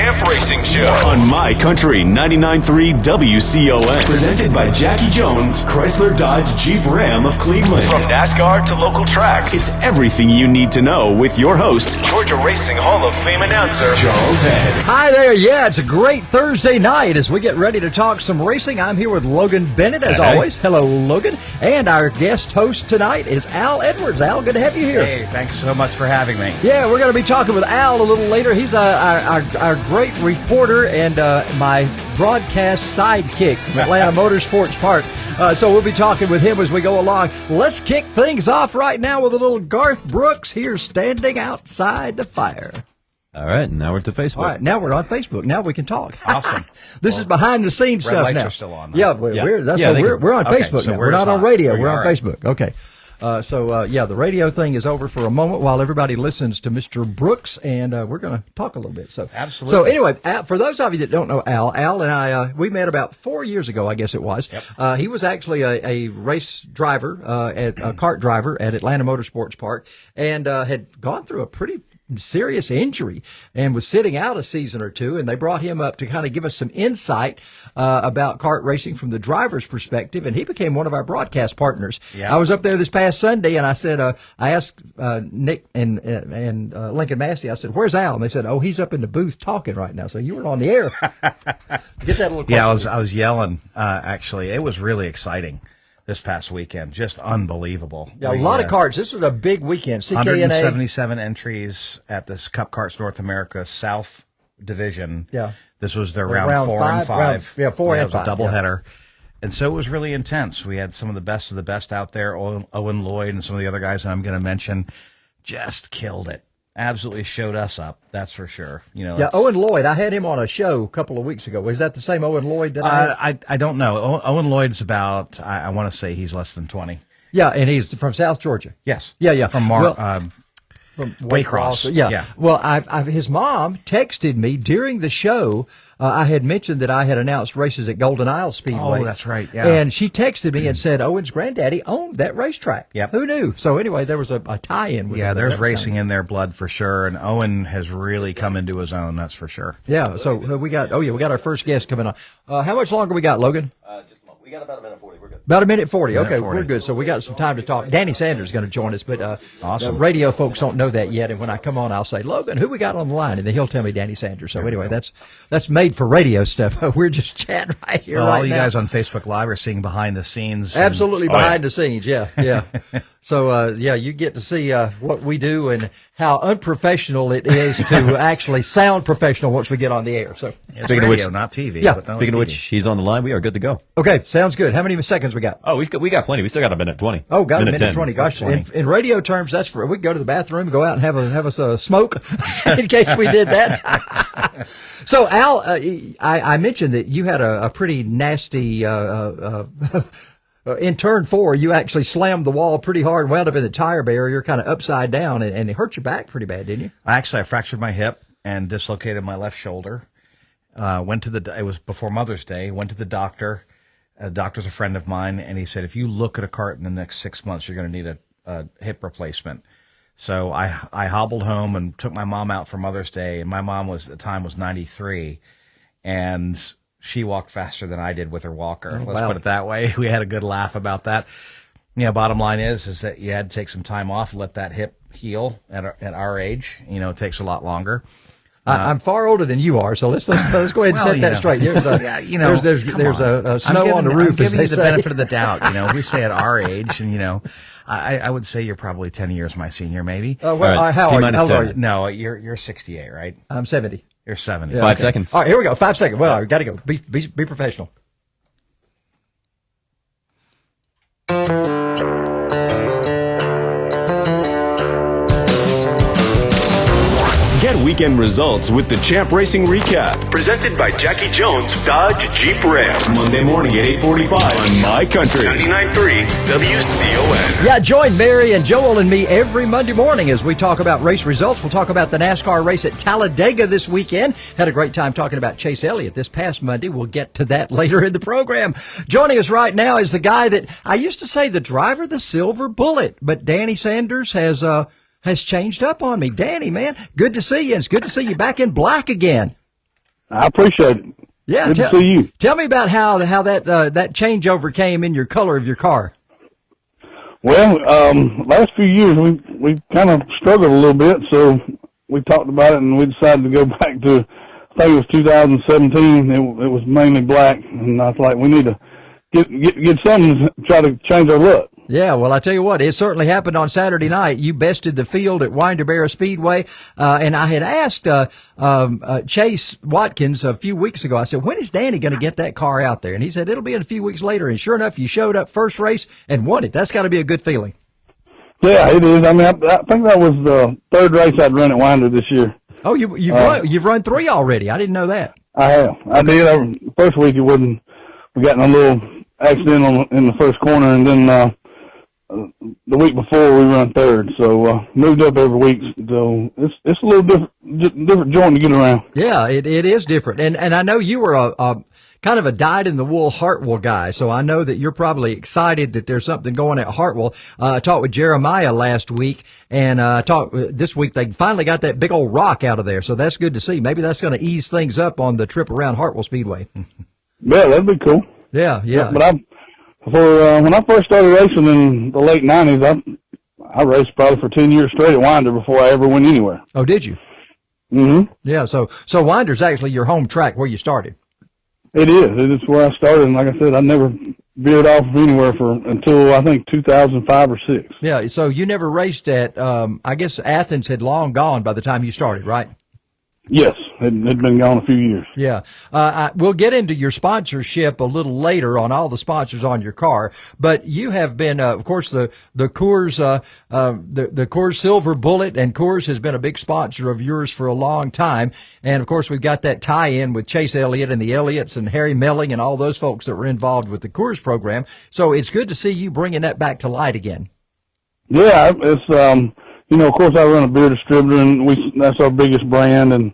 Champ Racing Show on My Country 99.3 WCON. Presented by Jackie Jones, Chrysler Dodge Jeep Ram of Cleveland. From NASCAR to local tracks, it's everything you need to know with your host, Georgia Racing Hall of Fame announcer, Charles Head. Hi there. Yeah, it's a great Thursday night as we get ready to talk some racing. I'm here with Logan Bennett, as always. Hello, Logan. And our guest host tonight is Al Edwards. Al, good to have you here. Hey, thanks so much for having me. Yeah, we're going to be talking with Al a little later. He's our great reporter and my broadcast sidekick from Atlanta Motorsports Park. So we'll be talking with him as we go along. Let's kick things off right now with a little Garth Brooks here standing outside the fire. All right, now we're to Facebook. All right, now we're on Facebook. Now we can talk. Awesome. This is behind the scenes Red stuff lights now. Are still on. Yeah, we're on Okay, Facebook so now. We're not on not. radio. Oh, We're on all right. Facebook. Okay. The radio thing is over for a moment while everybody listens to Mr. Brooks, and we're going to talk a little bit. So absolutely. So anyway, Al, for those of you that don't know Al and I, we met about 4 years ago, I guess it was. Yep. He was actually a race driver, a kart driver at Atlanta Motorsports Park, and had gone through a pretty serious injury and was sitting out a season or two, and they brought him up to kind of give us some insight about kart racing from the driver's perspective, and he became one of our broadcast partners. Yeah. I was up there this past Sunday, and I said, I asked Nick and Lincoln Massey, I said, "Where's Al?" And they said, "Oh, he's up in the booth talking right now." So you were on the air. Get that little question. Yeah, I was yelling. Actually, it was really exciting this past weekend. Just unbelievable. Yeah, a lot of karts. This was a big weekend. CKNA. 177 entries at this Cup Karts North America South Division. Yeah. This was their Round round 4 and 5. Four and It was a 5. doubleheader. And so it was really intense. We had some of the best out there. Owen Lloyd and some of the other guys that I'm going to mention just killed it. Absolutely showed us up. That's for sure. Yeah, Owen Lloyd. I had him on a show a couple of weeks ago. Was that the same Owen Lloyd that I don't know. Owen Lloyd's about, I want to say he's less than 20. Yeah, and he's from South Georgia. Yes. Yeah. From from Waycross. Yeah. Well, his mom texted me during the show. I had mentioned that I had announced races at Golden Isle Speedway. Oh, that's right. Yeah. And she texted me and said Owen's granddaddy owned that racetrack. Yep. Who knew? So anyway, there was a tie-in with Yeah, him. there's racing in their blood for sure, and Owen has really come into his own. That's for sure. Yeah. So we got our first guest coming on. How much longer we got, Logan? Just a moment. We got about a minute 40. We're good. About a minute 40. Okay, 40. we're good. So we got some time to talk. Danny Sanders is going to join us, but Awesome. the radio folks don't know that yet. And when I come on, I'll say, "Logan, who we got on the line?" And then he'll tell me Danny Sanders. So anyway, that's made for radio stuff. We're just chatting right here Well, right all you now. guys on Facebook Live are seeing behind the scenes. Absolutely behind the scenes. Yeah. So, you get to see what we do and how unprofessional it is to actually sound professional once we get on the air. So, It's Speaking of radio, which- not TV. Yeah. but no Speaking of TV. which, he's on the line. We are good to go. okay, sounds good. How many seconds we got? Oh, we got plenty. We still got a minute 20. Oh, got a minute 10. 20. Gosh, 20. in radio terms, that's for we can go to the bathroom, go out and have us a smoke in case we did that. So, Al, I mentioned that you had a pretty nasty. In turn 4, you actually slammed the wall pretty hard, wound up in the tire barrier, kind of upside down, and it hurt your back pretty bad, didn't you? I fractured my hip and dislocated my left shoulder. It was before Mother's Day. Went to the doctor. The doctor's a friend of mine, and he said, if you look at a cart in the next 6 months, you're going to need a hip replacement. So I hobbled home and took my mom out for Mother's Day, and my mom at the time was 93, and she walked faster than I did with her walker. Let's wow. put it that way. We had a good laugh about that. Bottom line is that you had to take some time off, let that hip heal at our age. It takes a lot longer. I'm far older than you are, so let's go ahead and set that straight. There's a snow on the roof. I'm giving you as the they say. benefit of the doubt. We say at our age, and I would say you're probably 10 years my senior, maybe. How right, are you? T-minus How old 10. are you? No, you're 68, right? I'm 70. You're 70. Yeah, 5 seconds. All right, here we go. 5 seconds. Well, we got to go. Be professional. Get weekend results with the Champ Racing Recap. Presented by Jackie Jones Dodge Jeep Ram. Monday morning at 8:45 on My Country 99.3 WCON. Yeah, join Mary and Joel and me every Monday morning as we talk about race results. We'll talk about the NASCAR race at Talladega this weekend. Had a great time talking about Chase Elliott this past Monday. We'll get to that later in the program. Joining us right now is the guy that I used to say the driver, the silver bullet, but Danny Sanders has changed up on me. Danny, man, good to see you. It's good to see you back in black again. I appreciate it. Yeah, Good to see you. Tell me about how that changeover came in your color of your car. Well, last few years we kind of struggled a little bit, so we talked about it and we decided to go back to, I think it was 2017. It was mainly black, and I was like, we need to get something to try to change our look. Yeah, well, I tell you what, it certainly happened on Saturday night. You bested the field at Winderberry Speedway, and I had asked Chase Watkins a few weeks ago. I said, when is Danny going to get that car out there? And he said, it'll be in a few weeks later. And sure enough, you showed up first race and won it. That's got to be a good feeling. Yeah, it is. I mean, I think that was the third race I'd run at Winder this year. Oh, you've run 3 already. I didn't know that. I have. I did. First week we got in a little accident in the first corner, and then the week before we run third, so moved up every week. So it's a little different joint to get around. Yeah, it is different, and I know you were a kind of a dyed-in-the-wool Hartwell guy, so I know that you're probably excited that there's something going at Hartwell. I talked with Jeremiah last week, and this week they finally got that big old rock out of there, so that's good to see. Maybe that's going to ease things up on the trip around Hartwell Speedway. Yeah, that'd be cool. Yeah. But when I first started racing in the late 90s, I raced probably for 10 years straight at Winder before I ever went anywhere. Oh, did you? Mm-hmm. Yeah, so Winder's actually your home track where you started. It is. It is where I started, and like I said, I never veered off of anywhere until I think 2005 or 6. Yeah, so you never raced at, I guess Athens had long gone by the time you started, right? Yes, it had been gone a few years. Yeah. We'll get into your sponsorship a little later on all the sponsors on your car, but you have been, of course, the Coors, the Coors Silver Bullet, and Coors has been a big sponsor of yours for a long time. And of course, we've got that tie-in with Chase Elliott and the Elliots and Harry Melling and all those folks that were involved with the Coors program. So it's good to see you bringing that back to light again. Yeah, it's, of course I run a beer distributor, and that's our biggest brand, and,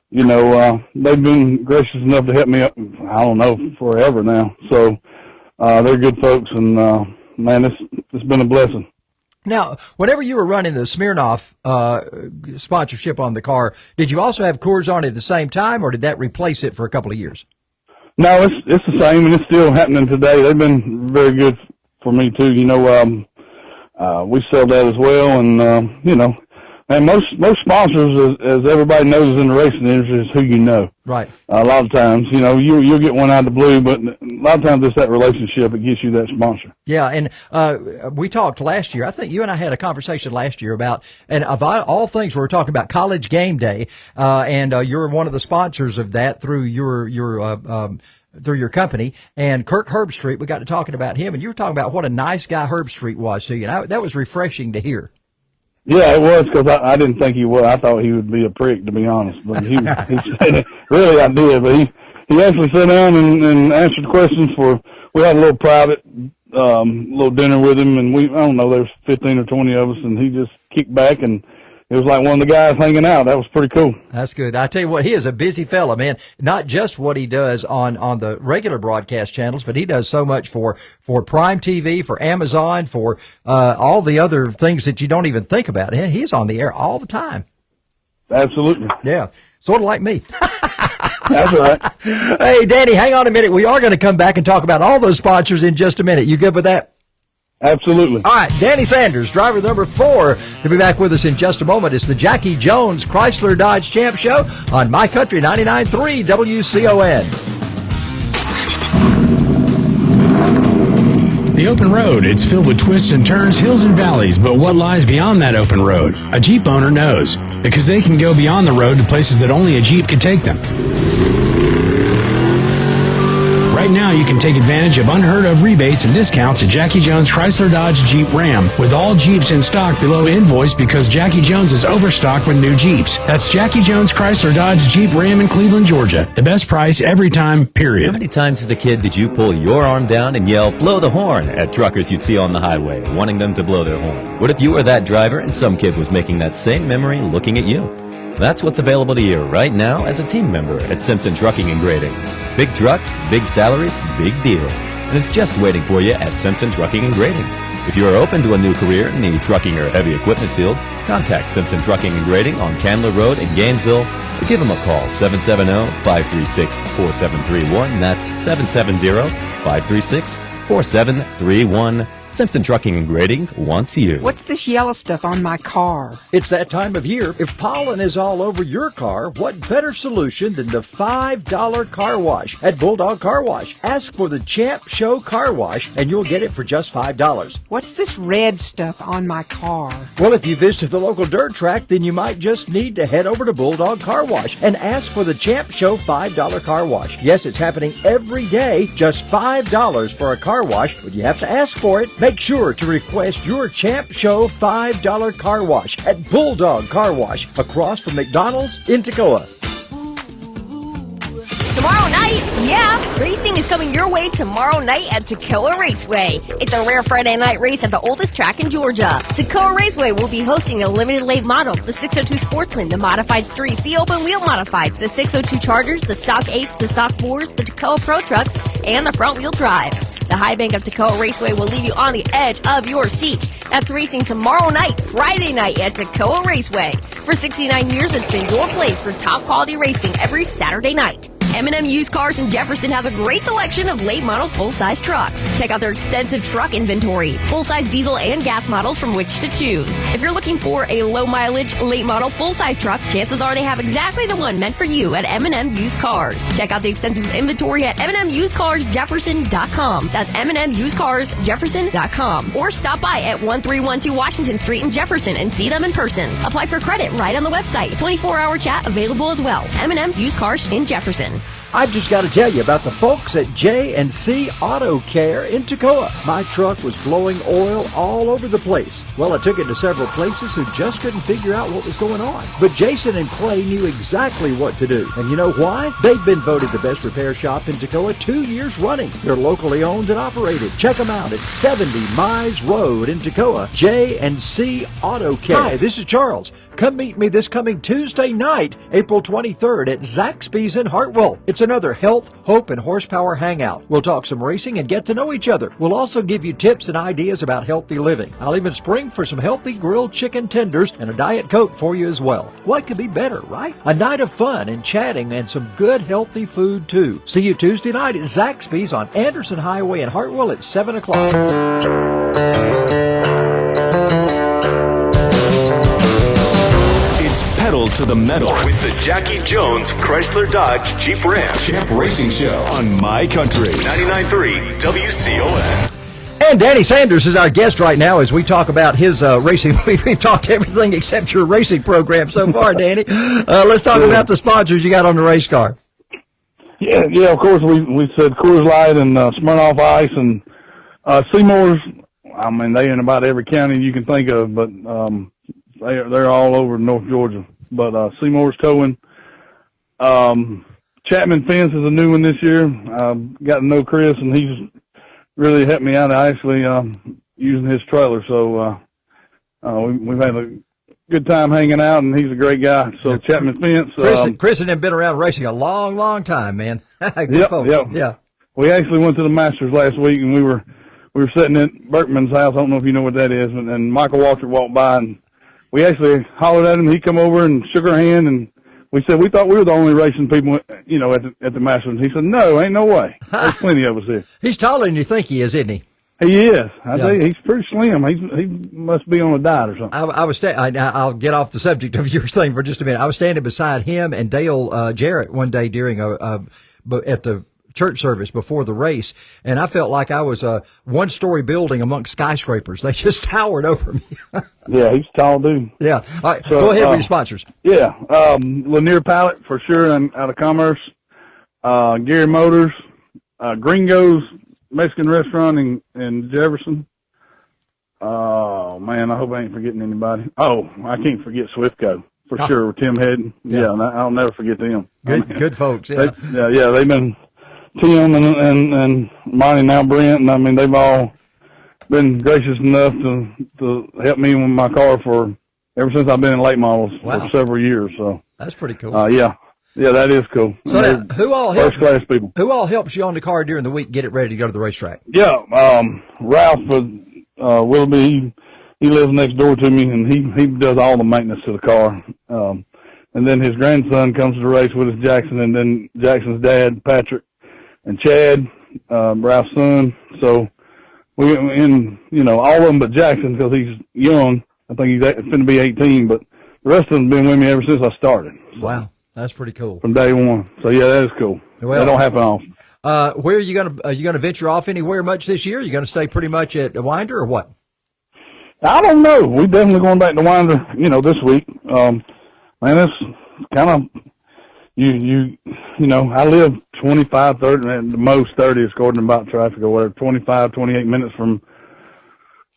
they've been gracious enough to help me up, I don't know, forever now. So, they're good folks, and, man, it's been a blessing. Now, whenever you were running the Smirnoff, sponsorship on the car, did you also have Coors on it at the same time, or did that replace it for a couple of years? No, it's the same, and it's still happening today. They've been very good for me too. We sell that as well, and and most sponsors, as everybody knows in the racing industry, is who you know. Right. A lot of times, you'll get one out of the blue, but a lot of times it's that relationship that gets you that sponsor. Yeah, and we talked last year. I think you and I had a conversation last year about, and of all things, we were talking about College Game Day, and you're one of the sponsors of that through your company, and Kirk Herbstreit. We got to talking about him, and you were talking about what a nice guy Herbstreit was to you. And that was refreshing to hear. Yeah, it was, because I didn't think he would. I thought he would be a prick, to be honest. But he said it. Really, I did. But he actually sat down and answered questions we had a little private, little dinner with him, and I don't know, there was 15 or 20 of us, and he just kicked back, and it was like one of the guys hanging out. That was pretty cool. That's good. I tell you what, he is a busy fella, man. Not just what he does on the regular broadcast channels, but he does so much for Prime TV, for Amazon, for all the other things that you don't even think about. He's on the air all the time. Absolutely. Yeah. Sort of like me. That's right. Hey, Danny, hang on a minute. We are going to come back and talk about all those sponsors in just a minute. You good with that? Absolutely. All right, Danny Sanders, driver number 4, to be back with us in just a moment. It's the Jackie Jones Chrysler Dodge Champ Show on My Country 99.3 WCON. The open road, it's filled with twists and turns, hills and valleys, but what lies beyond that open road? A Jeep owner knows, because they can go beyond the road to places that only a Jeep can take them. Right now, you can take advantage of unheard-of rebates and discounts at Jackie Jones Chrysler Dodge Jeep Ram, with all Jeeps in stock below invoice because Jackie Jones is overstocked with new Jeeps. That's Jackie Jones Chrysler Dodge Jeep Ram in Cleveland, Georgia. The best price every time, period. How many times as a kid did you pull your arm down and yell, "Blow the horn," at truckers you'd see on the highway, wanting them to blow their horn? What if you were that driver and some kid was making that same memory looking at you? That's what's available to you right now as a team member at Simpson Trucking and Grading. Big trucks, big salaries, big deal. And it's just waiting for you at Simpson Trucking and Grading. If you are open to a new career in the trucking or heavy equipment field, contact Simpson Trucking and Grading on Candler Road in Gainesville or give them a call, 770-536-4731. That's 770-536-4731. Simpson Trucking and Grading wants you. What's this yellow stuff on my car? It's that time of year. If pollen is all over your car, what better solution than the $5 car wash at Bulldog Car Wash? Ask for the Champ Show Car Wash, and you'll get it for just $5. What's this red stuff on my car? Well, if you visit the local dirt track, then you might just need to head over to Bulldog Car Wash and ask for the Champ Show $5 car wash. Yes, it's happening every day, just $5 for a car wash, but you have to ask for it. Make sure to request your Champ Show $5 car wash at Bulldog Car Wash across from McDonald's in Toccoa. Tomorrow night, yeah, racing is coming your way tomorrow night at Toccoa Raceway. It's a rare Friday night race at the oldest track in Georgia. Toccoa Raceway will be hosting the limited late models, the 602 Sportsman, the modified streets, the open wheel modifieds, the 602 Chargers, the stock 8s, the stock 4s, the Toccoa Pro Trucks, and the front wheel drives. The high bank of Toccoa Raceway will leave you on the edge of your seat. That's racing tomorrow night, Friday night at Toccoa Raceway. For 69 years, it's been your place for top quality racing every Saturday night. M&M Used Cars in Jefferson has a great selection of late model full-size trucks. Check out their extensive truck inventory, full-size diesel and gas models from which to choose. If you're looking for a low mileage, late model full-size truck, chances are they have exactly the one meant for you at M&M Used Cars. Check out the extensive inventory at MNMUsedCarsJefferson.com. That's MNMUsedCarsJefferson.com. Or stop by at 1312 Washington Street in Jefferson and see them in person. Apply for credit right on the website. 24-hour chat available as well. M&M Used Cars in Jefferson. I've just got to tell you about the folks at J&C Auto Care in Toccoa. My truck was blowing oil all over the place. Well, I took it to several places who just couldn't figure out what was going on. But Jason and Clay knew exactly what to do. And you know why? They've been voted the best repair shop in Toccoa 2 years running. They're locally owned and operated. Check them out at 70 Mize Road in Toccoa. J&C Auto Care. Hi, this is Charles. Come meet me this coming Tuesday night, April 23rd at Zaxby's in Hartwell. It's another health, hope, and horsepower hangout. We'll talk some racing and get to know each other. We'll also give you tips and ideas about healthy living. I'll even spring for some healthy grilled chicken tenders and a Diet Coke for you as well. What could be better, right? A night of fun and chatting and some good healthy food too. See you Tuesday night at Zaxby's on Anderson Highway in Hartwell at 7 o'clock. Pedal to the metal with the Jackie Jones Chrysler Dodge Jeep Ram Champ Racing Show on My Country 99.3 WCON. And Danny Sanders is our guest right now as we talk about his racing. We've talked everything except your racing program so far, Danny. Let's talk about the sponsors you got on the race car. Yeah, of course, we said Coors Light and Smirnoff Ice and Seymour's. I mean, they're in about every county you can think of, but they're all over North Georgia. But Seymour's Towing. Chapman Fence is a new one this year. Got to know Chris, and he's really helped me out actually using his trailer. So we've had a good time hanging out, and he's a great guy. So Chapman Fence. Chris and him been around racing a long, long time, man. Good folks. Yep. Yeah. We actually went to the Masters last week, and we were sitting at Berkman's house. I don't know if you know what that is, and Michael Waltrip walked by, and we actually hollered at him. He come over and shook our hand, and we said we thought we were the only racing people, at the Masters. He said, "No, ain't no way. There's plenty of us here." He's taller than you think he is, isn't he? He is. I tell you, he's pretty slim. He must be on a diet or something. I'll get off the subject of your thing for just a minute. I was standing beside him and Dale Jarrett one day during at the church service before the race, and I felt like I was a one-story building amongst skyscrapers. They just towered over me. Yeah, he's a tall dude. Yeah. All right, so, go ahead with your sponsors. Yeah, Lanier Pallet for sure, and out of Commerce. Gary Motors, Gringo's Mexican restaurant in Jefferson. Oh man, I hope I ain't forgetting anybody. Oh, I can't forget Swiftco for sure with Tim Hedden. Yeah, I'll never forget them. Good folks. Yeah, they've been Tim and Monty, now Brandt, and I mean they've all been gracious enough to help me with my car ever since I've been in late models for several years. So that's pretty cool. Yeah, that is cool. So now, who all first class people? Who all helps you on the car during the week get it ready to go to the racetrack? Yeah, Ralph Willoughby, he lives next door to me, and he does all the maintenance to the car. And then his grandson comes to the race with us, Jackson, and then Jackson's dad, Patrick, and Chad, Ralph's son. So we in, all of them but Jackson, because he's young. I think he's going to be 18, but the rest of them have been with me ever since I started. So, wow, that's pretty cool. From day one. So yeah, that is cool. Well, that don't happen often. Where are you gonna venture off anywhere much this year? Are you gonna stay pretty much at Winder or what? I don't know. We're definitely going back to Winder, this week. Man, it's kind of I live 25, 30, at the most 30 according to about traffic or whatever, 25, 28 minutes from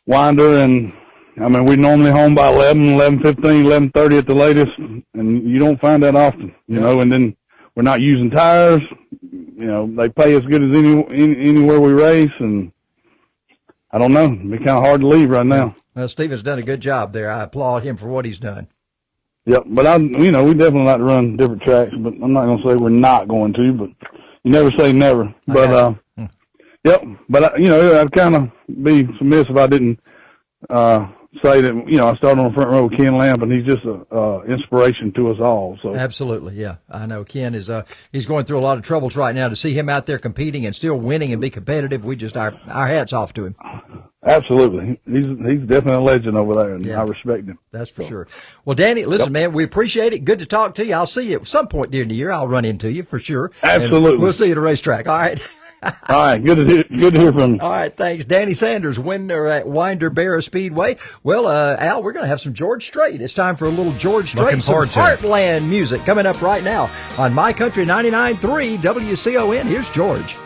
Winder, and I mean, we're normally home by 11:15, 11:30 at the latest, and you don't find that often, and then we're not using tires. They pay as good as anywhere we race, and I don't know. It'd be kind of hard to leave right now. Well, Steven's done a good job there. I applaud him for what he's done. Yep, but we definitely like to run different tracks, but I'm not going to say we're not going to, but you never say never. But, yep, but, I'd kind of be remiss if I didn't say that, I started on the front row with Ken Lamp, and he's just an inspiration to us all. So absolutely, yeah. I know Ken is he's going through a lot of troubles right now. To see him out there competing and still winning and be competitive, we just our hats off to him. Absolutely. He's definitely a legend over there, and I respect him. That's for sure. Well, Danny, listen, man, we appreciate it. Good to talk to you. I'll see you at some point during the year. I'll run into you for sure. Absolutely. And we'll see you at a racetrack. All right. All right. Good to hear from you. All right. Thanks. Danny Sanders, winner at Winder Barrow Speedway. Well, Al, we're going to have some George Strait. It's time for a little George Strait. Looking forward some to it. Heartland music coming up right now on My Country 99.3 WCON. Here's George.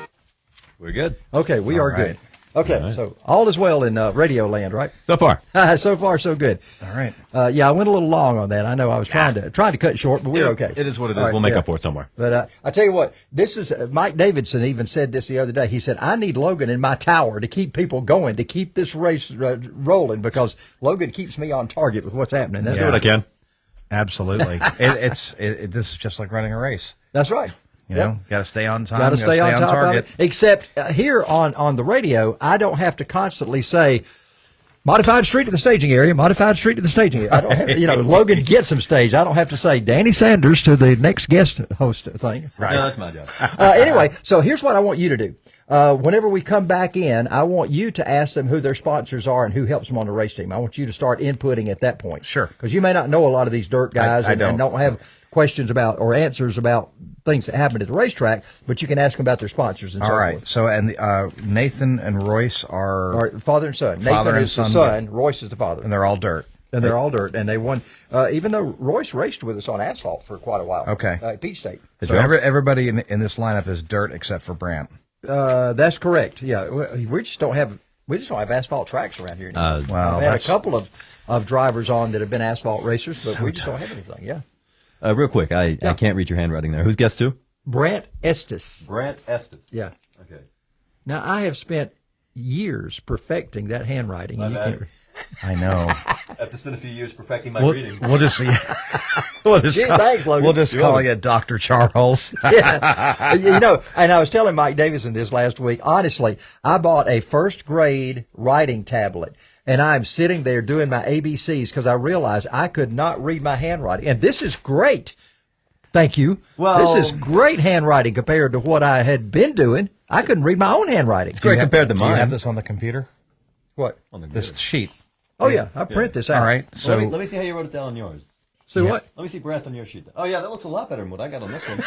We're good. Okay. We are good. Okay, so all is well in radio land, right? So far. So far, so good. All right. Yeah, I went a little long on that. I know I was trying to cut short, but we're okay. It is what it is. All right, we'll make up for it somewhere. But I tell you what, this is Mike Davidson even said this the other day. He said, I need Logan in my tower to keep people going, to keep this race rolling, because Logan keeps me on target with what's happening. That's Do what I can. Absolutely. This is just like running a race. That's right. Got to stay on time. Got to stay on top target. of it. Except here on the radio, I don't have to constantly say, modified street to the staging area, modified street to the staging area. I don't have, Logan gets some stage. I don't have to say Danny Sanders to the next guest host thing. Right. No, that's my job. Anyway, so here's what I want you to do. Whenever we come back in, I want you to ask them who their sponsors are and who helps them on the race team. I want you to start inputting at that point. Sure. Because you may not know a lot of these dirt guys and don't have questions about or answers about things that happen at the racetrack, but you can ask them about their sponsors and so forth. All right. So, and Nathan and Royce are father and son. Nathan is the son. Royce is the father. And they're all dirt. And they're all dirt. And they won, even though Royce raced with us on asphalt for quite a while. Okay. At Peach State. So everybody in this lineup is dirt except for Brandt. That's correct. Yeah. We just don't have asphalt tracks around here anymore. Wow. I've had a couple of drivers on that have been asphalt racers, but we just don't have anything. Yeah. Real quick, I can't read your handwriting there. Who's guest two? Brandt Estes. Brandt Estes. Yeah. Okay. Now, I have spent years perfecting that handwriting. And you can't I know. I have to spend a few years perfecting my reading. We'll just see. Thanks, Logan. We'll just call you Dr. Charles. Yeah. And I was telling Mike Davison this last week, honestly, I bought a first grade writing tablet. And I'm sitting there doing my ABCs because I realized I could not read my handwriting. And this is great. Thank you. Well, this is great handwriting compared to what I had been doing. I couldn't read my own handwriting. It's great compared to mine. Do you have this on the computer? What? On the this sheet. Oh, yeah. I print this out. All right. So let me see how you wrote it down on yours. So what? Let me see Brandt on your sheet. Oh, yeah, that looks a lot better than what I got on this one.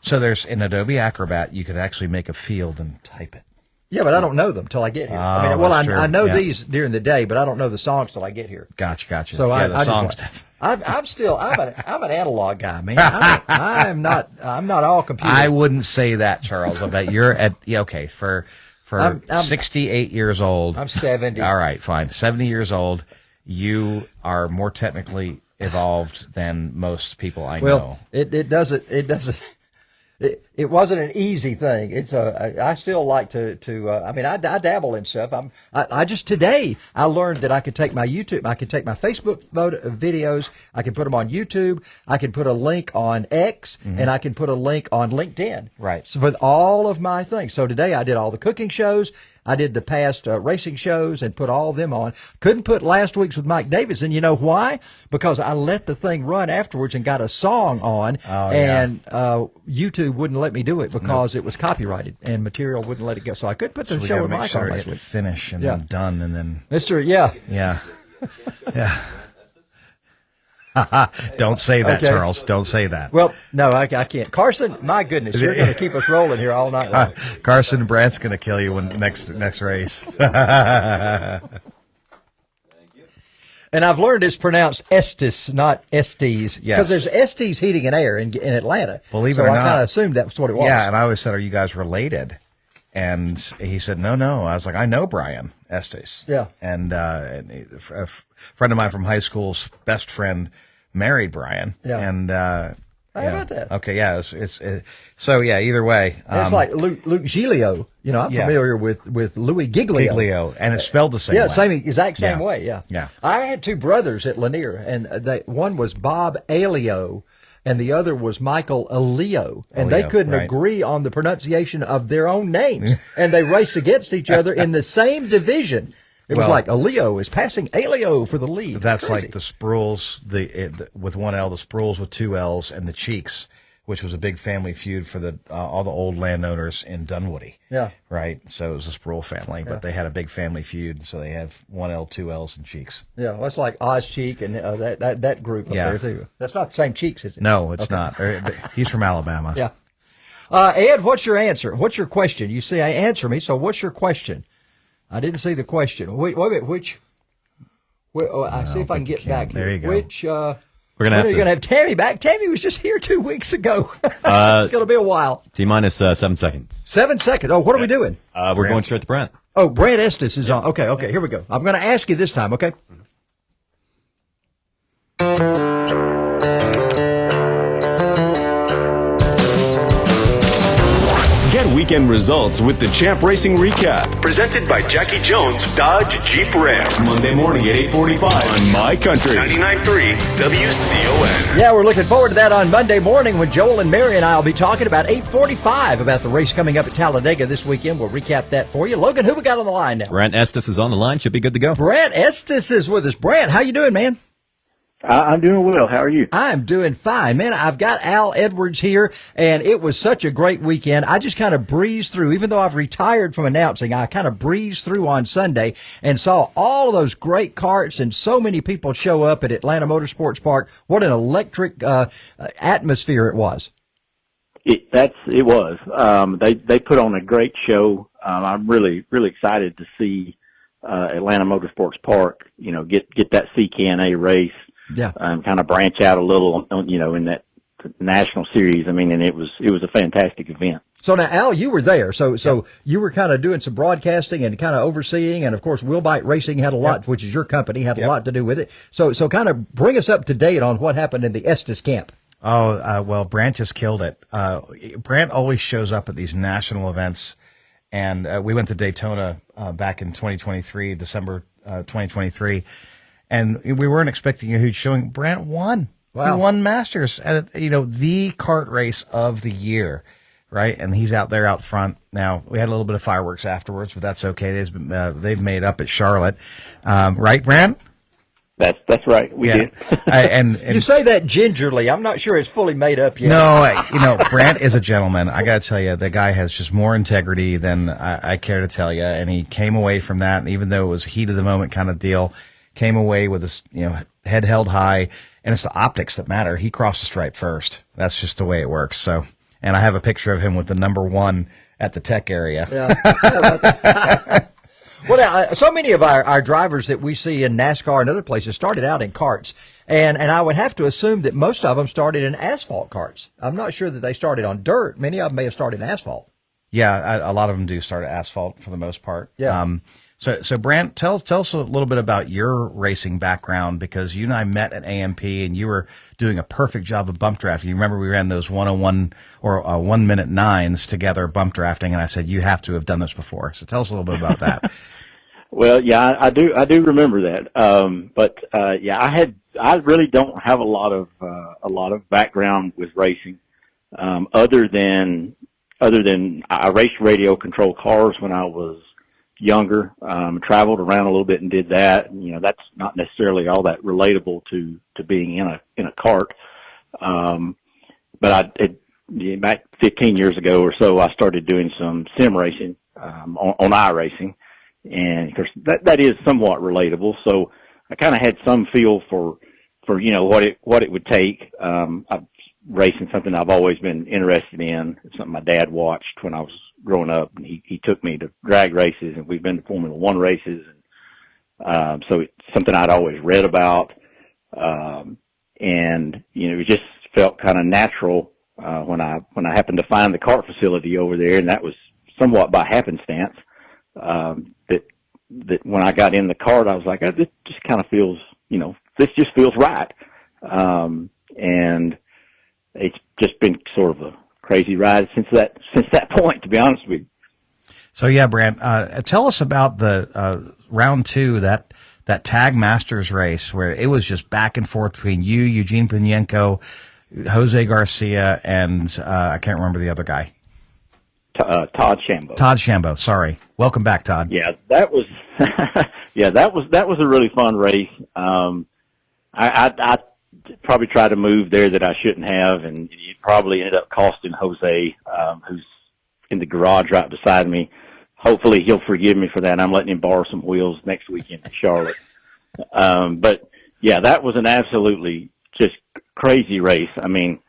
So there's in Adobe Acrobat, you could actually make a field and type it. Yeah, but I don't know them till I get here. I know these during the day, but I don't know the songs till I get here. Gotcha. So the song stuff. I'm an analog guy, man. I'm not all computer. I wouldn't say that, Charles. I bet you're for I'm 68 years old. I'm 70. All right, fine. 70 years old. You are more technically evolved than most people I know. Well, it doesn't. It wasn't an easy thing. I still like to I dabble in stuff. I just today I learned that I could take my YouTube, I could take my Facebook videos, I can put them on YouTube, I can put a link on X, and I can put a link on LinkedIn. Right. So for all of my things. So today I did all the cooking shows. I did the past racing shows and put all of them on. Couldn't put last week's with Mike Davidson. You know why? Because I let the thing run afterwards and got a song on, and YouTube wouldn't let me do it because it was copyrighted and material wouldn't let it go. So I couldn't put the show with Mike on last week. Finish and then done and then Yeah. Don't say that, Charles. Don't say that. Well, no, I can't. Carson, my goodness, you're going to keep us rolling here all night long. Carson Brandt's going to kill you when next race. And I've learned it's pronounced Estes, not Estes. Yes. Because there's Estes Heating and Air in Atlanta. Believe it or not. So I kind of assumed that's what it was. Yeah, and I always said, are you guys related? And he said, no. I was like, I know Brian Estes. Yeah. And a friend of mine from high school's best friend married Brian. Yeah. And how about that? Okay, yeah. So, yeah, either way. It's like Luke Giglio. You know, I'm familiar with Louis Giglio. Giglio, and it's spelled the same way. Yeah, exact same way, Yeah. I had two brothers at Lanier, and one was Bob Aleo, and the other was Michael Aleo, and they couldn't agree on the pronunciation of their own names, and they raced against each other in the same division. It was like Aleo is passing Aleo for the lead. That's like the Spruills, with one L, the Spruills with two L's, and the Cheeks, which was a big family feud for all the old landowners in Dunwoody. Yeah. Right? So it was a Spruill family, but they had a big family feud, so they have one L, two L's, and Cheeks. Yeah, well, it's like Oz Cheek and that group up there, too. That's not the same Cheeks, is it? No, it's not. He's from Alabama. Yeah. Ed, what's your answer? What's your question? You see, answer me, so what's your question? I didn't see the question. Wait a minute, I see if I can get back here. There you go. We're going to have Tammy back. Tammy was just here 2 weeks ago. It's going to be a while. T-minus 7 seconds. 7 seconds. Oh, what are we doing? We're going straight to Brandt. Oh, Brandt Estes is on. Okay, here we go. I'm going to ask you this time, okay? Get weekend results with the Champ Racing Recap. Presented by Jackie Jones Dodge Jeep Ram. Monday morning at 8:45 on My Country. 99.3 WCON. Yeah, we're looking forward to that on Monday morning when Joel and Mary and I will be talking about 8:45 about the race coming up at Talladega this weekend. We'll recap that for you. Logan, who we got on the line now? Brandt Estes is on the line. Should be good to go. Brandt Estes is with us. Brandt, how you doing, man? I'm doing well. How are you? I'm doing fine, man. I've got Al Edwards here, and it was such a great weekend. I just kind of breezed through. Even though I've retired from announcing, I kind of breezed through on Sunday and saw all of those great karts and so many people show up at Atlanta Motorsports Park. What an electric atmosphere it was. It was. They put on a great show. I'm really excited to see Atlanta Motorsports Park, get that CKNA race. Yeah. Kind of branch out a little, in that national series. I mean, and it was a fantastic event. So now, Al, you were there. So you were kind of doing some broadcasting and kind of overseeing, and of course, Wilbite Racing had a lot, which is your company, had a lot to do with it. So kind of bring us up to date on what happened in the Estes camp. Oh, well, Brandt just killed it. Brandt always shows up at these national events, and we went to Daytona back in 2023, December 2023. And we weren't expecting a huge showing. Brandt won. Wow. He won Masters at, the kart race of the year, right? And he's out there out front. Now, we had a little bit of fireworks afterwards, but that's okay. They've made up at Charlotte. Right, Brandt? That's right. We did. and you say that gingerly. I'm not sure it's fully made up yet. No, Brandt is a gentleman. I got to tell you, the guy has just more integrity than I care to tell you. And he came away from that, and even though it was a heat of the moment kind of deal, came away with his, head held high, and it's the optics that matter. He crossed the stripe first. That's just the way it works. So, and I have a picture of him with the number 1 at the tech area. Yeah. Well, so many of our drivers that we see in NASCAR and other places started out in karts, and I would have to assume that most of them started in asphalt karts. I'm not sure that they started on dirt. Many of them may have started in asphalt. Yeah, a lot of them do start at asphalt for the most part. Yeah. So Brandt, tell us a little bit about your racing background, because you and I met at AMP and you were doing a perfect job of bump drafting. You remember we ran those 101 or 1 minute 9s together bump drafting, and I said you have to have done this before. So tell us a little bit about that. Well, yeah, I do remember that. I really don't have a lot of background with racing, other than I raced radio control cars when I was younger, traveled around a little bit and did that. And, that's not necessarily all that relatable to being in a cart. But back 15 years ago or so, I started doing some sim racing, on iRacing. And of course that is somewhat relatable. So I kind of had some feel for, what it would take. I'm racing something I've always been interested in. It's something my dad watched when I was growing up, and he took me to drag races, and we've been to Formula One races. And, so it's something I'd always read about. And, it just felt kind of natural, when I happened to find the kart facility over there, and that was somewhat by happenstance, that when I got in the kart, I was like, this just kind of feels, this just feels right. And it's just been sort of a crazy ride since that point, to be honest with you. So yeah, Brandt, tell us about the round 2, that Tag Masters race where it was just back and forth between you, Eugene Pinenko, Jose Garcia, and I can't remember the other guy. Todd Shambo. Todd Shambo. Sorry. Welcome back, Todd. Yeah, that was that was a really fun race. I probably tried to move there that I shouldn't have, and it probably ended up costing Jose, who's in the garage right beside me. Hopefully he'll forgive me for that. I'm letting him borrow some wheels next weekend in Charlotte. But yeah, that was an absolutely just crazy race. I mean,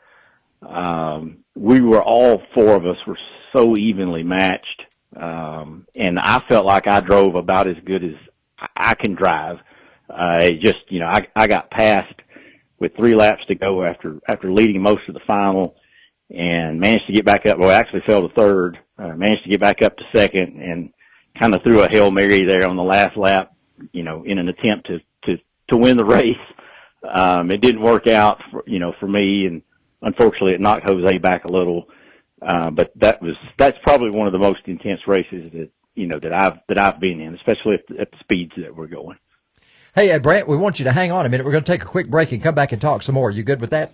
we were all 4 of us were so evenly matched. And I felt like I drove about as good as I can drive. It just, I got passed with 3 laps to go after leading most of the final, and managed to get back up. Well, I actually fell to 3rd, managed to get back up to 2nd, and kind of threw a Hail Mary there on the last lap, in an attempt to win the race. It didn't work out for me, and unfortunately it knocked Jose back a little. But that's probably one of the most intense races that I've been in, especially at the speeds that we're going. Hey, Brandt, we want you to hang on a minute. We're going to take a quick break and come back and talk some more. You good with that?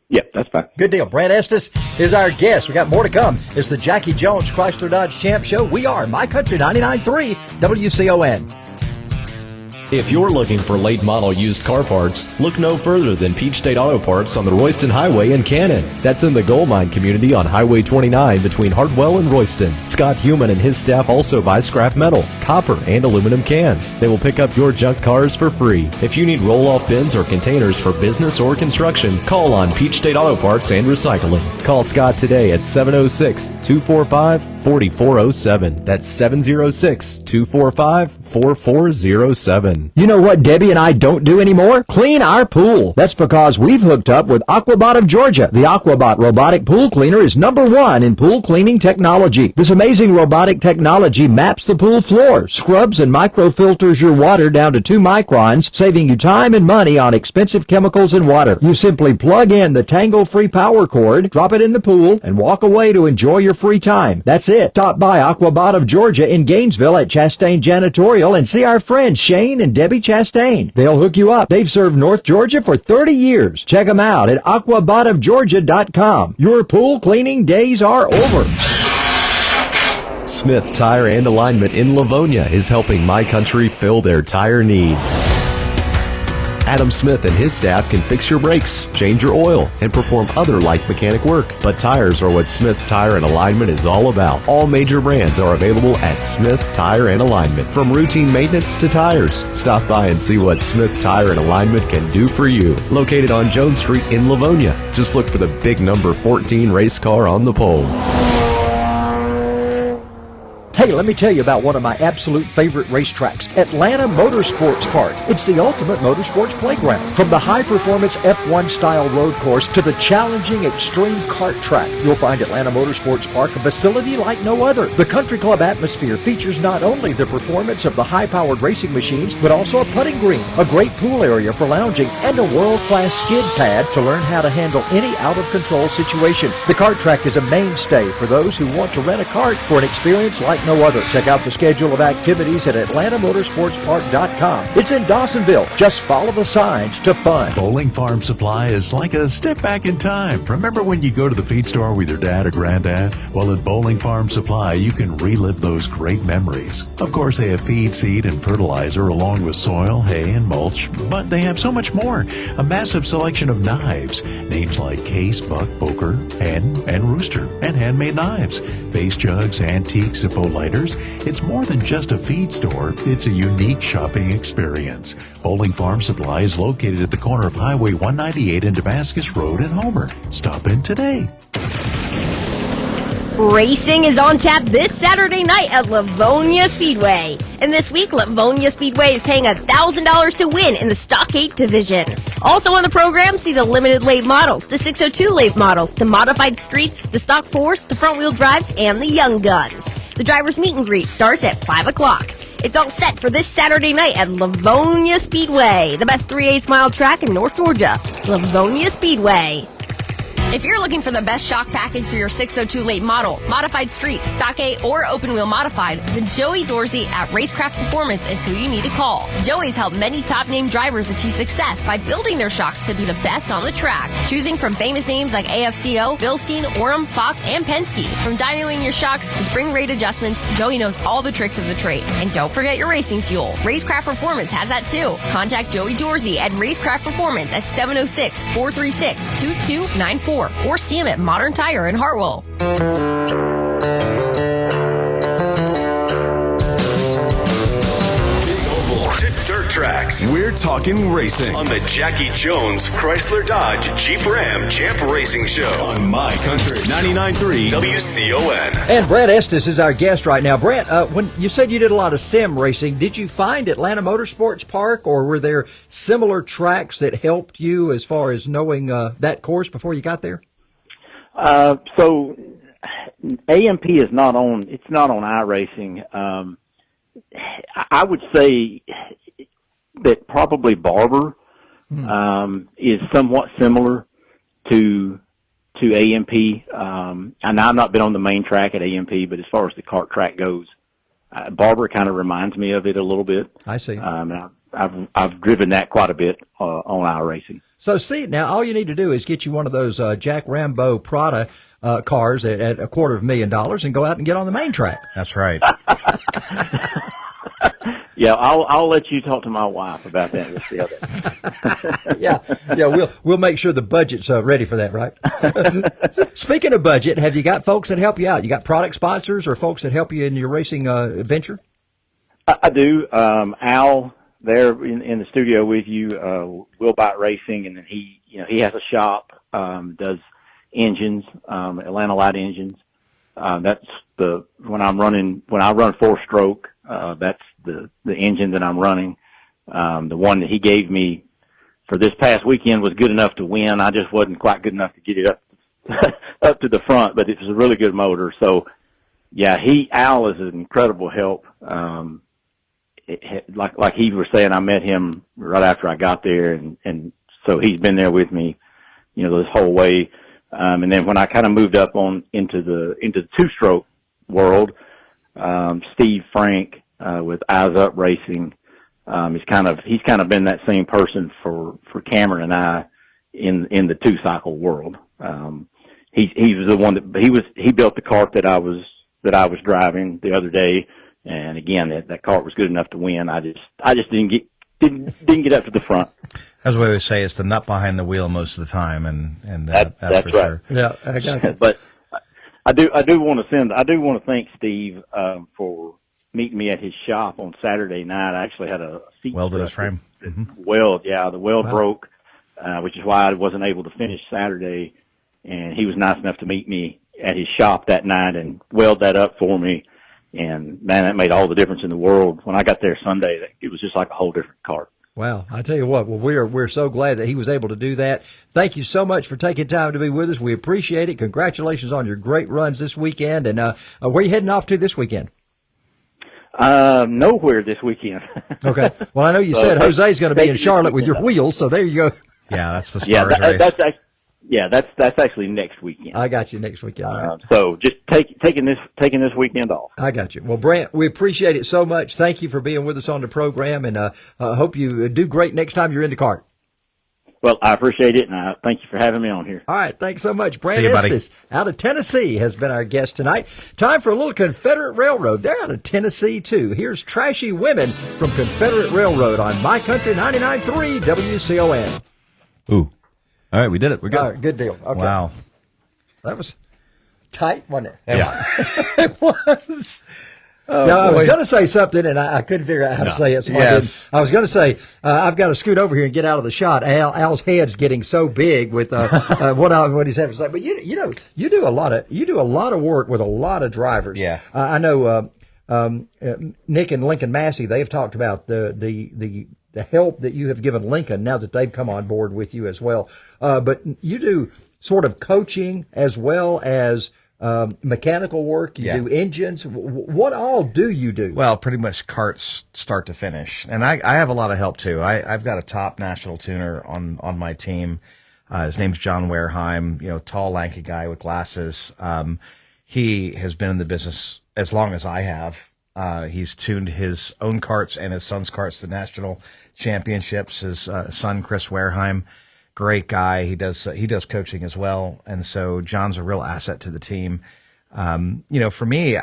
Yeah, that's fine. Good deal. Brandt Estes is our guest. We got more to come. It's the Jackie Jones Chrysler Dodge Champ Show. We are My Country 99.3 WCON. If you're looking for late model used car parts, look no further than Peach State Auto Parts on the Royston Highway in Cannon. That's in the Gold Mine community on Highway 29 between Hartwell and Royston. Scott Heumann and his staff also buy scrap metal, copper, and aluminum cans. They will pick up your junk cars for free. If you need roll-off bins or containers for business or construction, call on Peach State Auto Parts and Recycling. Call Scott today at 706-245-4407. That's 706-245-4407. You know what Debbie and I don't do anymore? Clean our pool. That's because we've hooked up with Aquabot of Georgia. The Aquabot robotic pool cleaner is #1 in pool cleaning technology. This amazing robotic technology maps the pool floor, scrubs and microfilters your water down to 2 microns, saving you time and money on expensive chemicals and water. You simply plug in the tangle-free power cord, drop it in the pool, and walk away to enjoy your free time. That's it. Stop by Aquabot of Georgia in Gainesville at Chastain Janitorial and see our friends Shane and Debbie Chastain. They'll hook you up. They've served North Georgia for 30 years. Check them out at aquabotofgeorgia.com. Your pool cleaning days are over. Smith Tire and Alignment in Livonia is helping My Country fill their tire needs. Adam Smith and his staff can fix your brakes, change your oil, and perform other light mechanic work. But tires are what Smith Tire and Alignment is all about. All major brands are available at Smith Tire and Alignment. From routine maintenance to tires, stop by and see what Smith Tire and Alignment can do for you. Located on Jones Street in Livonia. Just look for the big number 14 race car on the pole. Hey, let me tell you about one of my absolute favorite racetracks, Atlanta Motorsports Park. It's the ultimate motorsports playground. From the high-performance F1 style road course to the challenging extreme kart track, you'll find Atlanta Motorsports Park a facility like no other. The country club atmosphere features not only the performance of the high-powered racing machines, but also a putting green, a great pool area for lounging, and a world-class skid pad to learn how to handle any out-of-control situation. The kart track is a mainstay for those who want to rent a kart for an experience like no no other. Check out the schedule of activities at AtlantaMotorsportsPark.com. It's in Dawsonville. Just follow the signs to fun. Bowling Farm Supply is like a step back in time. Remember when you go to the feed store with your dad or granddad? Well, at Bowling Farm Supply, you can relive those great memories. Of course, they have feed, seed, and fertilizer along with soil, hay, and mulch, but they have so much more. A massive selection of knives. Names like Case, Buck, Boker, Hen, and Rooster, and handmade knives. Base jugs, antiques, and lighters. It's more than just a feed store. It's a unique shopping experience. Bowling Farm Supply is located at the corner of Highway 198 and Damascus Road in Homer. Stop in today. Racing is on tap this Saturday night at Livonia Speedway. And this week, Livonia Speedway is paying $1,000 to win in the Stock 8 division. Also on the program, see the limited late models, the 602 late models, the modified streets, the stock 4s, the front wheel drives, and the young guns. The driver's meet and greet starts at 5 o'clock. It's all set for this Saturday night at Livonia Speedway, the best 3/8 mile track in North Georgia. Livonia Speedway. If you're looking for the best shock package for your 602 late model, modified street, stock 8, or open wheel modified, then Joey Dorsey at Racecraft Performance is who you need to call. Joey's helped many top name drivers achieve success by building their shocks to be the best on the track. Choosing from famous names like AFCO, Bilstein, Orem, Fox, and Penske. From dynoing your shocks to spring rate adjustments, Joey knows all the tricks of the trade. And don't forget your racing fuel. Racecraft Performance has that too. Contact Joey Dorsey at Racecraft Performance at 706-436-2294. Or see him at Modern Tire in Hartwell. Dirt tracks. We're talking racing on the Jackie Jones Chrysler Dodge Jeep Ram Champ Racing Show on My Country 99.3 WCON. And Brett Estes is our guest right now. Brett, when you said you did a lot of sim racing, did you find Atlanta Motorsports Park, or were there similar tracks that helped you as far as knowing that course before you got there? So AMP is not on. It's not on iRacing. I would say that probably Barber is somewhat similar to AMP. And I've not been on the main track at AMP, but as far as the kart track goes, Barber kind of reminds me of it a little bit. I see. I've driven that quite a bit on iRacing. So see, now all you need to do is get you one of those Jack Rambo Prada cars at $250,000 and go out and get on the main track. That's right. Yeah, I'll let you talk to my wife about that. We'll see how that. Yeah, we'll make sure the budget's ready for that, right? Speaking of budget, have you got folks that help you out? You got product sponsors or folks that help you in your racing venture? I do. Al there in the studio with you, Will Bite Racing, and then he has a shop, does engines, Atlanta Light engines. That's when I run 4-stroke, that's the engine that I'm running. The one that he gave me for this past weekend was good enough to win. I just wasn't quite good enough to get it up to the front, but it was a really good motor. So yeah, Al is an incredible help. Like he was saying, I met him right after I got there, and so he's been there with me, this whole way. And then when I kind of moved up into the 2-stroke world, Steve Frank with Eyes Up Racing, he's kind of been that same person for Cameron and I in the 2-cycle world. He was the one that he built the kart that I was driving the other day. And again, that kart was good enough to win. I just didn't get up to the front. As we always say, it's the nut behind the wheel most of the time, and that's for right. sure. Yeah, I got it. But I do want to thank Steve for meeting me at his shop on Saturday night. I actually had a seat welded his frame. The weld broke, which is why I wasn't able to finish Saturday. And he was nice enough to meet me at his shop that night and weld that up for me. And man, that made all the difference in the world. When I got there Sunday, it was just like a whole different kart. Wow, I tell you what. Well, we're so glad that he was able to do that. Thank you so much for taking time to be with us. We appreciate it. Congratulations on your great runs this weekend. And where are you heading off to this weekend? Nowhere this weekend. Okay. Well, I know you said Jose's going to be in Charlotte with your wheels, so there you go. Yeah, that's the Stars race. Yeah, that's actually next weekend. I got you next weekend. All right. So just taking this weekend off. I got you. Well, Brandt, we appreciate it so much. Thank you for being with us on the program, and hope you do great next time you're in the cart. Well, I appreciate it, and I thank you for having me on here. All right, thanks so much. Brandt See you, buddy. Estes out of Tennessee has been our guest tonight. Time for a little Confederate Railroad. They're out of Tennessee, too. Here's Trashy Women from Confederate Railroad on My Country 99.3 WCON. Ooh. All right, we did it. We're good. All right, good deal. Okay. Wow. That was tight, wasn't it? Yeah. It was. Oh, I was going to say something, and I couldn't figure out how to say it. So Yes. I was going to say, I've got to scoot over here and get out of the shot. Al's head's getting so big with what he's having to say. But you do a lot of work with a lot of drivers. Yeah. I know Nick and Lincoln Massey. They've talked about the help that you have given Lincoln now that they've come on board with you as well. But you do sort of coaching as well as mechanical work. You do engines. What all do you do? Well, pretty much carts start to finish. And I have a lot of help too. I've got a top national tuner on my team. His name's John Wareheim, tall, lanky guy with glasses. He has been in the business as long as I have. He's tuned his own carts and his son's carts to national championships. His son, Chris Wareheim, great guy. He does coaching as well. And so John's a real asset to the team. For me,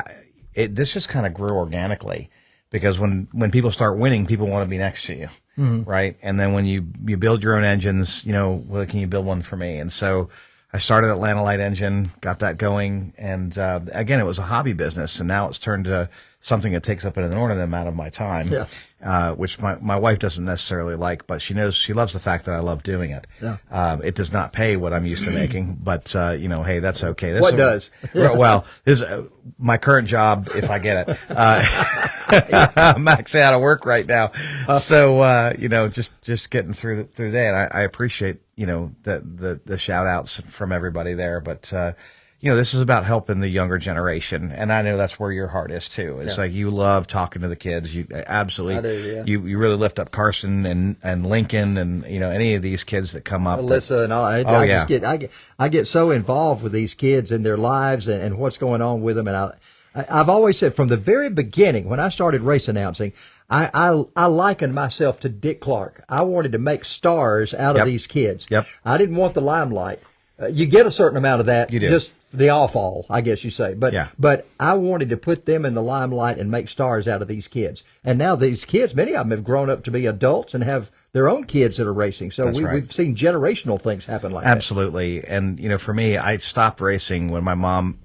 this just kind of grew organically because when people start winning, people want to be next to you. Mm-hmm. Right. And then when you build your own engines, well, can you build one for me? And so I started Atlanta Light Engine, got that going. And, again, it was a hobby business, and now it's turned to something that takes up an inordinate amount of my time, which my wife doesn't necessarily like, but she loves the fact that I love doing it. Yeah. It does not pay what I'm used to making, but, hey, that's okay. What does? Well, this is my current job, if I get it. I'm actually out of work right now. So, just getting through that. I appreciate, the shout outs from everybody there, but, this is about helping the younger generation, and I know that's where your heart is too. It's like you love talking to the kids. You absolutely, I do, yeah. You really lift up Carson and Lincoln and any of these kids that come up. Alyssa and all. I get so involved with these kids and their lives and what's going on with them, and I've always said from the very beginning when I started race announcing, I likened myself to Dick Clark. I wanted to make stars out of these kids. Yep. I didn't want the limelight. You get a certain amount of that. You do. Just the all, I guess you say. But I wanted to put them in the limelight and make stars out of these kids. And now these kids, many of them have grown up to be adults and have their own kids that are racing. So we've seen generational things happen like that. Absolutely. And, for me, I stopped racing when my mom,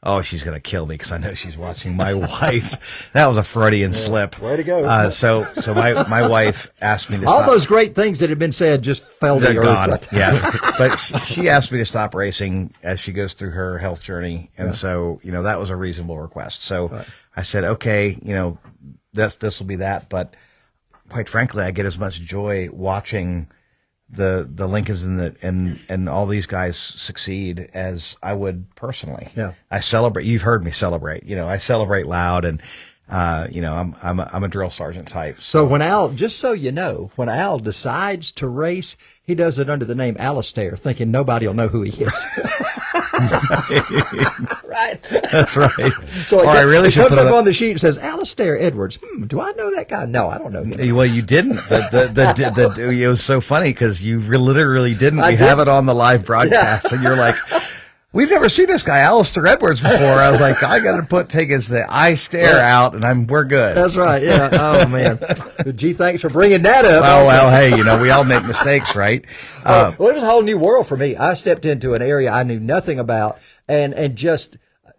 oh, she's going to kill me because I know she's watching. My wife, that was a Freudian slip. Way to go. So my wife asked me to all stop. Those great things that had been said just fell to the earth. Gone. Right. Yeah. But she asked me to stop racing as she goes through her health journey. And so, that was a reasonable request. So I said, okay, this will be that. But quite frankly, I get as much joy watching the Lincolns and all these guys succeed as I would personally. Yeah. I celebrate. You've heard me celebrate. I celebrate loud, and I'm a drill sergeant type. So when Al, just so you know, when Al decides to race, he does it under the name Alistair, thinking nobody will know who he is. Right. That's right. So I really should comes put up it on the sheet and says Alistair Edwards. Do I know that guy? No, I don't know him. Well, you didn't. It was so funny because you literally didn't. We have it on the live broadcast, and you're like, we've never seen this guy, Alistair Edwards, before. I was like, I got to take the I stare out, and we're good. That's right. Yeah. Oh man. Gee, thanks for bringing that up. Well, hey, we all make mistakes, right? Well, it was a whole new world for me. I stepped into an area I knew nothing about, and just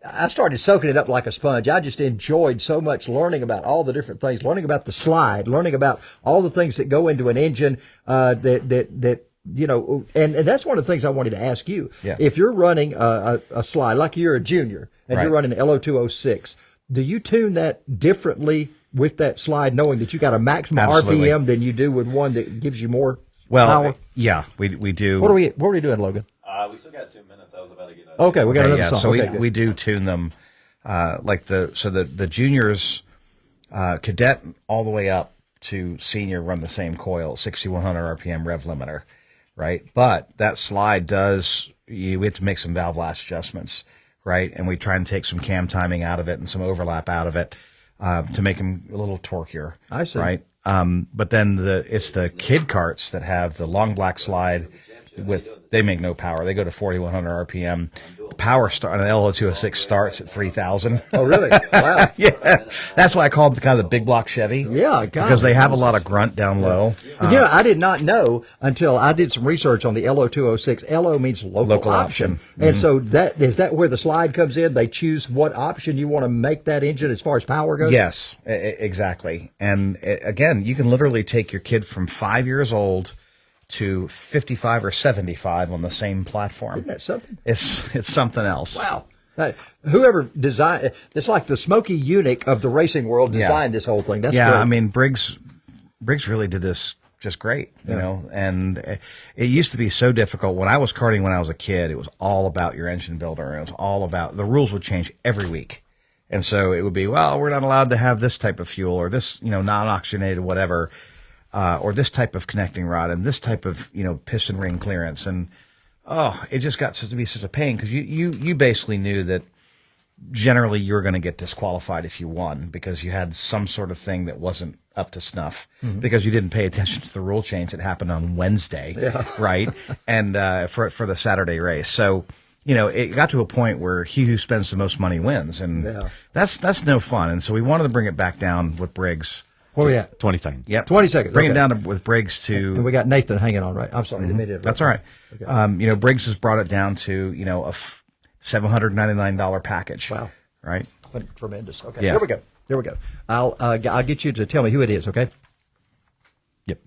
I started soaking it up like a sponge. I just enjoyed so much learning about all the different things, learning about the slide, learning about all the things that go into an engine that. And that's one of the things I wanted to ask you. Yeah. If you're running a slide, like you're a junior, and you're running an LO206, do you tune that differently with that slide, knowing that you got a maximum Absolutely. RPM than you do with one that gives you more Well, power? yeah, we do. What are we doing, Logan? We still got 2 minutes. I was about to get out. Okay, we got another song. So Okay, we do tune them, the juniors, cadet all the way up to senior run the same coil, 6,100 RPM rev limiter. right? But that slide we have to make some valve latch adjustments, right? And we try and take some cam timing out of it and some overlap out of it to make them a little torqueier. I see. Right? But then it's the kid carts that have the long black slide they make no power. They go to 4,100 RPM. Power on an LO206 starts at 3,000. Oh, really? Wow. Yeah. That's why I call them kind of the big block Chevy. Yeah, because they have a lot of grunt down low. I did not know until I did some research on the LO206. LO means local option. And so is that where the slide comes in? They choose what option you want to make that engine as far as power goes? Yes, exactly. And again, you can literally take your kid from 5 years old to 55 or 75 on the same platform. Isn't that something? It's something else. Wow. Whoever designed it's like the Smoky Eunuch of the racing world designed this whole thing. That's great. I mean, Briggs really did this just great, you know, and it used to be so difficult. When I was karting when I was a kid, it was all about your engine builder. It was all about, the rules would change every week. And so it would be, well, we're not allowed to have this type of fuel or this, non-oxygenated whatever. Or this type of connecting rod and this type of, piston ring clearance. And, it just got to be such a pain because you basically knew that generally you were going to get disqualified if you won because you had some sort of thing that wasn't up to snuff because you didn't pay attention to the rule change that happened on Wednesday, right? And for the Saturday race. So, it got to a point where he who spends the most money wins. And that's no fun. And so we wanted to bring it back down with Briggs. Where we at? 20 seconds. Yep. 20 seconds. Bring it down with Briggs to... And we got Nathan hanging on, right? I'm sorry. That's all right. Okay. Briggs has brought it down to, a $799 package. Wow. Right? Tremendous. Okay. Yeah. Here we go. I'll get you to tell me who it is, okay? Yep.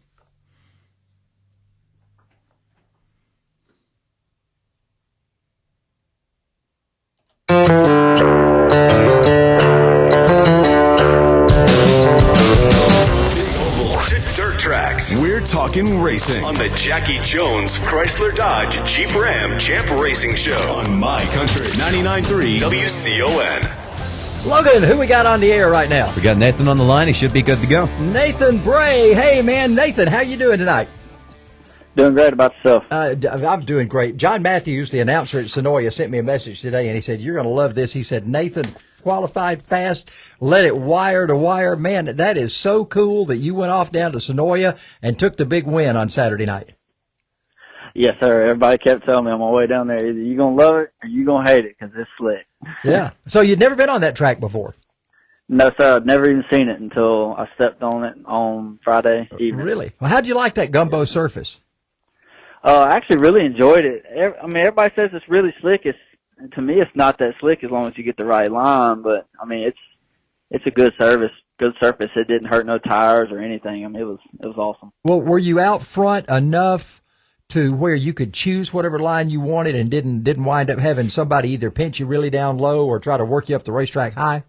Dirt tracks. We're talking racing on the Jackie Jones Chrysler Dodge Jeep Ram Champ Racing Show on My Country 99.3 WCON. Logan, who we got on the air right now? We got Nathan on the line. He should be good to go. Nathan Bray. Hey, man. Nathan, how you doing tonight? Doing great. About yourself? I'm doing great. John Matthews, the announcer at Sonoya, sent me a message today, and he said, you're going to love this. He said, Nathan qualified fast, let it wire to wire. Man, that is so cool that you went off down to Sonoya and took the big win on Saturday night. Yes, sir. Everybody kept telling me on my way down there, either you're going to love it or you're going to hate it because it's slick. Yeah. So you'd never been on that track before? No, sir. I'd never even seen it until I stepped on it on Friday evening. Really? Well, how'd you like that gumbo surface? I actually really enjoyed it. Everybody says it's really slick. To me, it's not that slick as long as you get the right line. But it's a good surface. It didn't hurt no tires or anything. It was awesome. Well, were you out front enough to where you could choose whatever line you wanted and didn't wind up having somebody either pinch you really down low or try to work you up the racetrack high?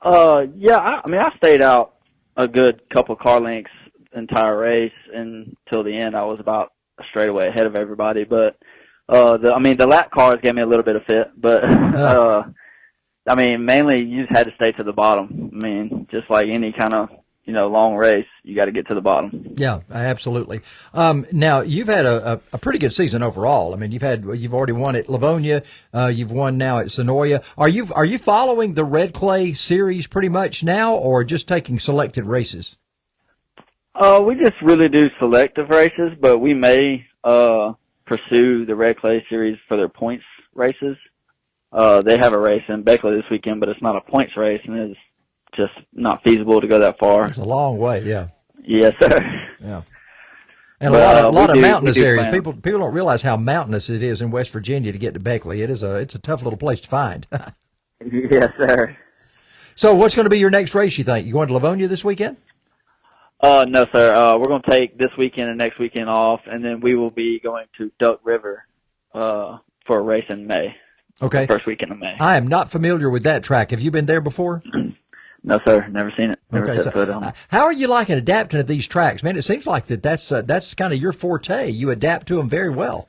Yeah. I stayed out a good couple car lengths entire race until the end. I was about a straightaway ahead of everybody, but the lap cars gave me a little bit of fit, but mainly you just had to stay to the bottom. Just like any kind of long race, you got to get to the bottom. Yeah, absolutely. Now you've had a pretty good season overall. You've already won at Livonia. You've won now at Sonoya. Are you following the Red Clay series pretty much now, or just taking selected races? We just really do selective races, but we may pursue the Red Clay series for their points races. They have a race in Beckley this weekend, but it's not a points race, and it's just not feasible to go that far. It's a long way, yeah. Yes, sir. Yeah. And a lot of mountainous areas. People don't realize how mountainous it is in West Virginia to get to Beckley. It's a tough little place to find. Yes, sir. So what's going to be your next race, you think? You going to Livonia this weekend? No, sir. We're going to take this weekend and next weekend off, and then we will be going to Duck River for a race in May. Okay. First weekend of May. I am not familiar with that track. Have you been there before? No, sir. Never seen it. Never set foot on it. How are you liking adapting to these tracks? Man, it seems like that's kind of your forte. You adapt to them very well.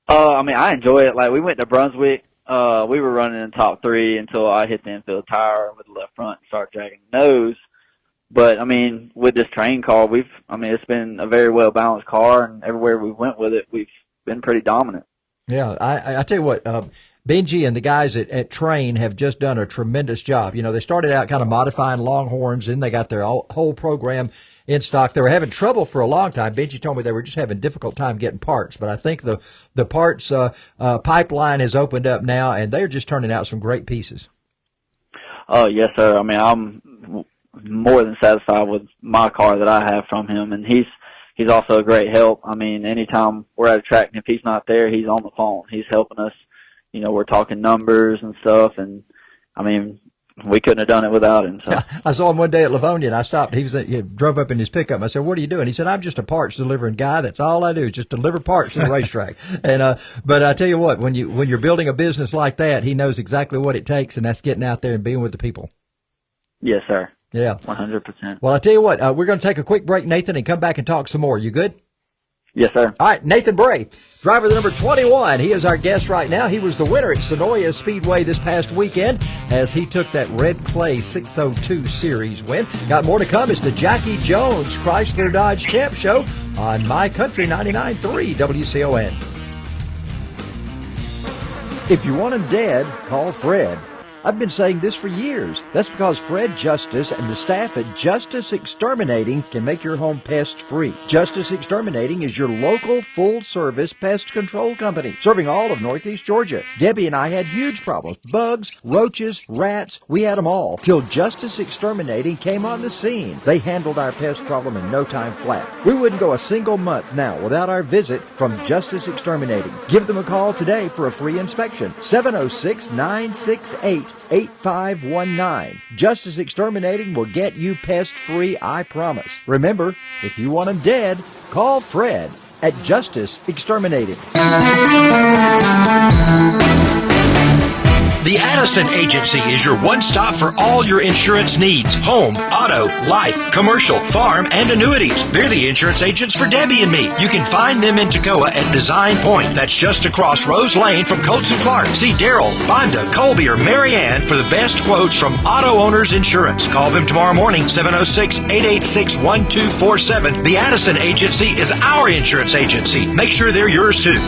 I enjoy it. Like, we went to Brunswick. We were running in the top three until I hit the infield tire with the left front and started dragging the nose. But, I mean, with this train car, it's been a very well-balanced car, and everywhere we went with it, we've been pretty dominant. Yeah, I tell you what, Benji and the guys at Train have just done a tremendous job. You know, they started out kind of modifying Longhorns, and they got their whole program in stock. They were having trouble for a long time. Benji told me they were just having a difficult time getting parts, but I think the parts pipeline has opened up now, and they're just turning out some great pieces. Oh, yes, sir. I mean, I'm more than satisfied with my car that I have from him, and he's also a great help. I mean, anytime we're at a track, and if he's not there, he's on the phone. He's helping us. You know, we're talking numbers and stuff, and, I mean, we couldn't have done it without him. So. Yeah, I saw him one day at Livonia, and I stopped. He drove up in his pickup. I said, "What are you doing?" He said, "I'm just a parts delivering guy. That's all I do is just deliver parts to the racetrack." And but I tell you what, when you're building a business like that, he knows exactly what it takes, and that's getting out there and being with the people. Yes, sir. Yeah, 100%. Well, I tell you what, we're going to take a quick break, Nathan, and come back and talk some more. You good? Yes, sir. All right, Nathan Bray, driver number 21. He is our guest right now. He was the winner at Sonoya Speedway this past weekend as he took that Red Clay 602 Series win. Got more to come. It's the Jackie Jones Chrysler Dodge Champ Show on My Country 99.3 WCON. If you want him dead, call Fred. I've been saying this for years. That's because Fred Justice and the staff at Justice Exterminating can make your home pest-free. Justice Exterminating is your local full-service pest control company, serving all of Northeast Georgia. Debbie and I had huge problems. Bugs, roaches, rats, we had them all. Till Justice Exterminating came on the scene. They handled our pest problem in no time flat. We wouldn't go a single month now without our visit from Justice Exterminating. Give them a call today for a free inspection. 706-968 8519. Justice Exterminating will get you pest-free, I promise. Remember, if you want them dead, call Fred at Justice Exterminating. The Addison Agency is your one-stop for all your insurance needs. Home, auto, life, commercial, farm, and annuities. They're the insurance agents for Debbie and me. You can find them in Toccoa at Design Point. That's just across Rose Lane from Coates and Clark. See Daryl, Bonda, Colby, or Mary Ann for the best quotes from Auto Owners Insurance. Call them tomorrow morning, 706-886-1247. The Addison Agency is our insurance agency. Make sure they're yours, too.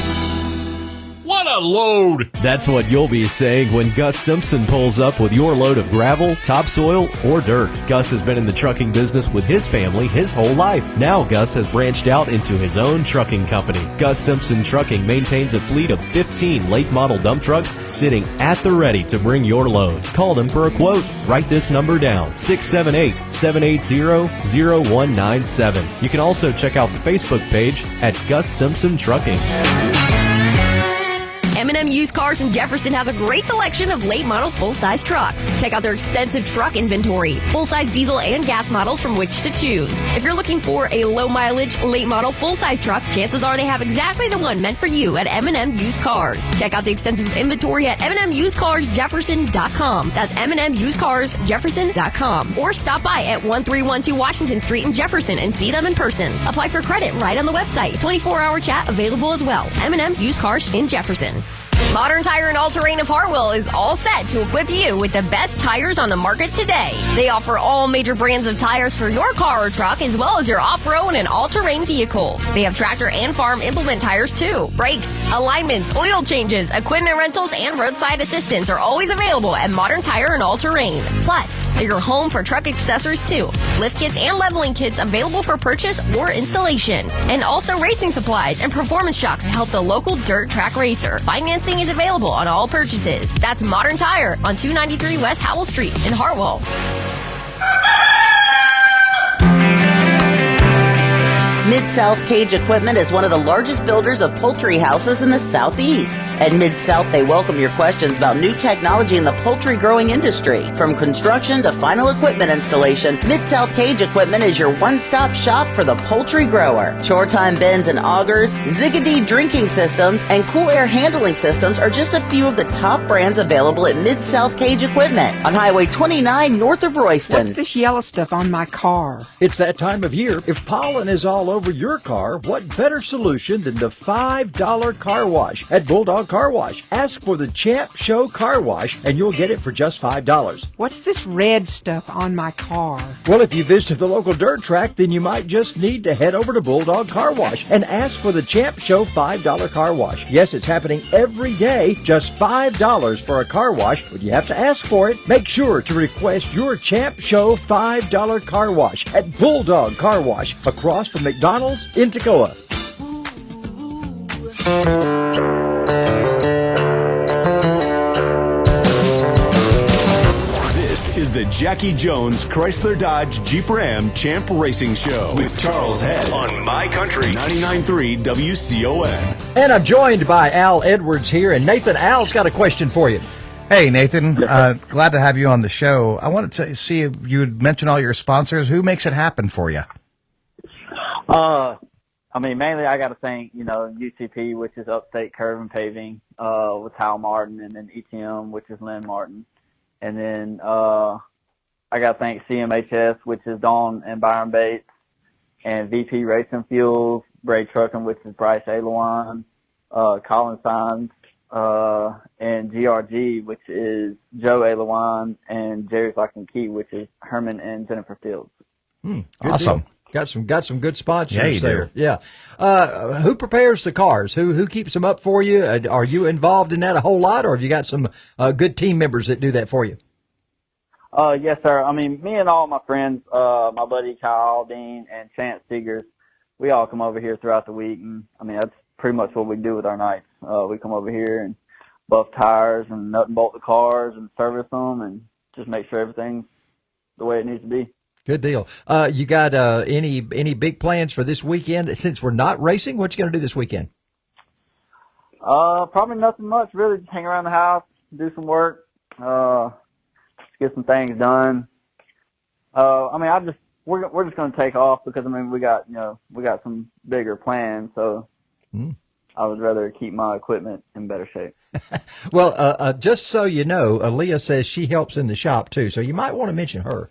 What a load! That's what you'll be saying when Gus Simpson pulls up with your load of gravel, topsoil, or dirt. Gus has been in the trucking business with his family his whole life. Now Gus has branched out into his own trucking company. Gus Simpson Trucking maintains a fleet of 15 late model dump trucks sitting at the ready to bring your load. Call them for a quote. Write this number down, 678-780-0197. You can also check out the Facebook page at Gus Simpson Trucking. M&M Used Cars in Jefferson has a great selection of late model full-size trucks. Check out their extensive truck inventory, full-size diesel and gas models from which to choose. If you're looking for a low mileage, late model full-size truck, chances are they have exactly the one meant for you at M&M Used Cars. Check out the extensive inventory at MNMUsedCarsJefferson.com. That's MNMUsedCarsJefferson.com. Or stop by at 1312 Washington Street in Jefferson and see them in person. Apply for credit right on the website. 24-hour chat available as well. M&M Used Cars in Jefferson. Modern Tire and All-Terrain of Hartwell is all set to equip you with the best tires on the market today. They offer all major brands of tires for your car or truck, as well as your off-road and all-terrain vehicles. They have tractor and farm implement tires too. Brakes, alignments, oil changes, equipment rentals, and roadside assistance are always available at Modern Tire and All-Terrain. Plus, they're your home for truck accessories too. Lift kits and leveling kits available for purchase or installation. And also racing supplies and performance shocks to help the local dirt track racer. Financing is available on all purchases. That's Modern Tire on 293 West Howell Street in Hartwell. Mid-South Cage Equipment is one of the largest builders of poultry houses in the Southeast. At Mid-South, they welcome your questions about new technology in the poultry growing industry. From construction to final equipment installation, Mid-South Cage Equipment is your one-stop shop for the poultry grower. Shore-time bins and augers, Ziggy drinking systems, and cool air handling systems are just a few of the top brands available at Mid-South Cage Equipment on Highway 29 north of Royston. What's this yellow stuff on my car? It's that time of year. If pollen is all over your car, what better solution than the $5 car wash at Bulldog Bulldog Car Wash. Ask for the Champ Show Car Wash, and you'll get it for just $5. What's this red stuff on my car? Well, if you visit the local dirt track, then you might just need to head over to Bulldog Car Wash and ask for the Champ Show $5 car wash. Yes, it's happening every day, just $5 for a car wash, but you have to ask for it. Make sure to request your Champ Show $5 car wash at Bulldog Car Wash, across from McDonald's in Toccoa. This is the Jackie Jones Chrysler Dodge Jeep Ram Champ Racing Show with Charles Head on My Country 99.3 WCON. And I'm joined by Al Edwards here, and Nathan, Al's got a question for you. Hey, Nathan. Glad to have you on the show. I wanted to see if you would mention all your sponsors. Who makes it happen for you? I mean, mainly I got to thank, UCP, which is Upstate Curve and Paving, with Hal Martin, and then ETM, which is Lynn Martin. And then I got to thank CMHS, which is Dawn and Byron Bates, and VP Racing Fuels, Bray Trucking, which is Bryce Alewan, Colin Signs, and GRG, which is Joe Alewan, and Jerry's Lock and Key, which is Herman and Jennifer Fields. Awesome. Deal. Got some good sponsors Yeah, you there. do. Yeah. Who prepares the cars? Who keeps them up for you? Are you involved in that a whole lot, or have you got some good team members that do that for you? Yes, sir. I mean, me and all my friends, my buddy Kyle Dean and Chance Seegers, we all come over here throughout the week, and I mean that's pretty much what we do with our nights. We come over here and buff tires and nut and bolt the cars and service them and just make sure everything's the way it needs to be. Good deal. You got any big plans for this weekend? Since we're not racing, what you going to do this weekend? Probably nothing much, really. Just hang around the house, do some work, just get some things done. I mean, we're just going to take off because I mean we got some bigger plans, so I would rather keep my equipment in better shape. Well, just so you know, Aaliyah says she helps in the shop too, so you might want to mention her.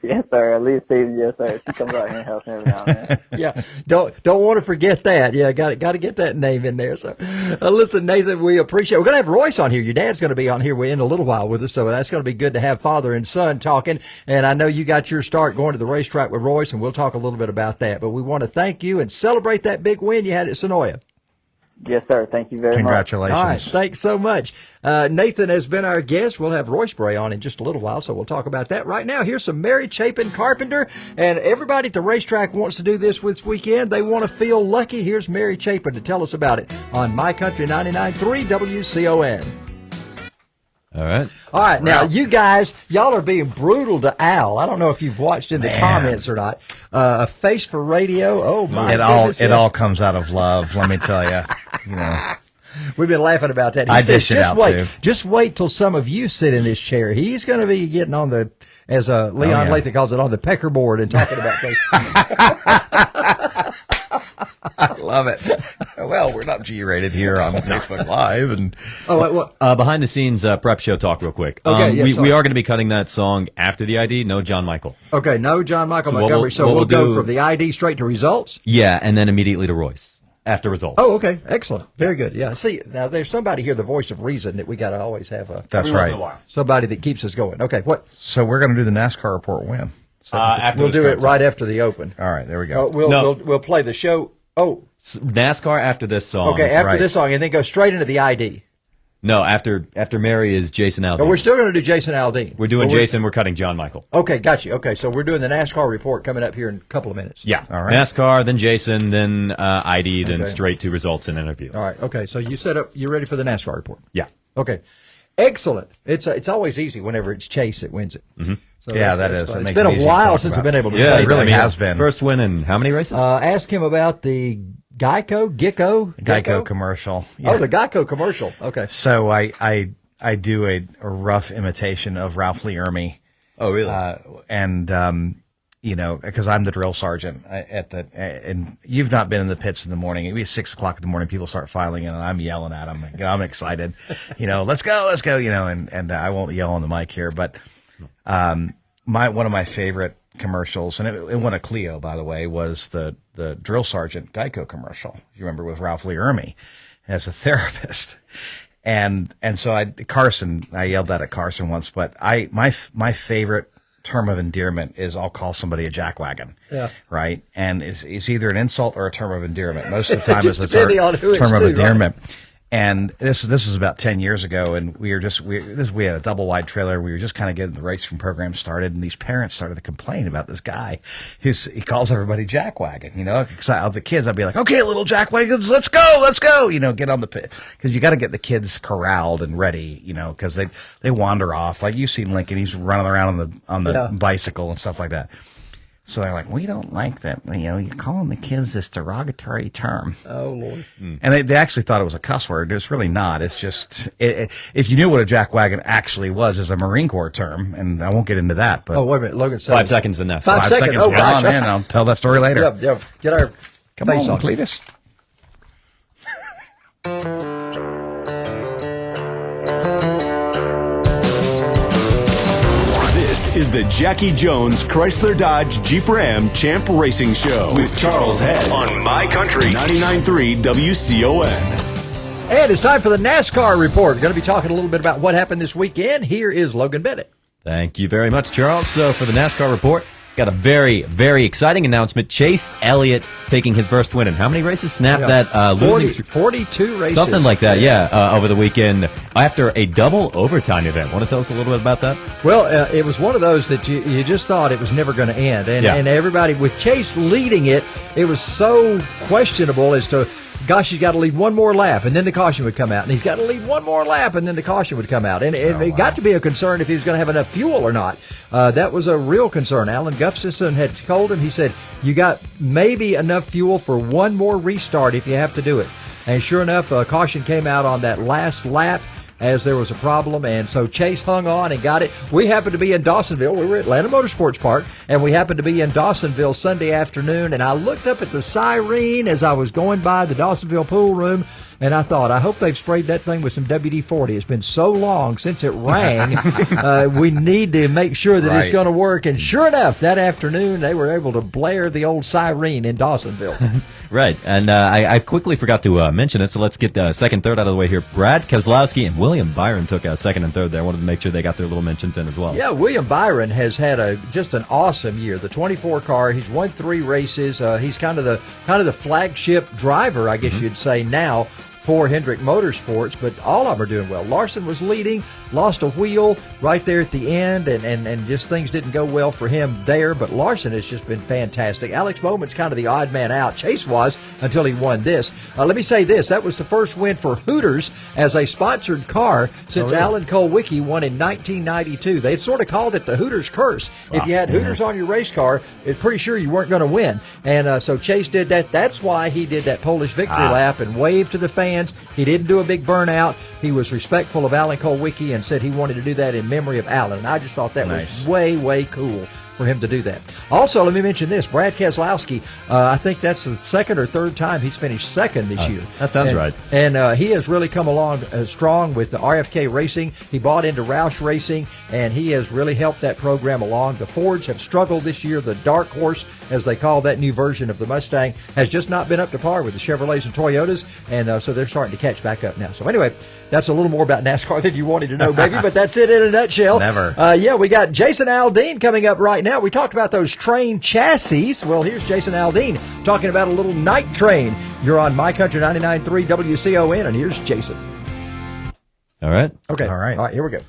Yes, sir. At least Steve, yes, sir. She comes out here and helps me every now and then. Yeah, don't want to forget that. Yeah, got to get that name in there. So, listen, Nathan, we appreciate. We're going to have Royce on here. Your dad's going to be on here in a little while with us, so that's going to be good to have father and son talking. And I know you got your start going to the racetrack with Royce, and we'll talk a little bit about that. But we want to thank you and celebrate that big win you had at Sonoya. Yes, sir. Thank you very much. Congratulations. All right. Thanks so much. Nathan has been our guest. We'll have Royce Bray on in just a little while, so we'll talk about that. Right now, here's some Mary Chapin Carpenter. And everybody at the racetrack wants to do this weekend. They want to feel lucky. Here's Mary Chapin to tell us about it on My Country 99.3 WCON. All right. All right. Now, you guys, y'all are being brutal to Al. I don't know if you've watched in the comments or not. A face for radio. Oh, my goodness. It all comes out of love, let me tell you. We've been laughing about that. He I says, dish it out, too. Just wait till some of you sit in this chair. He's going to be getting on the, as Leon Lathan calls it, on the pecker board and talking about things. I love it. Well, we're not G-rated here on Facebook Live. And behind the scenes prep show talk real quick. Okay, we are going to be cutting that song after the ID. No John Michael. Okay, no John Michael So Montgomery. what We'll go do- from the ID straight to results? Yeah, and then immediately to Royce after results. Oh, okay. Excellent. Very good. Yeah. See, now there's somebody here, the voice of reason, that we got to always have. That's every once in a right. while. Somebody that keeps us going. Okay, what? So we're going to do the NASCAR report when? After We'll this do it cuts right after the open. All right, there we go. We'll play the show. Oh, NASCAR after this song. okay. After this song, and then go straight into the ID. No, after Mary is Jason Aldean. No, we're still going to do Jason Aldean. We're doing Jason. We're cutting John Michael. Okay, got you. Okay, so we're doing the NASCAR report coming up here in a couple of minutes. Yeah. All right. NASCAR, then Jason, then ID, then Okay. straight to results and interview. All right. Okay, so you're ready for the NASCAR report. Yeah. Okay. Excellent. It's always easy whenever it's Chase that wins it. Mm-hmm. So Yeah, that's that is. fun. That It's makes been it a easy to while talk since about. I've been able to Yeah, say it really that. has been. First win in how many races? Ask him about the Geico commercial. Oh, the Geico commercial. Okay. So I do a rough imitation of Ralph Lee Ermey. Oh, really? Because I'm the drill sergeant and you've not been in the pits in the morning. It'd be 6 o'clock in the morning. People start filing in and I'm yelling at them. I'm excited, let's go. And I won't yell on the mic here, but, one of my favorite commercials, and it won a Clio, by the way, was the drill sergeant Geico commercial. You remember with Ralph Lee Ermey. as a therapist. And so I yelled that at Carson once, but my favorite term of endearment is I'll call somebody a jackwagon. Yeah. Right. And it's either an insult or a term of endearment. Most of the time it's a term of endearment. Right? And this is about 10 years ago, and we had a double wide trailer. We were just kind of getting the racing program started, and these parents started to complain about this guy he calls everybody jackwagon. You know, the kids, I'd be like, okay, little jackwagons, let's go. You know, get on the pit, because you got to get the kids corralled and ready. You know, because they wander off. Like you've seen Lincoln, he's running around on the bicycle and stuff like that. So they're like, we don't like that. You know, you're calling the kids this derogatory term. Oh, Lord. And they actually thought it was a cuss word. It's really not. It's just, if you knew what a jackwagon actually was, it's a Marine Corps term. And I won't get into that. But wait a minute. Logan said 5 seconds in that. 5 seconds. Oh, get on in. I'll tell that story later. Yep. Get our Come face on, Cletus. This is the Jackie Jones Chrysler Dodge Jeep Ram Champ Racing Show with Charles Head on My Country 99.3 WCON. And it's time for the NASCAR report. We're going to be talking a little bit about what happened this weekend. Here is Logan Bennett. Thank you very much, Charles. So for the NASCAR report, got a very, very exciting announcement. Chase Elliott taking his first win. And how many races snapped that losing streak? 42 races. Something like that, over the weekend after a double overtime event. Want to tell us a little bit about that? Well, it was one of those that you just thought it was never going to end. And everybody, with Chase leading it, it was so questionable as to, gosh, he's got to lead one more lap, and then the caution would come out. And he's got to lead one more lap, and then the caution would come out. And it got to be a concern if he was going to have enough fuel or not. That was a real concern. Alan Gustafson had told him, he said, you got maybe enough fuel for one more restart if you have to do it. And sure enough, caution came out on that last lap as there was a problem, and so Chase hung on and got it. We happened to be in Dawsonville. We were at Atlanta Motorsports Park, and we happened to be in Dawsonville Sunday afternoon, and I looked up at the siren as I was going by the Dawsonville pool room, and I thought, I hope they've sprayed that thing with some WD-40. It's been so long since it rang. We need to make sure that it's going to work. And sure enough, that afternoon, they were able to blare the old siren in Dawsonville. Right. And I quickly forgot to mention it, so let's get the second, third out of the way here. Brad Keselowski and William Byron took second and third there. I wanted to make sure they got their little mentions in as well. Yeah, William Byron has had just an awesome year. The 24 car, he's won 3 races. He's kind of the flagship driver, I guess you'd say now, for Hendrick Motorsports, but all of them are doing well. Larson was leading, lost a wheel right there at the end, and just things didn't go well for him there, but Larson has just been fantastic. Alex Bowman's kind of the odd man out. Chase was until he won this. Let me say this, that was the first win for Hooters as a sponsored car since Alan Kulwicki won in 1992. They'd sort of called it the Hooters curse. Wow. If you had Hooters on your race car, it's pretty sure you weren't going to win. And so Chase did that. That's why he did that Polish victory lap and waved to the fans. He didn't do a big burnout. He was respectful of Alan Kulwicki and said he wanted to do that in memory of Alan. And I just thought that was way, way cool for him to do that. Also, let me mention this. Brad Keselowski, I think that's the second or third time he's finished second this year. That sounds right. And he has really come along strong with the RFK Racing. He bought into Roush Racing, and he has really helped that program along. The Fords have struggled this year. The Dark Horse, as they call that new version of the Mustang, has just not been up to par with the Chevrolets and Toyotas, and so they're starting to catch back up now. So anyway, that's a little more about NASCAR than you wanted to know, maybe, but that's it in a nutshell. Never. We got Jason Aldean coming up right now. We talked about those train chassis. Well, here's Jason Aldean talking about a little night train. You're on My Country 99.3 WCON, and here's Jason. All right. Okay. All right, here we go.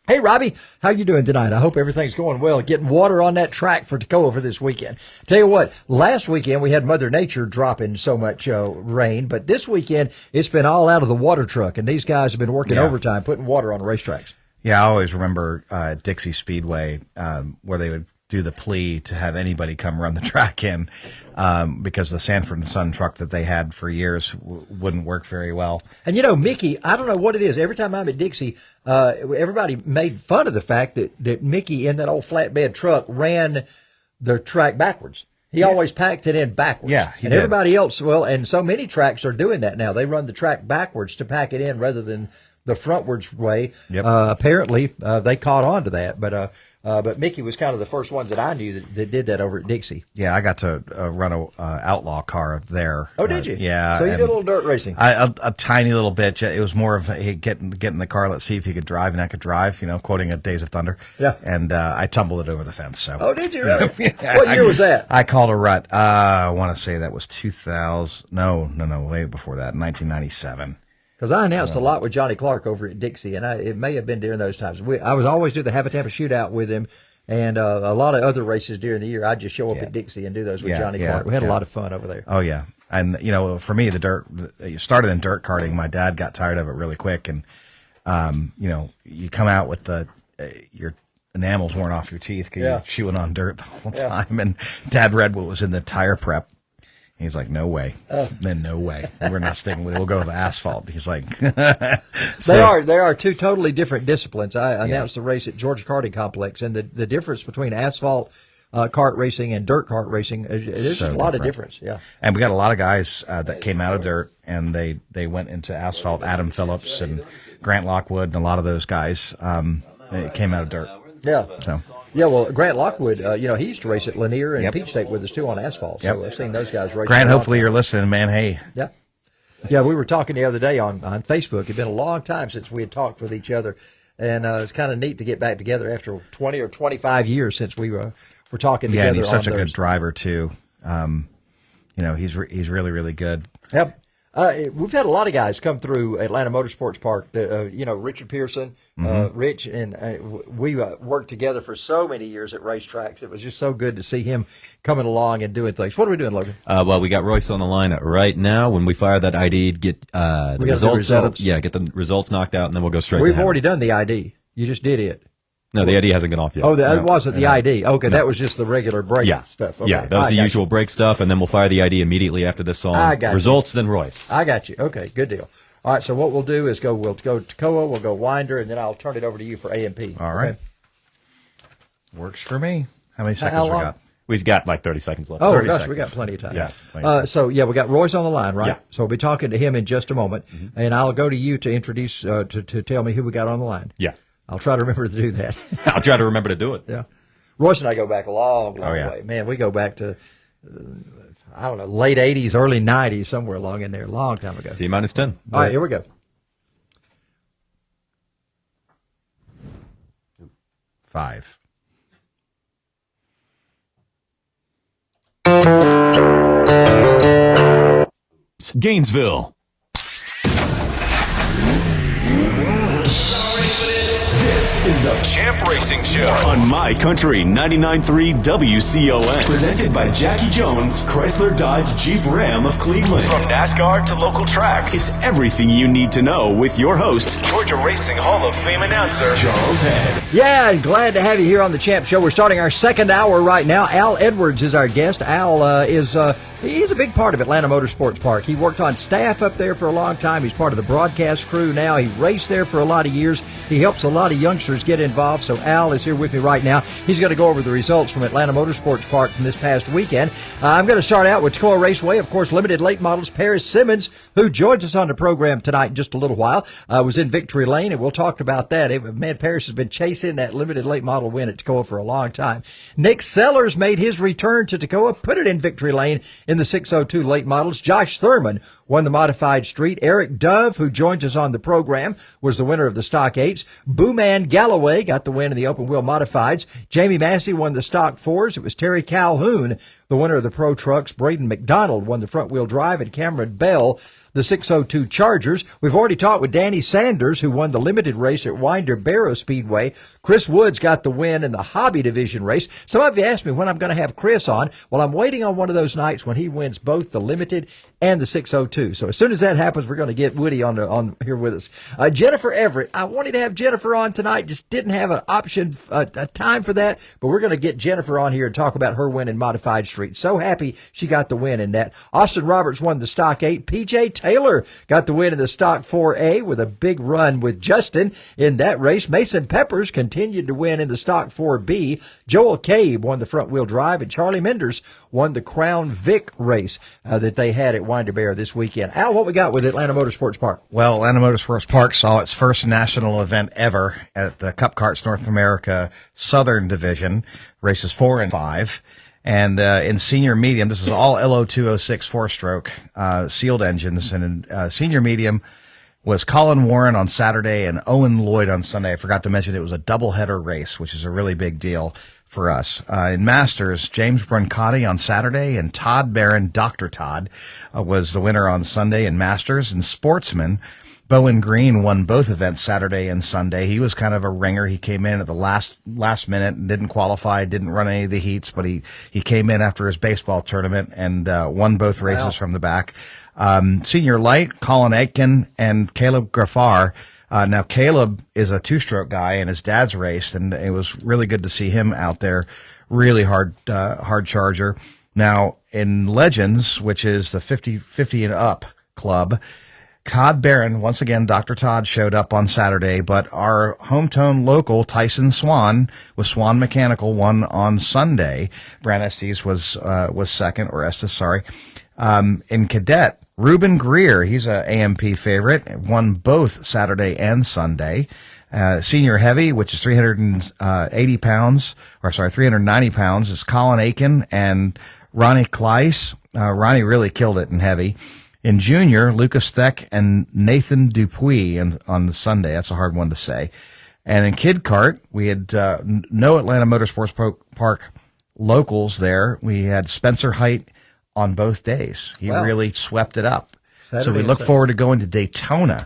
Hey, Robbie, how you doing tonight? I hope everything's going well. Getting water on that track for Tacoma for this weekend. Tell you what, last weekend we had Mother Nature dropping so much rain, but this weekend it's been all out of the water truck, and these guys have been working overtime putting water on the racetracks. Yeah, I always remember Dixie Speedway where they would do the plea to have anybody come run the track in because the Sanford and Son truck that they had for years wouldn't work very well. And, Mickey, I don't know what it is. Every time I'm at Dixie, everybody made fun of the fact that Mickey in that old flatbed truck ran the track backwards. He always packed it in backwards. Yeah, he did. Everybody else, and so many tracks are doing that now. They run the track backwards to pack it in rather than the frontwards way. Yep. Apparently, they caught on to that, but Mickey was kind of the first ones that I knew that did that over at Dixie. Yeah, I got to run a outlaw car there. Oh, did you? Yeah. So you did a little dirt racing. A tiny little bit. It was more of hey, get in the car. Let's see if you could drive, and I could drive. Quoting a Days of Thunder. Yeah. And I tumbled it over the fence. So. Oh, did you really? What year was that? I called a rut. I want to say that was 2000. No, way before that, 1997. Because I announced a lot with Johnny Clark over at Dixie, and it may have been during those times. I was always do the Habitat Shootout with him, and a lot of other races during the year. I'd just show up at Dixie and do those with Johnny Clark. We had a lot of fun over there. Oh yeah, and for me, you started in dirt karting. My dad got tired of it really quick, and you come out with your enamels worn off your teeth because you're chewing on dirt the whole time. And Dad read what was in the tire prep. He's like, no way. Then no way. We're not sticking with it. We'll go with asphalt. He's like, They are two totally different disciplines. I announced the race at Georgia Karting Complex, and the difference between asphalt kart racing and dirt kart racing, there's a lot of difference. Yeah. And we got a lot of guys that came out of dirt and they went into asphalt. Adam Phillips and Grant Lockwood and a lot of those guys came out of dirt. Yeah. So. Yeah, well, Grant Lockwood, he used to race at Lanier and Peach State with us, too, on asphalt. So I've seen those guys race. Grant, hopefully you're listening, man. Hey. Yeah. Yeah, we were talking the other day on Facebook. It had been a long time since we had talked with each other, and it's kind of neat to get back together after 20 or 25 years since we were talking together. Yeah, and he's such a good driver, too. He's really, really good. Yep. We've had a lot of guys come through Atlanta Motorsports Park. Richard Pearson, Rich, and we worked together for so many years at racetracks. It was just so good to see him coming along and doing things. What are we doing, Logan? Well, we got Royce on the line right now. When we fire that ID, get the results. Get the results knocked out, and then we'll go straight. We've already done the ID. You just did it. No, the ID hasn't gone off yet. Oh, that wasn't the ID. Okay, that was just the regular brake stuff. Okay. Yeah, that was the usual brake stuff, and then we'll fire the ID immediately after this song. I got Results, then Royce. I got you. Okay, good deal. All right, so what we'll do is we'll go to Koa, we'll go Winder, and then I'll turn it over to you for A&P. All right. Okay? Works for me. How many seconds we got? We've got like 30 seconds left. Oh, 30 gosh, seconds. we got plenty of time. Yeah. We got Royce on the line, right? Yeah. So we'll be talking to him in just a moment, and I'll go to you to introduce, to tell me who we got on the line. Yeah. I'll try to remember to do that. I'll try to remember to do it. Yeah. Royce and I go back a long way. Man, we go back to, late 80s, early 90s, somewhere along in there, a long time ago. T-minus 10. All right, here we go. Five. Gainesville. This is the Champ Racing Show on My Country 99.3 WCON. Presented by Jackie Jones, Chrysler Dodge Jeep Ram of Cleveland. From NASCAR to local tracks, it's everything you need to know with your host, Georgia Racing Hall of Fame announcer, Charles Head. Yeah, and glad to have you here on the Champ Show. We're starting our second hour right now. Al Edwards is our guest. Al he's a big part of Atlanta Motorsports Park. He worked on staff up there for a long time. He's part of the broadcast crew now. He raced there for a lot of years. He helps a lot of youngsters get involved. So Al is here with me right now. He's going to go over the results from Atlanta Motorsports Park from this past weekend. I'm going to start out with Tacoma Raceway. Of course, limited late models. Parris Simmons, who joins us on the program tonight in just a little while, was in Victory Lane, and we'll talk about that. Parris has been chasing that limited late model win at Tacoma for a long time. Nick Sellers made his return to Tacoma, put it in Victory Lane in the 602 late models. Josh Thurman won the modified street. Eric Dove, who joins us on the program, was the winner of the stock 8s. Booman Galloway got the win in the open wheel modifieds. Jamie Massey won the stock 4s. It was Terry Calhoun, the winner of the pro trucks. Braden McDonald won the front wheel drive, and Cameron Bell the 602 Chargers. We've already talked with Danny Sanders, who won the limited race at Winder Barrow Speedway. Chris Woods got the win in the hobby division race. Some of you asked me when I'm going to have Chris on. Well, I'm waiting on one of those nights when he wins both the limited and the 602. So as soon as that happens, we're going to get Woody on here with us. Jennifer Everett. I wanted to have Jennifer on tonight, just didn't have an option, a time for that, but we're going to get Jennifer on here and talk about her win in modified street. Street. So happy she got the win in that. Austin Roberts won the Stock 8. PJ Taylor got the win in the Stock 4A with a big run with Justin in that race. Mason Peppers continued to win in the Stock 4B. Joel Cabe won the front wheel drive, and Charlie Menders won the Crown Vic race that they had at Winder Bear this weekend. Al, what we got with Atlanta Motorsports Park? Well, Atlanta Motorsports Park saw its first national event ever at the Cup Karts North America Southern Division, races 4 and 5. And in senior medium, this is all LO206 four-stroke sealed engines. And in senior medium was Colin Warren on Saturday and Owen Lloyd on Sunday. I forgot to mention it was a doubleheader race, which is a really big deal for us. In Masters, James Brancotti on Saturday and Todd Barron, Dr. Todd, was the winner on Sunday in Masters. And Sportsman, Bowen Green won both events Saturday and Sunday. He was kind of a ringer. He came in at the last minute and didn't qualify, didn't run any of the heats, but he came in after his baseball tournament and won both races from the back. Senior light, Colin Aitken and Caleb Graffar. Now Caleb is a two-stroke guy and his dad's raced, and it was really good to see him out there. Really hard charger. Now in Legends, which is the 50 and up club, Todd Barron, once again, Dr. Todd showed up on Saturday, but our hometown local, Tyson Swan, with Swan Mechanical, won on Sunday. Brandt Estes was second, or Estes, sorry. In cadet, Reuben Greer, he's a AMP favorite, won both Saturday and Sunday. Senior heavy, which is 390 pounds, is Colin Aiken and Ronnie Kleiss. Ronnie really killed it in heavy. In junior, Lucas Theck and Nathan Dupuis on the Sunday. That's a hard one to say. And in kid kart, we had no Atlanta Motorsports Park locals there. We had Spencer Height on both days. He really swept it up. So we look forward to going to Daytona.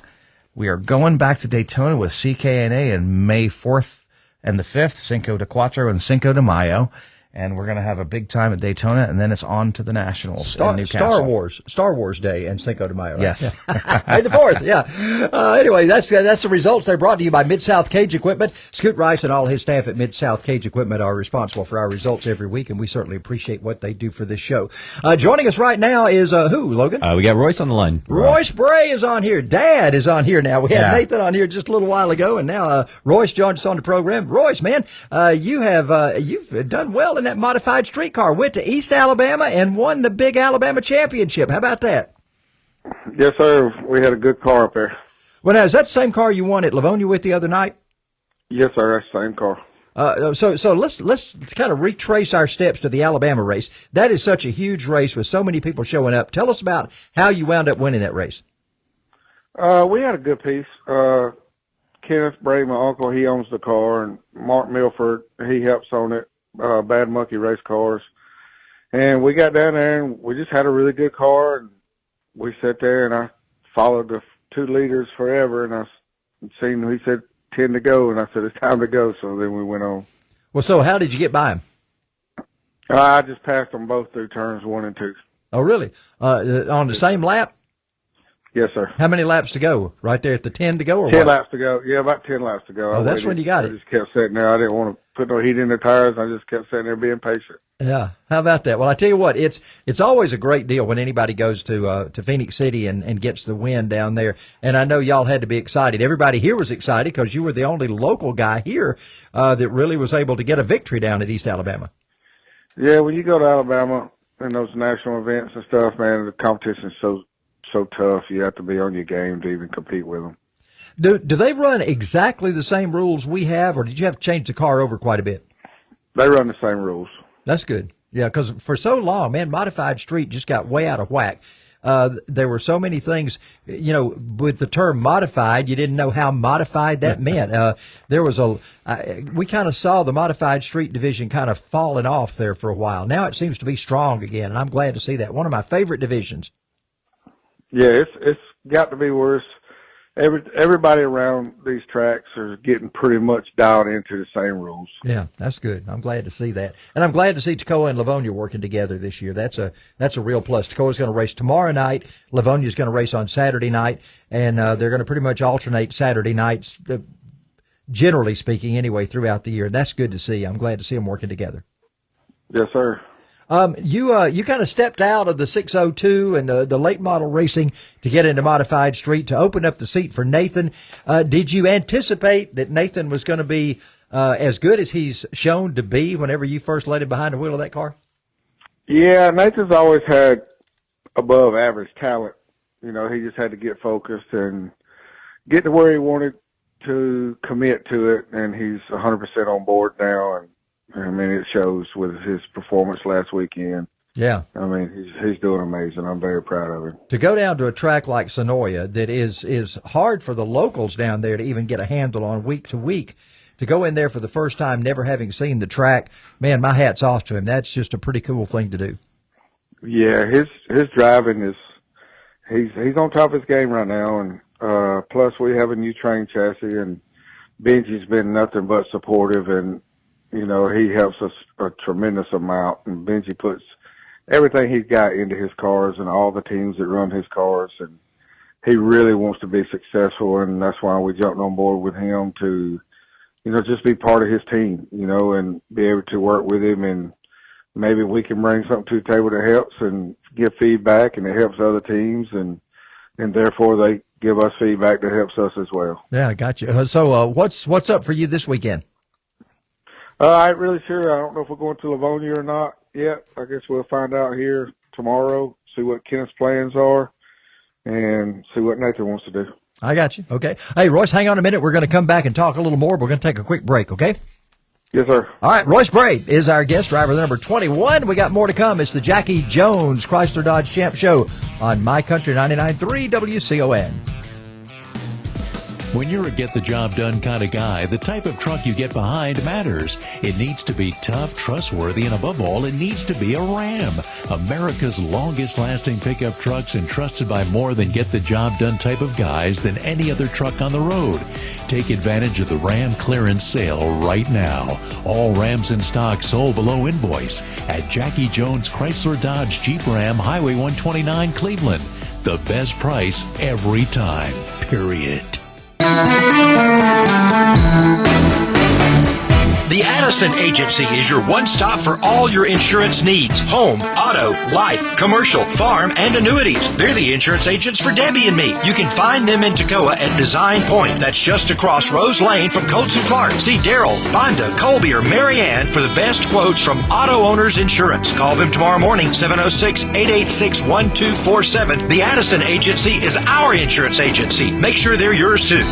We are going back to Daytona with CKNA in May 4th and the 5th, Cinco de Cuatro and Cinco de Mayo. And we're going to have a big time at Daytona, and then it's on to the Nationals in Newcastle. Star Wars Day and Cinco de Mayo. Right? Yes. Yeah. May the 4th, yeah. Anyway, that's the results. They're brought to you by Mid-South Cage Equipment. Scoot Rice and all his staff at Mid-South Cage Equipment are responsible for our results every week, and we certainly appreciate what they do for this show. Joining us right now is who, Logan? We got Royce on the line. Royce Bray is on here. Dad is on here now. We had Nathan on here just a little while ago, and now Royce joined us on the program. Royce, man, you've done well in that modified streetcar. Went to East Alabama and won the big Alabama championship. How about that? Yes, sir. We had a good car up there. Well, now, is that the same car you won at Livonia with the other night? Yes, sir. That's the same car. So let's kind of retrace our steps to the Alabama race. That is such a huge race with so many people showing up. Tell us about how you wound up winning that race. We had a good piece. Kenneth Bray, my uncle, he owns the car, and Mark Milford, he helps on it. Bad Monkey race cars. And we got down there and we just had a really good car, and we sat there and I followed the 2 leaders forever, and I seen, he said 10 to go, and I said it's time to go, so then we went on. Well, so how did you get by him? I just passed them both through turns 1 and 2. Oh, really? On the same lap? Yes, sir. How many laps to go? Right there at the 10 to go, or 10 what? laps to go. Yeah, about 10 laps to go. Oh, that's when you got it. I just kept sitting there. I didn't want to put no heat in the tires. I just kept sitting there being patient. Yeah. How about that? Well, I tell you what, it's always a great deal when anybody goes to Phoenix City and gets the win down there. And I know y'all had to be excited. Everybody here was excited because you were the only local guy here that really was able to get a victory down at East Alabama. Yeah, when you go to Alabama in those national events and stuff, man, the competition is so tough. You have to be on your game to even compete with them. Do they run exactly the same rules we have, or did you have to change the car over quite a bit? They run the same rules. That's good. Yeah, because for so long, man, modified street just got way out of whack. There were so many things, with the term modified, you didn't know how modified that meant. We kind of saw the modified street division kind of falling off there for a while. Now it seems to be strong again, and I'm glad to see that. One of my favorite divisions. Yeah, it's got to be worse. Everybody around these tracks are getting pretty much dialed into the same rules. Yeah, that's good. I'm glad to see that. And I'm glad to see Toccoa and Livonia working together this year. That's a real plus. Toccoa's going to race tomorrow night. Livonia's going to race on Saturday night. And they're going to pretty much alternate Saturday nights, generally speaking, anyway, throughout the year. That's good to see. I'm glad to see them working together. Yes, sir. You kind of stepped out of the 602 and the late model racing to get into modified street to open up the seat for Nathan. Did you anticipate that Nathan was going to be as good as he's shown to be whenever you first laid him behind the wheel of that car? Yeah, Nathan's always had above average talent. You know, he just had to get focused and get to where he wanted to commit to it, and he's 100% on board now. And I mean, it shows with his performance last weekend. Yeah. I mean, he's doing amazing. I'm very proud of him. To go down to a track like Sonoya that is hard for the locals down there to even get a handle on week to week, to go in there for the first time, never having seen the track, man, my hat's off to him. That's just a pretty cool thing to do. Yeah, his driving is he's on top of his game right now, and plus we have a new train chassis, and Benji's been nothing but supportive, and you know, he helps us a tremendous amount, and Benji puts everything he's got into his cars and all the teams that run his cars, and he really wants to be successful, and that's why we jumped on board with him to, you know, just be part of his team, you know, and be able to work with him, and maybe we can bring something to the table that helps and give feedback, and it helps other teams, and therefore they give us feedback that helps us as well. Yeah, I got you. So what's up for you this weekend? I ain't really sure. I don't know if we're going to Livonia or not yet. I guess we'll find out here tomorrow, see what Kenneth's plans are, and see what Nathan wants to do. I got you. Okay. Hey, Royce, hang on a minute. We're going to come back and talk a little more. We're going to take a quick break, okay? Yes, sir. All right, Royce Bray is our guest driver, number 21. We got more to come. It's the Jackie Jones Chrysler Dodge Champ Show on My Country 99.3 WCON. When you're a get-the-job-done kind of guy, the type of truck you get behind matters. It needs to be tough, trustworthy, and above all, it needs to be a Ram. America's longest-lasting pickup trucks, and trusted by more than get-the-job-done type of guys than any other truck on the road. Take advantage of the Ram clearance sale right now. All Rams in stock sold below invoice at Jackie Jones Chrysler Dodge Jeep Ram, Highway 129, Cleveland. The best price every time, period. The Addison Agency is your one-stop for all your insurance needs. Home, auto, life, commercial, farm, and annuities. They're the insurance agents for Debbie and me. You can find them in Toccoa at Design Point. That's just across Rose Lane from Coates and Clark. See Daryl, Bonda, Colby, or Mary Ann for the best quotes from Auto Owners Insurance. Call them tomorrow morning, 706-886-1247. The Addison Agency is our insurance agency. Make sure they're yours, too.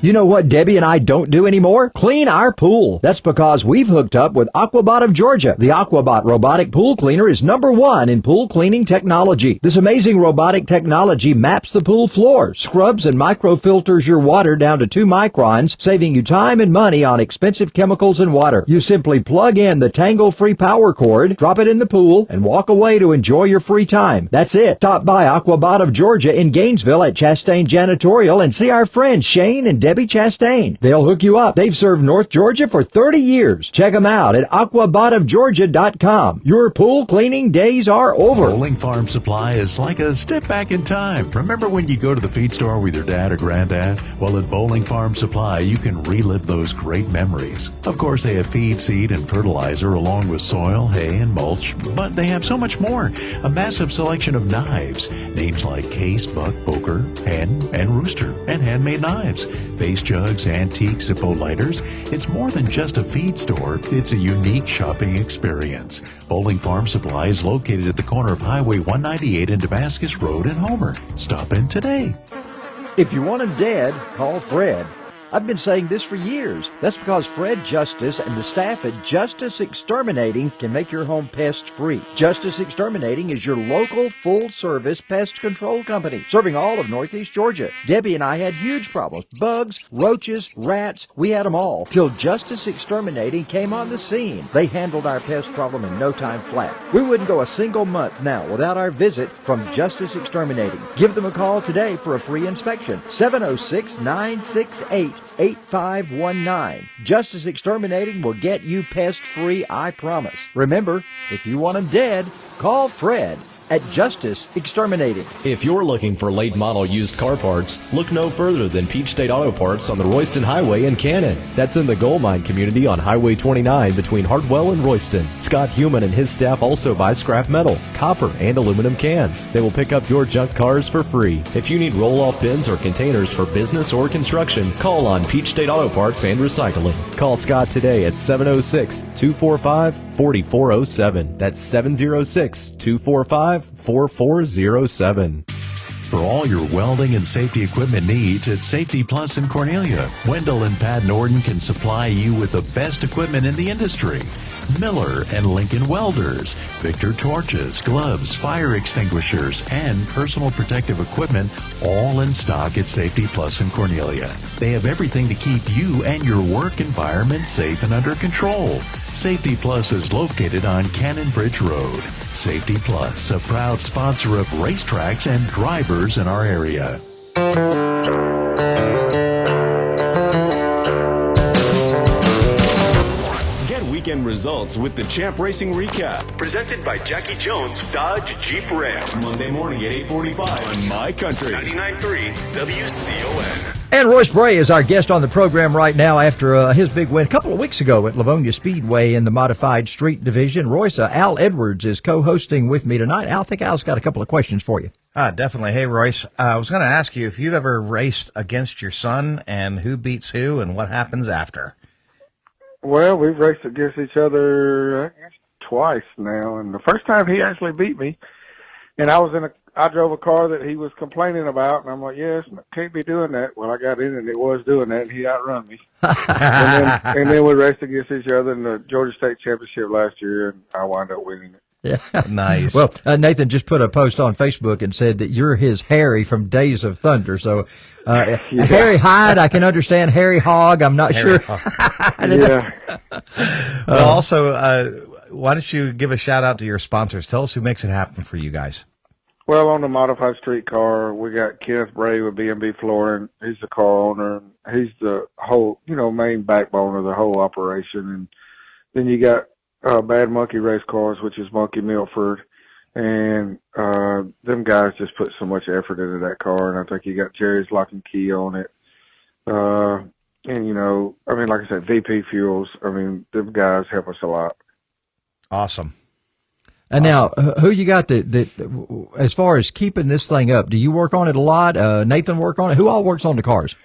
You know what Debbie and I don't do anymore? Clean our pool. That's because we've hooked up with Aquabot of Georgia. The Aquabot robotic pool cleaner is #1 in pool cleaning technology. This amazing robotic technology maps the pool floor, scrubs and microfilters your water down to 2 microns, saving you time and money on expensive chemicals and water. You simply plug in the tangle-free power cord, drop it in the pool, and walk away to enjoy your free time. That's it. Stop by Aquabot of Georgia in Gainesville at Chastain Janitorial and see our friends Shane and Debbie Chastain. They'll hook you up. They've served North Georgia for 30 years. Check them out at aquabotofgeorgia.com. Your pool cleaning days are over. Bowling Farm Supply is like a step back in time. Remember when you go to the feed store with your dad or granddad? Well, at Bowling Farm Supply, you can relive those great memories. Of course, they have feed, seed, and fertilizer along with soil, hay, and mulch, but they have so much more. A massive selection of knives. Names like case, buck, poker, hen, and rooster, and handmade knives. Base jugs, antiques, Zippo lighters. It's more than just a feed store. It's a unique shopping experience. Bowling Farm Supply is located at the corner of Highway 198 and Damascus Road in Homer. Stop in today. If you want him dead, call Fred. I've been saying this for years. That's because Fred Justice and the staff at Justice Exterminating can make your home pest-free. Justice Exterminating is your local full-service pest control company, serving all of Northeast Georgia. Debbie and I had huge problems. Bugs, roaches, rats, we had them all. Till Justice Exterminating came on the scene. They handled our pest problem in no time flat. We wouldn't go a single month now without our visit from Justice Exterminating. Give them a call today for a free inspection. 706-968-8519. Justice Exterminating will get you pest-free, I promise. Remember, if you want them dead, call Fred at Justice Exterminating. If you're looking for late model used car parts, look no further than Peach State Auto Parts on the Royston Highway in Cannon. That's in the Gold Mine community on Highway 29 between Hartwell and Royston. Scott Heumann and his staff also buy scrap metal, copper, and aluminum cans. They will pick up your junk cars for free. If you need roll-off bins or containers for business or construction, call on Peach State Auto Parts and Recycling. Call Scott today at 706-245-4407. That's 706-245-4407. For all your welding and safety equipment needs at Safety Plus in Cornelia, Wendell and Pat Norton can supply you with the best equipment in the industry. Miller and Lincoln Welders, Victor torches, gloves, fire extinguishers, and personal protective equipment, all in stock at Safety Plus in Cornelia. They have everything to keep you and your work environment safe and under control. Safety Plus is located on Cannon Bridge Road. Safety Plus, a proud sponsor of racetracks and drivers in our area. Weekend results with the Champ Racing Recap, presented by Jackie Jones Dodge Jeep Ram. Monday morning at 8:45 on My Country 99.3 WCON. And Royce Bray is our guest on the program right now after his big win a couple of weeks ago at Livonia Speedway in the modified street division. Royce, Al Edwards is co-hosting with me tonight. Al, I think Al's got a couple of questions for you. Definitely. Hey, Royce, I was going to ask you if you've ever raced against your son and who beats who and what happens after. Well, we've raced against each other, I guess, twice now, and the first time he actually beat me, and I drove a car that he was complaining about, and I'm like, yes, can't be doing that. Well, I got in and it was doing that, and he outrun me. and then we raced against each other in the Georgia State Championship last year, and I wound up winning it. Yeah. Nice. Well, Nathan just put a post on Facebook and said that you're his Harry from Days of Thunder. So, yeah. Harry Hyde, I can understand. Harry Hogg, I'm not Harry sure. Yeah. Well, also, why don't you give a shout out to your sponsors? Tell us who makes it happen for you guys. Well, on the modified street car, we got Kenneth Bray with B&B Flooring. He's the car owner. He's the whole, main backbone of the whole operation. And then you got Bad Monkey Race Cars, which is Monkey Milford, and them guys just put so much effort into that car, and I think you got Jerry's Lock and Key on it. And, like I said, VP Fuels, them guys help us a lot. Awesome. And now, who you got that, as far as keeping this thing up, do you work on it a lot? Nathan work on it? Who all works on the cars?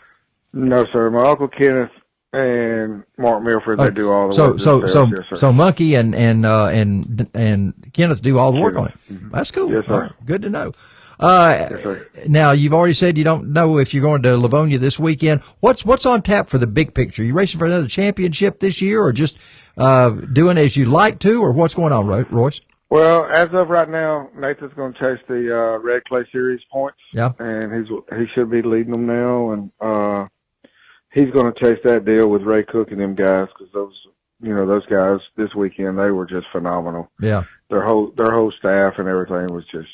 No, sir. My Uncle Kenneth and Mark Milford, they do all the work. So Monkey and Kenneth do all the work on it. Mm-hmm. That's cool. Yes, sir. Good to know. Yes, sir. Now you've already said you don't know if you're going to Livonia this weekend. What's on tap for the big picture? You racing for another championship this year, or just doing as you like to, or what's going on, Royce? Well, as of right now, Nathan's going to chase the Red Clay Series points. Yeah, and he should be leading them now, and he's going to chase that deal with Ray Cook and them guys, because those guys this weekend, they were just phenomenal. Yeah, their whole staff and everything was just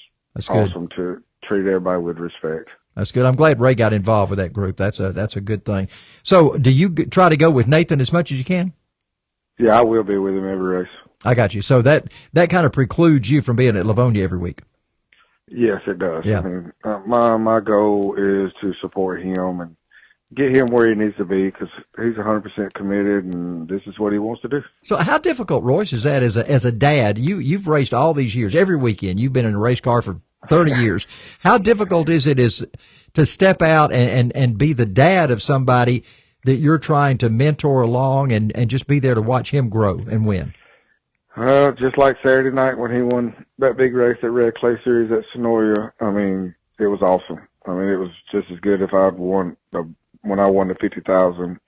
awesome good. to treat everybody with respect. That's good. I'm glad Ray got involved with that group. That's a good thing. So, do you try to go with Nathan as much as you can? Yeah, I will be with him every race. I got you. So that kind of precludes you from being at Livonia every week. Yes, it does. Yeah. My goal is to support him and get him where he needs to be, because he's 100% committed, and this is what he wants to do. So how difficult, Royce, is that as a dad? You've raced all these years, every weekend. You've been in a race car for 30 years. How difficult is it to step out and be the dad of somebody that you're trying to mentor along and just be there to watch him grow and win? Just like Saturday night when he won that big race at Red Clay Series at Sonoria, it was awesome. It was just as good if I'd won when I won the 50,000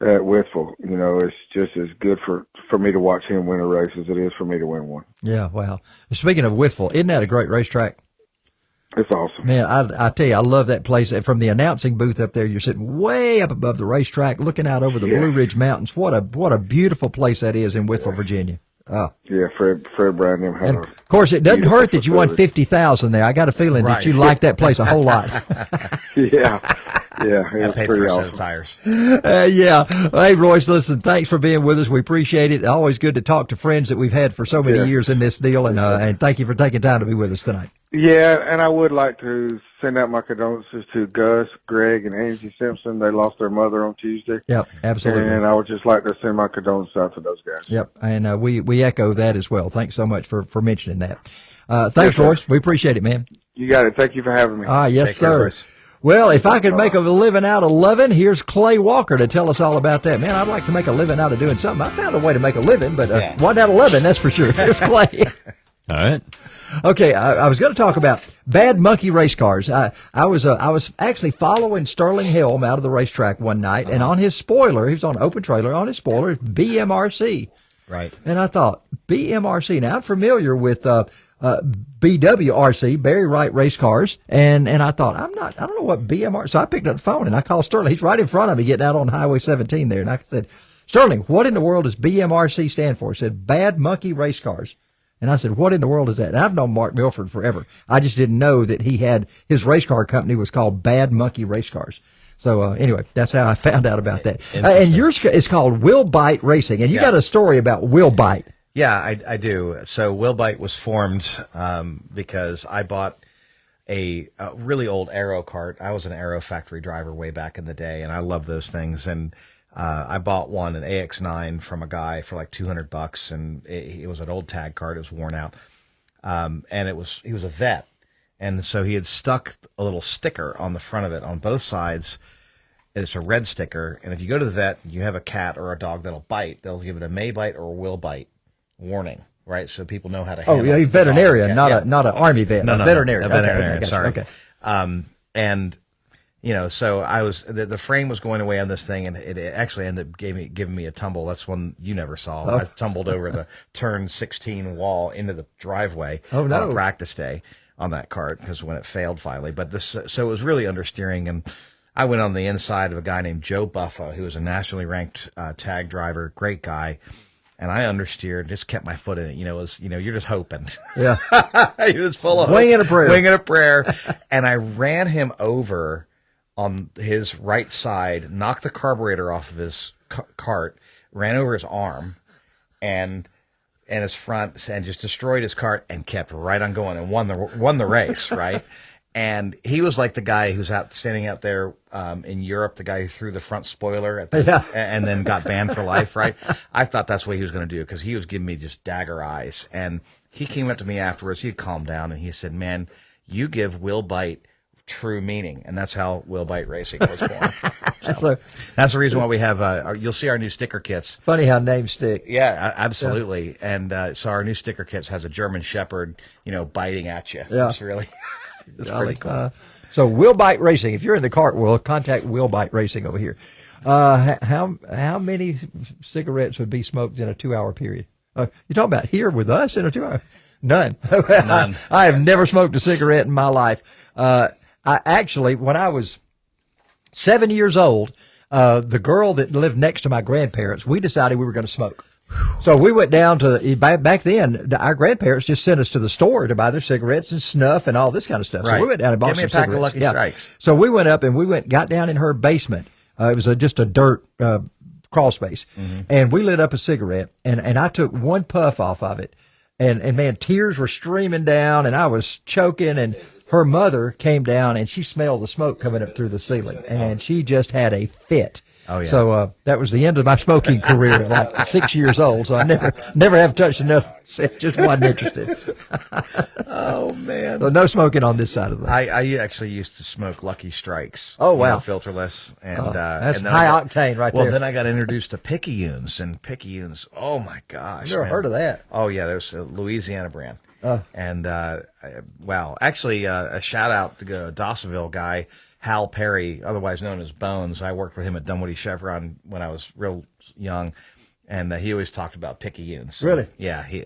at Whitful. It's just as good for me to watch him win a race as it is for me to win one. Yeah, wow. Speaking of Whitful, isn't that a great racetrack? It's awesome. Man, I tell you, I love that place. From the announcing booth up there, you're sitting way up above the racetrack, looking out over the Blue Ridge Mountains. What a beautiful place that is in Whitful, Virginia. Oh. Yeah, Fred Brandt had of course, it doesn't hurt that you won 50,000 there. I got a feeling that you like that place a whole lot. Yeah, Yeah, I it was paid for pretty a set awesome. of tires. Yeah. Hey, Royce, listen, thanks for being with us. We appreciate it. Always good to talk to friends that we've had for so many Yeah. years in this deal, and thank you for taking time to be with us tonight. Yeah, and I would like to send out my condolences to Gus, Greg, and Angie Simpson. They lost their mother on Tuesday. Yep, absolutely. And I would just like to send my condolences out to those guys. Yep, and we echo that as well. Thanks so much for mentioning that. Thanks, Yes, sir. Royce. We appreciate it, man. You got it. Thank you for having me. Yes, Take care, sir. Royce. Well, if I could make a living out of loving, here's Clay Walker to tell us all about that. Man, I'd like to make a living out of doing something. I found a way to make a living, but wasn't out of loving, that's for sure. Here's Clay. All right. Okay, I was going to talk about bad monkey race cars. I was actually following Sterling Helm out of the racetrack one night, and on his spoiler, he was on an open trailer. On his spoiler, it's BMRC. Right. And I thought, BMRC. Now I'm familiar with BWRC, Barry Wright Race Cars, and I thought, I don't know what BMRC. So I picked up the phone and I called Sterling. He's right in front of me, getting out on Highway 17 there, and I said, Sterling, what in the world does BMRC stand for? He said, Bad Monkey Race Cars. And I said, what in the world is that? And I've known Mark Milford forever. I just didn't know that he had, his race car company was called Bad Monkey Race Cars. So, anyway, that's how I found out about that. And yours is called Will Bite Racing. And you got a story about Will Bite. Yeah, I do. So Will Bite was formed because I bought a really old Aero kart. I was an Aero factory driver way back in the day, and I love those things. And I bought one, an AX9, from a guy for like $200, and it was an old tag kart. It was worn out, and he was a vet, and so he had stuck a little sticker on the front of it on both sides. It's a red sticker, and if you go to the vet, you have a cat or a dog that'll bite, they'll give it a may bite or a will bite warning, right? So people know how to handle it. Oh, yeah, veterinarian, not an army vet. No, veterinarian. A veterinarian, Okay, sorry. Okay. And so I was the frame was going away on this thing, and it actually ended up giving me a tumble. That's one you never saw. Oh. I tumbled over the turn 16 wall into the driveway Oh, no. on a practice day on that kart because when it failed finally. But so it was really understeering, and I went on the inside of a guy named Joe Buffa, who was a nationally ranked tag driver, great guy. And I understeered, just kept my foot in it. You're just hoping. Yeah. You're just full of Wing and a prayer. Wing and a prayer. And I ran him over on his right side, knocked the carburetor off of his cart, ran over his arm and his front, and just destroyed his cart and kept right on going and won the race, right? And he was like the guy who's standing out there in Europe, the guy who threw the front spoiler and then got banned for life, right? I thought that's what he was going to do because he was giving me just dagger eyes. And he came up to me afterwards. He had calmed down and he said, "Man, you give Will Bite true meaning." And that's how Will Bite Racing was born. So that's the reason why we have, you'll see our new sticker kits. Funny how names stick. Yeah, absolutely. Yeah. And so our new sticker kits has a German Shepherd, biting at you. Yeah. It's really... It's pretty cool. So Will Bite Racing, if you're in the kart world, contact Will Bite Racing over here. How many cigarettes would be smoked in a 2-hour period? You talking about here with us in a 2-hour? None. None. I have never smoked a cigarette in my life. I actually, when I was 7 years old, the girl that lived next to my grandparents, we decided we were going to smoke. So we went down to, back then, our grandparents just sent us to the store to buy their cigarettes and snuff and all this kind of stuff. Right. So we went down and bought Give me some a pack of cigarettes. Lucky Strikes. So we went up and got down in her basement. It was just a dirt crawl space. Mm-hmm. And we lit up a cigarette and I took one puff off of it. And man, tears were streaming down and I was choking, and her mother came down and she smelled the smoke coming up through the ceiling and she just had a fit. Oh, yeah. So that was the end of my smoking career at like 6 years old. So I never have touched enough. Just wasn't interested. Oh, man. So no smoking on this side of the I actually used to smoke Lucky Strikes. Oh, wow. Filterless. And that's and then high octane right there. Well, then I got introduced to Picayunes, and Picayunes, oh, my gosh. Never heard of that. Oh, yeah, there's a Louisiana brand. And, wow. Actually, a shout-out to the Dawsonville guy, Hal Perry, otherwise known as Bones. I worked with him at Dunwoody Chevron when I was real young, and he always talked about Picayunes. Really? Yeah. He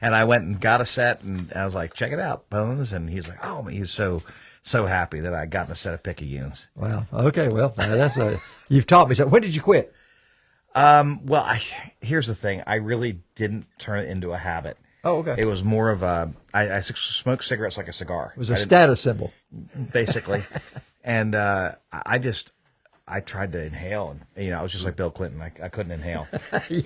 and I went and got a set, and I was like, "Check it out, Bones." And he's like, "Oh, man," he's so happy that I got a set of Picayunes. Wow. Okay. Well, you've taught me something. When did you quit? Well, here's the thing. I really didn't turn it into a habit. Oh, okay. It was more of I smoked cigarettes like a cigar. It was a status symbol. Basically. And I tried to inhale, and I was just like Bill Clinton. I couldn't inhale,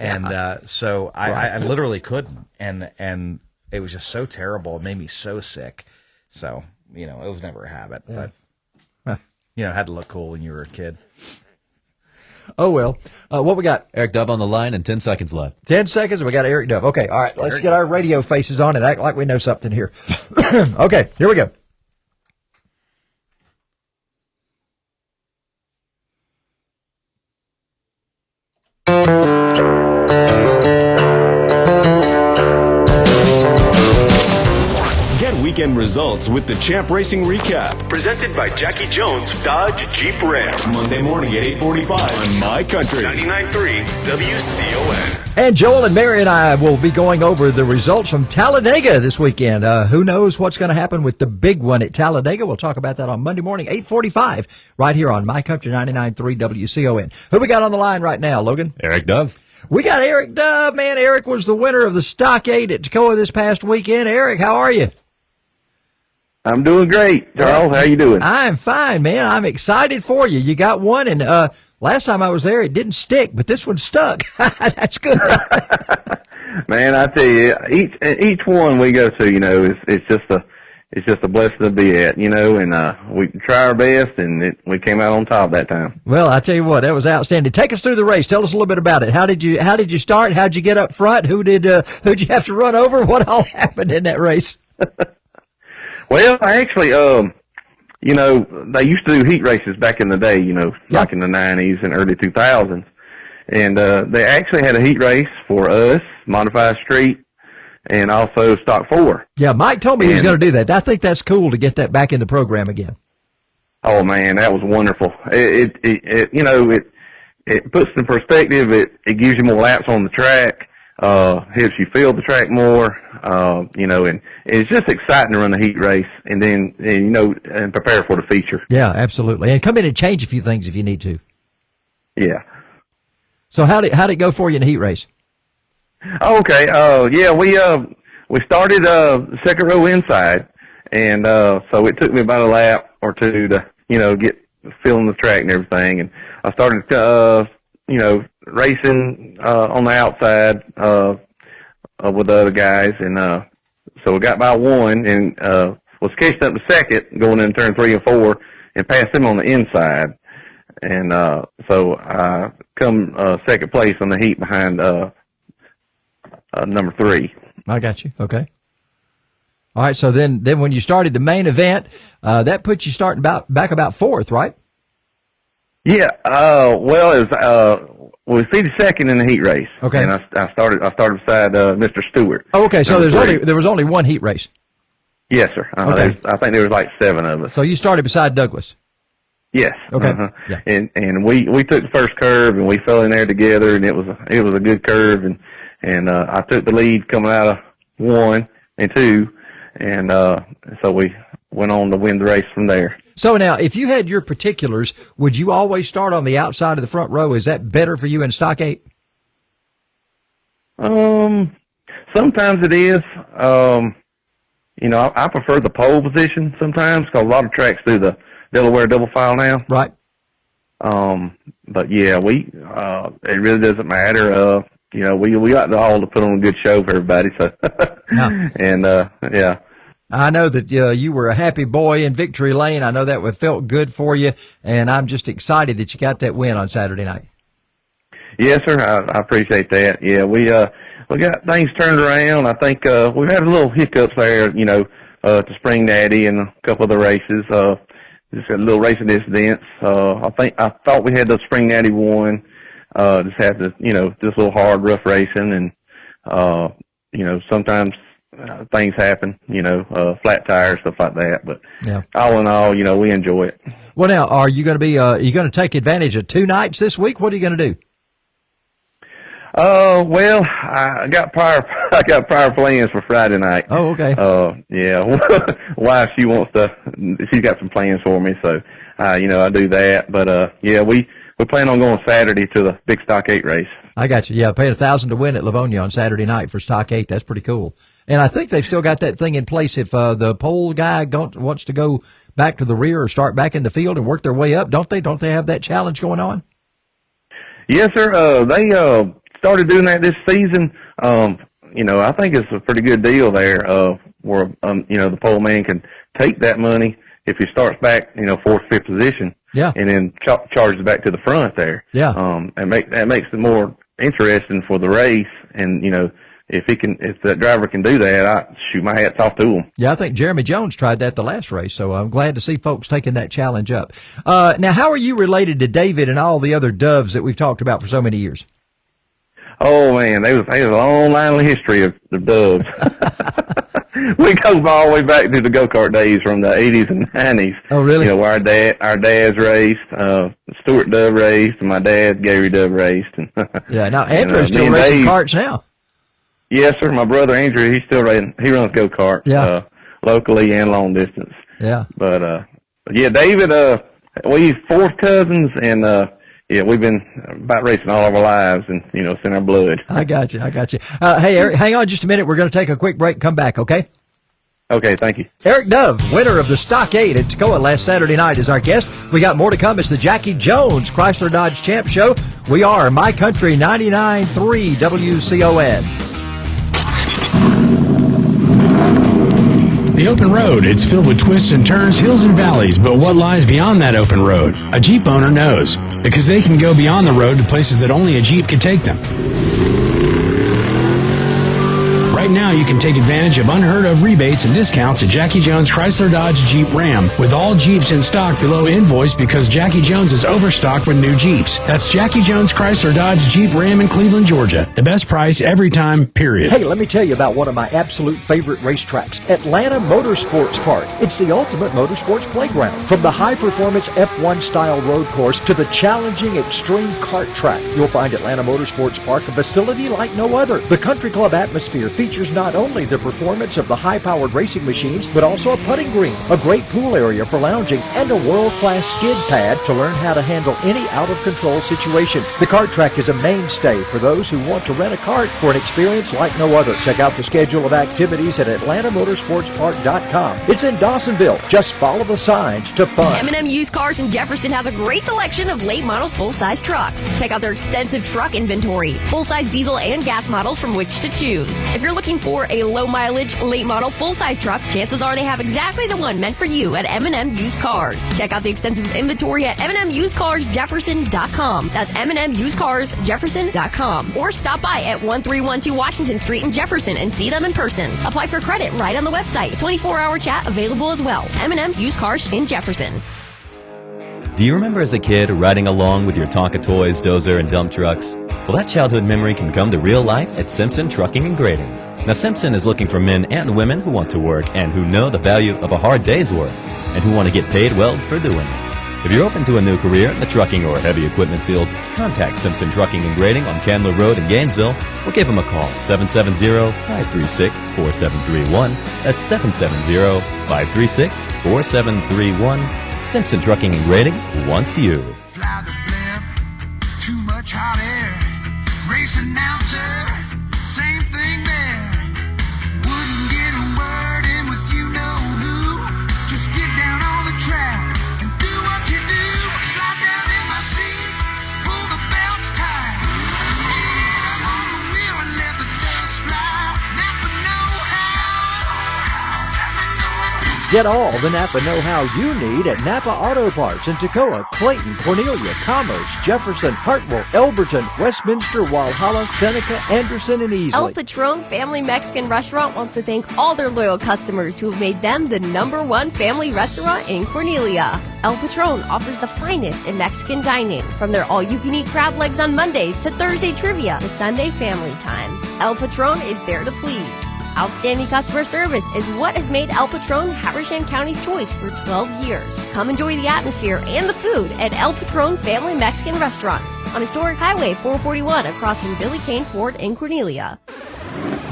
and so I literally couldn't, and it was just so terrible. It made me so sick. So it was never a habit, but it had to look cool when you were a kid. Oh, well. What we got? Eric Dove on the line and 10 seconds left. 10 seconds, and we got Eric Dove. Okay, all right, let's get our radio faces on and act like we know something here. Okay, here we go. Weekend results with the Champ Racing Recap, presented by Jackie Jones Dodge Jeep Ram. Monday morning at 8:45 on My Country 99.3 WCON. And Joel and Mary and I will be going over the results from Talladega this weekend. Who knows what's going to happen with the big one at Talladega? We'll talk about that on Monday morning, 8:45, right here on My Country 99.3 WCON. Who we got on the line right now, Logan? Eric Dove. We got Eric Dove, man. Eric was the winner of the Stockade at Tacoma this past weekend. Eric, how are you? I'm doing great, Charles. How you doing? I'm fine, man. I'm excited for you. You got one, and last time I was there, it didn't stick, but this one stuck. That's good. Man, I tell you, each one we go to, it's just a blessing to be at, and we try our best, and we came out on top that time. Well, I tell you what, that was outstanding. Take us through the race. Tell us a little bit about it. How did you start? How'd you get up front? Who'd you have to run over? What all happened in that race? Well, I actually, they used to do heat races back in the day, back in the 90s and early 2000s. And they actually had a heat race for us, Modified Street, and also Stock 4. Yeah, Mike told me he was going to do that. I think that's cool to get that back in the program again. Oh, man, that was wonderful. It puts in perspective, it gives you more laps on the track. Helps you feel the track more, and it's just exciting to run the heat race and then, and prepare for the feature. Yeah, absolutely. And come in and change a few things if you need to. Yeah. So how'd it go for you in the heat race? Okay. We started, second row inside, and, so it took me about a lap or two to, get feeling the track and everything. And I started, racing on the outside with the other guys, and so we got by one and was catching up to second going in turn 3 and 4 and passed him on the inside, and so I come second place on the heat behind number 3. I got you. Okay. All right. So then when you started the main event, that put you starting back about 4th, right? Yeah. Well, it was. We finished second in the heat race. Okay. And I started beside Mr. Stewart. Oh, okay. So there was only one heat race. Yes, sir. Okay. I think there was like 7 of us. So you started beside Douglas. Yes. Okay. Yeah. And we took the first curve and we fell in there together, and it was a good curve, and I took the lead coming out of 1 and 2, and so we went on to win the race from there. So now, if you had your particulars, would you always start on the outside of the front row? Is that better for you in Stock 8? Sometimes it is. I prefer the pole position sometimes because a lot of tracks do the Delaware double file now. Right. But yeah, it really doesn't matter. We got the all to put on a good show for everybody. So, and yeah. I know that you were a happy boy in Victory Lane. I know that felt good for you, and I'm just excited that you got that win on Saturday night. Yes, sir. I appreciate that. Yeah, we got things turned around. I think we had a little hiccups there, to Spring Natty and a couple of the races. Just a little racing incidents. I thought we had the Spring Natty won. Just had to, just a little hard, rough racing, and sometimes things happen, flat tires, stuff like that. But all in all, we enjoy it. Well, now, are you going to take advantage of 2 nights this week? What are you going to do? Well, I got prior plans for Friday night. Oh, okay. Yeah. Wife, she's got some plans for me, so, I do that. But, yeah, we plan on going Saturday to the big Stock 8 race. I got you. Yeah, paying $1,000 to win at Livonia on Saturday night for Stock 8. That's pretty cool. And I think they've still got that thing in place. If the pole guy wants to go back to the rear or start back in the field and work their way up, don't they? Don't they have that challenge going on? Yes, sir. They started doing that this season. I think it's a pretty good deal there, where the pole man can take that money if he starts back, fourth, fifth position, and then charges back to the front there. Yeah. And that makes it more interesting for the race. And if that driver can do that, I shoot my hats off to him. Yeah, I think Jeremy Jones tried that the last race, so I'm glad to see folks taking that challenge up. Now, how are you related to David and all the other Doves that we've talked about for so many years? Oh man, there's a long line of history of the Doves. We go all the way back to the go-kart days from the 80s and 90s. Oh, really? Where our dads raced, Stuart Dove raced, and my dad, Gary Dove, raced. Yeah, now Andrew's still racing karts now. Yes, sir. My brother Andrew, he's still racing. He runs go-kart, locally and long distance. Yeah. But David, we fourth cousins, and we've been about racing all of our lives, and it's in our blood. I got you. Hey, Eric, hang on just a minute. We're going to take a quick break and come back, okay? Okay, thank you. Eric Dove, winner of the Stockade at Toccoa last Saturday night, is our guest. We got more to come. It's the Jackie Jones Chrysler Dodge Champ Show. We are My Country 99.3 WCON. The open road, it's filled with twists and turns, hills and valleys, but what lies beyond that open road? A Jeep owner knows, because they can go beyond the road to places that only a Jeep can take them. Right now, you can take advantage of unheard of rebates and discounts at Jackie Jones Chrysler Dodge Jeep Ram, with all Jeeps in stock below invoice because Jackie Jones is overstocked with new Jeeps. That's Jackie Jones Chrysler Dodge Jeep Ram in Cleveland, Georgia. The best price every time, period. Hey, let me tell you about one of my absolute favorite racetracks, Atlanta Motorsports Park. It's the ultimate motorsports playground. From the high-performance F1 style road course to the challenging extreme kart track, you'll find Atlanta Motorsports Park a facility like no other. The country club atmosphere features not only the performance of the high-powered racing machines, but also a putting green, a great pool area for lounging, and a world-class skid pad to learn how to handle any out-of-control situation. The kart track is a mainstay for those who want to rent a kart for an experience like no other. Check out the schedule of activities at AtlantaMotorsportsPark.com. It's in Dawsonville. Just follow the signs to fun. M&M Used Cars in Jefferson has a great selection of late-model full-size trucks. Check out their extensive truck inventory, full-size diesel and gas models from which to choose. If you're looking for a low-mileage, late-model, full-size truck, chances are they have exactly the one meant for you at M&M Used Cars. Check out the extensive inventory at MNMUsedCarsJefferson.com. That's MNMUsedCarsJefferson.com. Or stop by at 1312 Washington Street in Jefferson and see them in person. Apply for credit right on the website. 24-hour chat available as well. M&M Used Cars in Jefferson. Do you remember as a kid riding along with your Tonka toys, dozer, and dump trucks? Well, that childhood memory can come to real life at Simpson Trucking and Grading. Now, Simpson is looking for men and women who want to work and who know the value of a hard day's work and who want to get paid well for doing it. If you're open to a new career in the trucking or heavy equipment field, contact Simpson Trucking and Grading on Candler Road in Gainesville or give them a call, 770-536-4731. That's 770-536-4731. Simpson Trucking and Grading wants you. Fly the blimp, too much hot air. Race announcer, same thing there. Wouldn't get a word in with you know who. Just get down on the track and do what you do. Slide down in my seat, pull the belts tight. Get up on the wheel and let the dust fly. Napa know-how. Get all the Napa know-how you need at Napa Auto Parts in Toccoa, Clayton, Cornelia, Commerce, Jefferson, Hartwell, Elberton, Westminster, Walhalla, Seneca, Anderson, and El Easley. Patron Family Mexican Restaurant wants to thank all their loyal customers who have made them the #1 family restaurant in Cornelia. El Patron offers the finest in Mexican dining, from their all-you-can-eat crab legs on Mondays to Thursday trivia to Sunday family time. El Patron is there to please. Outstanding customer service is what has made El Patron Habersham County's choice for 12 years. Come enjoy the atmosphere and the food at El Patron Family Mexican Restaurant on Historic Highway 441 across from Billy Kane Ford in Cornelia.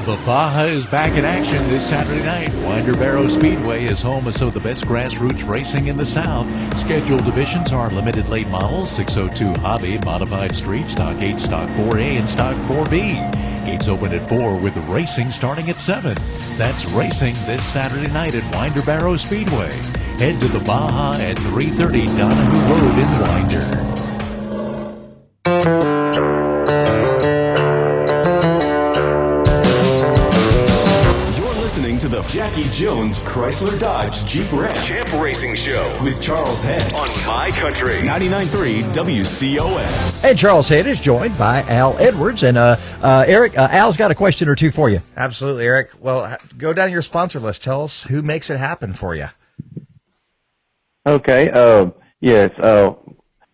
The Baja is back in action this Saturday night. Winder Barrow Speedway is home of some of the best grassroots racing in the South. Scheduled divisions are limited late models, 602 Hobby, Modified Street, Stock 8, Stock 4A, and Stock 4B. Gates open at 4 with racing starting at 7. That's racing this Saturday night at Winder Barrow Speedway. Head to the Baja at 3:30 Donahue Road in Winder. Listening to the Jackie Jones Chrysler Dodge Jeep Ram Champ Racing Show with Charles Head on My Country 99.3 WCOM. And Charles Head is joined by Al Edwards. And Eric, Al's got a question or two for you. Absolutely, Eric. Well, go down your sponsor list. Tell us who makes it happen for you. Okay. Yes.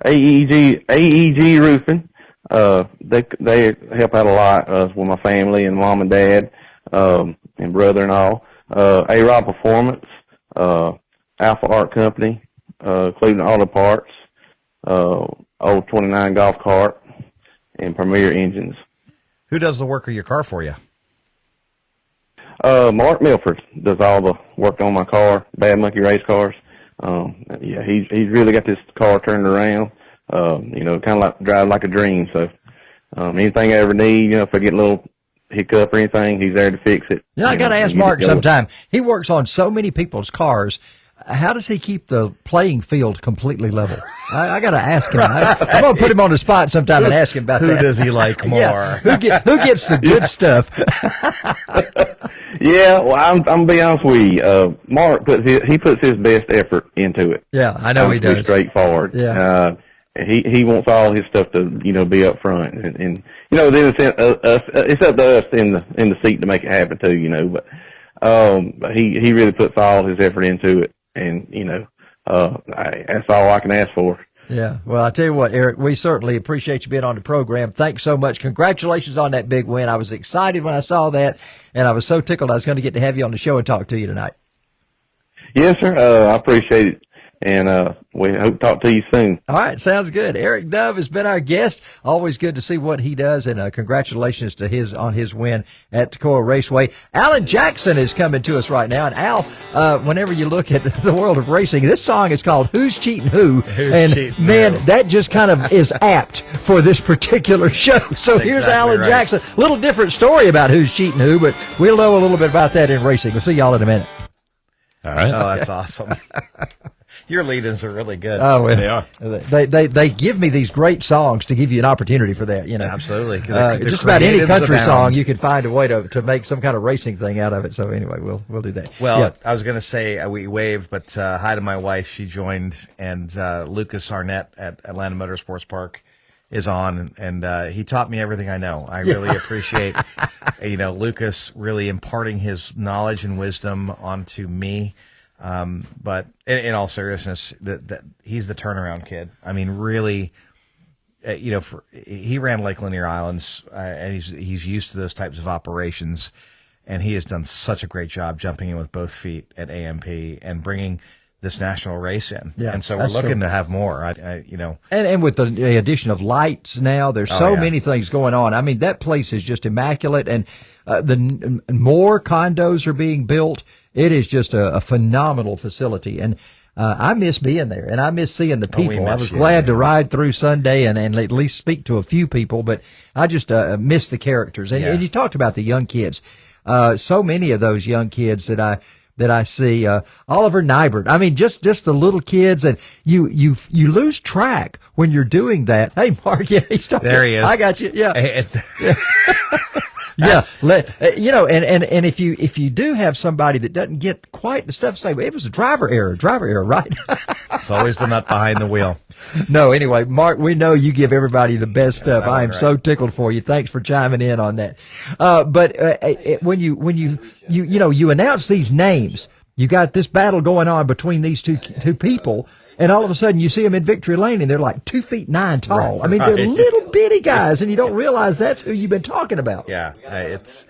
AEG Roofing. They help out a lot with my family and mom and dad. And brother-in-law, A-Rob Performance, Alpha Art Company, Cleveland Auto Parts, Old 29 Golf Cart, and Premier Engines. Who does the work of your car for you? Mark Milford does all the work on my car, Bad Monkey race cars. Yeah, he's really got this car turned around. Kind of like drive like a dream. So, anything I ever need, if I get a little hiccup or anything, he's there to fix it. I got to ask Mark sometime. He works on so many people's cars. How does he keep the playing field completely level? I got to ask him. I'm going to put him on the spot sometime and ask him about that. Who does he like more? Yeah. Who gets the good stuff? Yeah, well, I'm gonna be honest with you. Mark puts his best effort into it. Yeah, I know he does. Straightforward. Yeah. He wants all his stuff to be up front, and then it's up to us in the seat to make it happen too. But he really puts all his effort into it, and that's all I can ask for. Yeah. Well, I tell you what, Eric, we certainly appreciate you being on the program. Thanks so much. Congratulations on that big win. I was excited when I saw that, and I was so tickled I was going to get to have you on the show and talk to you tonight. Yes, sir. I appreciate it. And we hope to talk to you soon. All right, sounds good. Eric Dove has been our guest. Always good to see what he does, and congratulations to his win at Toccoa Raceway. Alan Jackson is coming to us right now, and Al, whenever you look at the world of racing, this song is called "Who's Cheating Who," that just kind of is apt for this particular show. So here's exactly Alan Jackson. A little different story about who's cheating who, but we'll know a little bit about that in racing. We'll see y'all in a minute. All right. Oh, that's awesome. Your lead-ins are really good. Oh, well, they are. They give me these great songs to give you an opportunity for that. Absolutely. Just about any country song, you could find a way to make some kind of racing thing out of it. So anyway, we'll do that. Well, yeah. I was going to say we waved, but hi to my wife. She joined, and Lucas Arnett at Atlanta Motorsports Park is on, and he taught me everything I know. I really appreciate Lucas really imparting his knowledge and wisdom onto me. But in all seriousness, that he's the turnaround kid. I mean, really, he ran Lake Lanier Islands, and he's used to those types of operations, and he has done such a great job jumping in with both feet at AMP and bringing this national race in. Yeah, and so we're looking to have more. And with the addition of lights now, there's so many things going on. I mean, that place is just immaculate, and the more condos are being built. It is just a phenomenal facility, and I miss being there, and I miss seeing the people. I was glad to ride through Sunday and at least speak to a few people, but I just miss the characters. And you talked about the young kids. So many of those young kids that I see, Oliver Nybert. I mean, just the little kids, and you lose track when you're doing that. Hey, Mark, yeah, he's talking. There he is. I got you. Yeah. Yeah, and if you do have somebody that doesn't get quite the stuff, say, well, it was a driver error, right? It's always the nut behind the wheel. No, anyway, Mark, we know you give everybody the best stuff. I am so tickled for you. Thanks for chiming in on that. But when you announce these names, you got this battle going on between these two people, and all of a sudden you see them in victory lane, and they're like 2'9" tall. Right, I mean, they're little bitty guys, and you don't realize that's who you've been talking about. Yeah, it's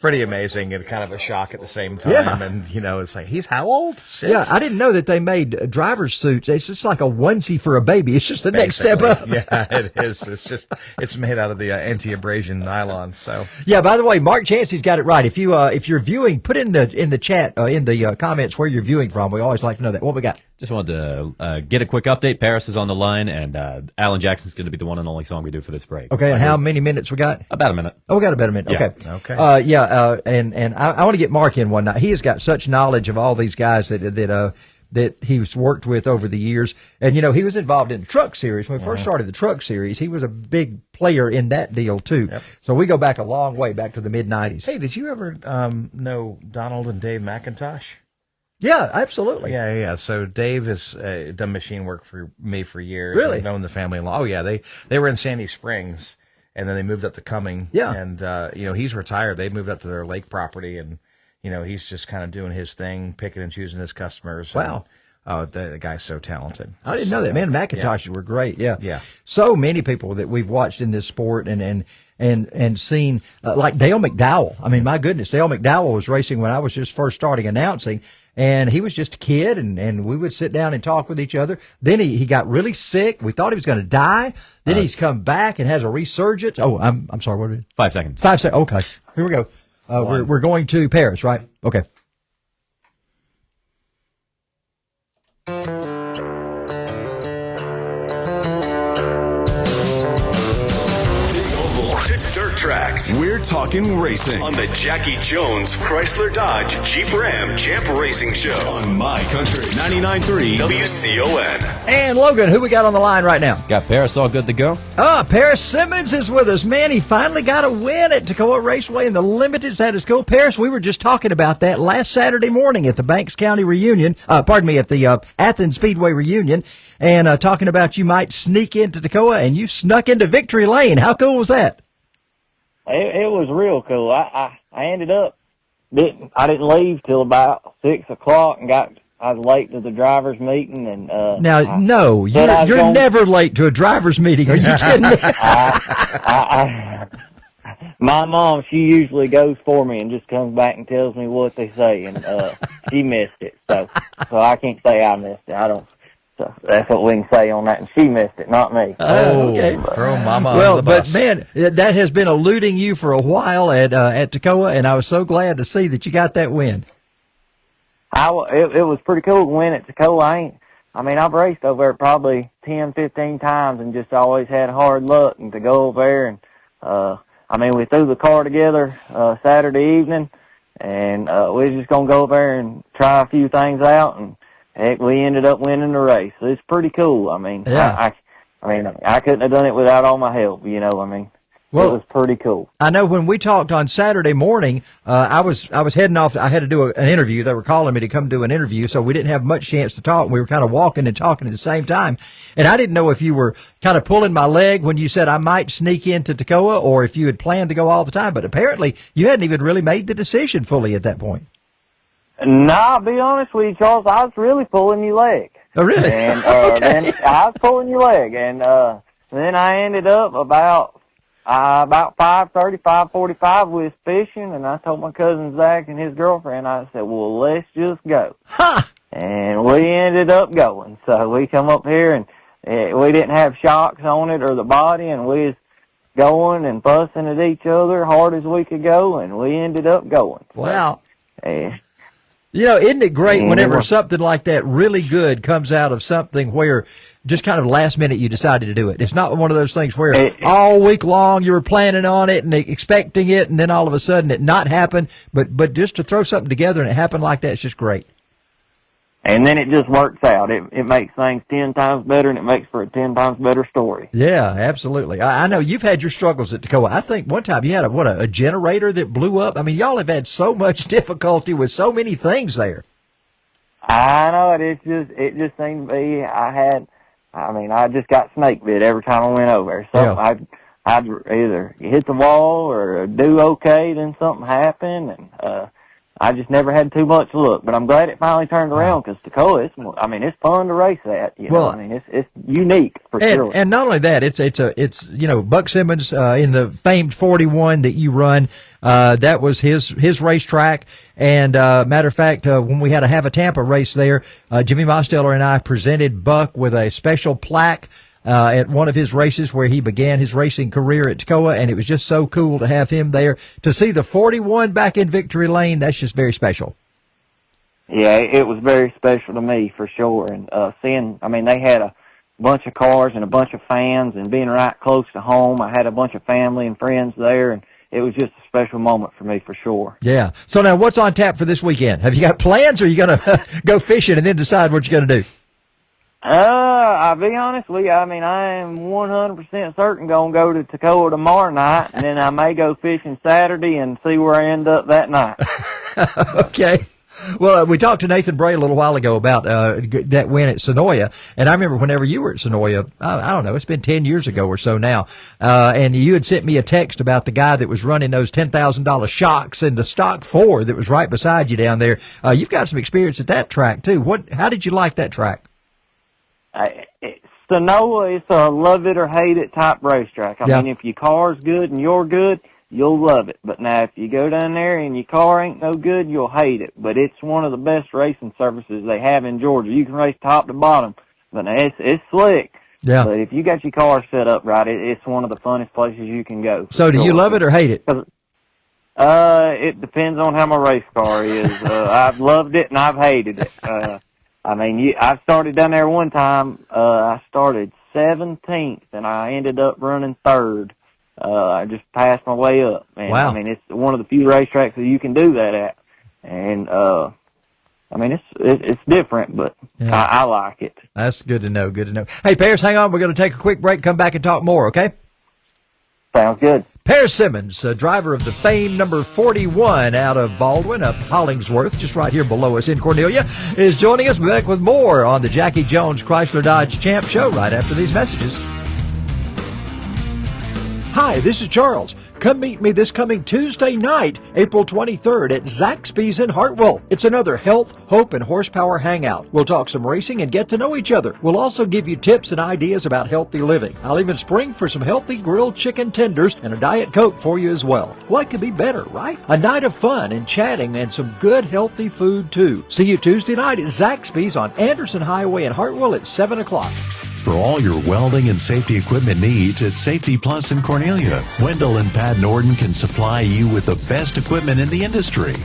pretty amazing and kind of a shock at the same time. Yeah. And, it's like, he's how old? 6? Yeah, I didn't know that they made driver's suits. It's just like a onesie for a baby. It's just the next step up. Yeah, it is. It's made out of the anti-abrasion nylon. So yeah. By the way, Mark Chancey's got it right. If you're viewing, put in the chat in the comments where you're viewing from. We always like to know that. What we got? Just wanted to get a quick update. Parris is on the line, and Alan Jackson's going to be the one and only song we do for this break. Okay, and how many minutes we got? About a minute. Oh, we got about a minute. Yeah. Okay. Okay. And I want to get Mark in one night. He has got such knowledge of all these guys that he's worked with over the years. And, he was involved in the truck series. When we first started the truck series, he was a big player in that deal, too. Yep. So we go back a long way, back to the mid-'90s. Hey, did you ever know Donald and Dave McIntosh? Yeah, absolutely. Yeah. So Dave has done machine work for me for years. Really? I've known the family a lot. Oh, yeah. They were in Sandy Springs, and then they moved up to Cumming. Yeah. And, he's retired. They moved up to their lake property, and, he's just kind of doing his thing, picking and choosing his customers. Wow. And, the guy's so talented. I didn't know that, man. McIntoshes were great. Yeah. Yeah. So many people that we've watched in this sport and seen, like Dale McDowell. I mean, my goodness, Dale McDowell was racing when I was just first starting announcing, and he was just a kid, and we would sit down and talk with each other. Then he got really sick. We thought he was going to die. Then he's come back and has a resurgence. Oh, I'm sorry. What is it? 5 seconds. 5 seconds. Okay. Here we go. We're going to Parris, right? Okay. Dirt tracks. We're talking racing on the Jackie Jones Chrysler Dodge Jeep Ram Champ Racing Show on My Country 99.3 WCON. And Logan, who we got on the line right now? Got Parris all good to go? Parris Simmons is with us. Man, he finally got a win at Toccoa Raceway in the Limiteds at his go. Parris, we were just talking about that last Saturday morning at the Banks County reunion. At the Athens Speedway reunion, and talking about you might sneak into Toccoa, and you snuck into victory lane. How cool was that? It was real cool. I ended up I didn't leave till about 6 o'clock and I was late to the drivers meeting and you're never late to a drivers meeting. Are you kidding me? My mom, she usually goes for me and just comes back and tells me what they say, and she missed it, so I can't say I missed it. I don't. So that's what we can say on that. And she missed it, not me. Okay. Throw Mama under the bus. But man, that has been eluding you for a while at Toccoa, and I was so glad to see that you got that win. It was pretty cool to win at Toccoa. I've raced over there probably 10, 15 times and just always had hard luck. And to go over there and, we threw the car together Saturday evening, and we was just going to go over there and try a few things out, and heck, we ended up winning the race. So it's pretty cool. I couldn't have done it without all my help, Well, it was pretty cool. I know when we talked on Saturday morning, I was heading off. I had to do an interview. They were calling me to come do an interview, so we didn't have much chance to talk. We were kind of walking and talking at the same time. And I didn't know if you were kind of pulling my leg when you said I might sneak into Toccoa, or if you had planned to go all the time. But apparently you hadn't even really made the decision fully at that point. Nah, I'll be honest with you, Charles, I was really pulling your leg. Oh, really? And okay. Then I was pulling your leg, and then I ended up about 5:30, 5:45 we was fishing, and I told my cousin Zach and his girlfriend, I said, well, let's just go. Huh. And we ended up going. So we come up here, and we didn't have shocks on it or the body, and we was going and fussing at each other hard as we could go, and we ended up going. Wow. So, isn't it great whenever something like that really good comes out of something where just kind of last minute you decided to do it? It's not one of those things where all week long you were planning on it and expecting it, and then all of a sudden it not happened. But just to throw something together and it happened like that, it's just great. And then it just works out. It makes things 10 times better, and it makes for a 10 times better story. Yeah, absolutely. I know you've had your struggles at Toccoa. I think one time you had a generator that blew up. Y'all have had so much difficulty with so many things there. I know it. It just seemed to be. I just got snake bit every time I went over there. So I'd either hit the wall or do okay, then something happened, and I just never had too much luck. But I'm glad it finally turned around because Toccoa, it's fun to race that. It's unique for sure. And not only that, it's Buck Simmons in the famed 41 that you run. That was his racetrack. And matter of fact, when we had a Have a Tampa race there, Jimmy Mosteller and I presented Buck with a special plaque at one of his races where he began his racing career at Toccoa, and it was just so cool to have him there. To see the 41 back in Victory Lane, that's just very special. Yeah, it was very special to me for sure. And they had a bunch of cars and a bunch of fans, and being right close to home, I had a bunch of family and friends there, and it was just a special moment for me for sure. Yeah. So now what's on tap for this weekend? Have you got plans, or are you going to go fishing and then decide what you're going to do? I'll be honest with you. I am 100% certain going to go to Toccoa tomorrow night, and then I may go fishing Saturday and see where I end up that night. Okay. Well, we talked to Nathan Bray a little while ago about that win at Sonoya, and I remember whenever you were at Sonoya, I don't know, it's been 10 years ago or so now, and you had sent me a text about the guy that was running those $10,000 shocks in the stock 4 that was right beside you down there. You've got some experience at that track, too. How did you like that track? Sonoya is a love it or hate it type racetrack. I mean, if your car's good and you're good, you'll love it. But now, if you go down there and your car ain't no good, you'll hate it. But it's one of the best racing services they have in Georgia. You can race top to bottom, but now it's slick. Yeah. But if you got your car set up right, it's one of the funnest places you can go. So, do you love it or hate it? It depends on how my race car is. I've loved it and I've hated it. I started down there one time. I started 17th, and I ended up running 3rd. I just passed my way up. And, wow. It's one of the few racetracks that you can do that at. And, it's different, but I like it. That's good to know, good to know. Hey, Parris, hang on. We're going to take a quick break, come back and talk more, okay? Sounds good. Parris Simmons, driver of the famed number 41 out of Baldwin, up Hollingsworth, just right here below us in Cornelia, is joining us. Back with more on the Jackie Jones Chrysler Dodge Champ Show right after these messages. Hi, this is Charles. Come meet me this coming Tuesday night, April 23rd at Zaxby's in Hartwell. It's another health, hope, and horsepower hangout. We'll talk some racing and get to know each other. We'll also give you tips and ideas about healthy living. I'll even spring for some healthy grilled chicken tenders and a Diet Coke for you as well. What could be better, right? A night of fun and chatting and some good healthy food too. See you Tuesday night at Zaxby's on Anderson Highway in Hartwell at 7 o'clock. For all your welding and safety equipment needs at Safety Plus in Cornelia, Wendell and Pat Norton can supply you with the best equipment in the industry.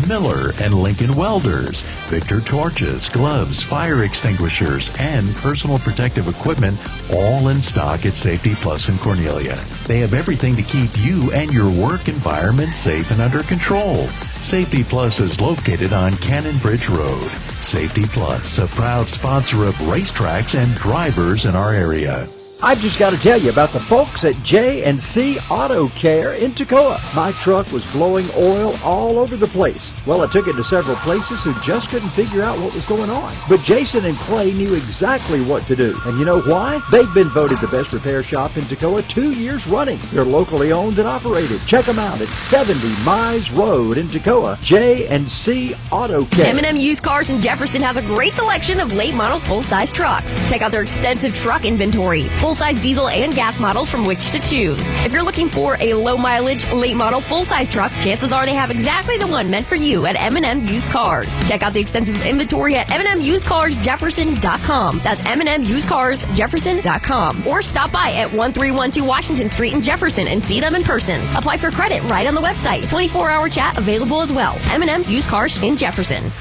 Miller and Lincoln Welders, Victor torches, gloves, fire extinguishers, and personal protective equipment, all in stock at Safety Plus in Cornelia. They have everything to keep you and your work environment safe and under control. Safety Plus is located on Cannon Bridge Road. Safety Plus, a proud sponsor of racetracks and drivers in our area. I've just got to tell you about the folks at J&C Auto Care in Toccoa. My truck was blowing oil all over the place. Well, I took it to several places who just couldn't figure out what was going on. But Jason and Clay knew exactly what to do. And you know why? They've been voted the best repair shop in Toccoa 2 years running. They're locally owned and operated. Check them out at 70 Mize Road in Toccoa. J&C Auto Care. M&M Used Cars in Jefferson has a great selection of late model full-size trucks. Check out their extensive truck inventory. Full-size diesel and gas models from which to choose. If you're looking for a low-mileage, late-model, full-size truck, chances are they have exactly the one meant for you at M&M Used Cars. Check out the extensive inventory at MNMUsedCarsJefferson.com. That's MNMUsedCarsJefferson.com. Or stop by at 1312 Washington Street in Jefferson and see them in person. Apply for credit right on the website. 24-hour chat available as well. M&M Used Cars in Jefferson.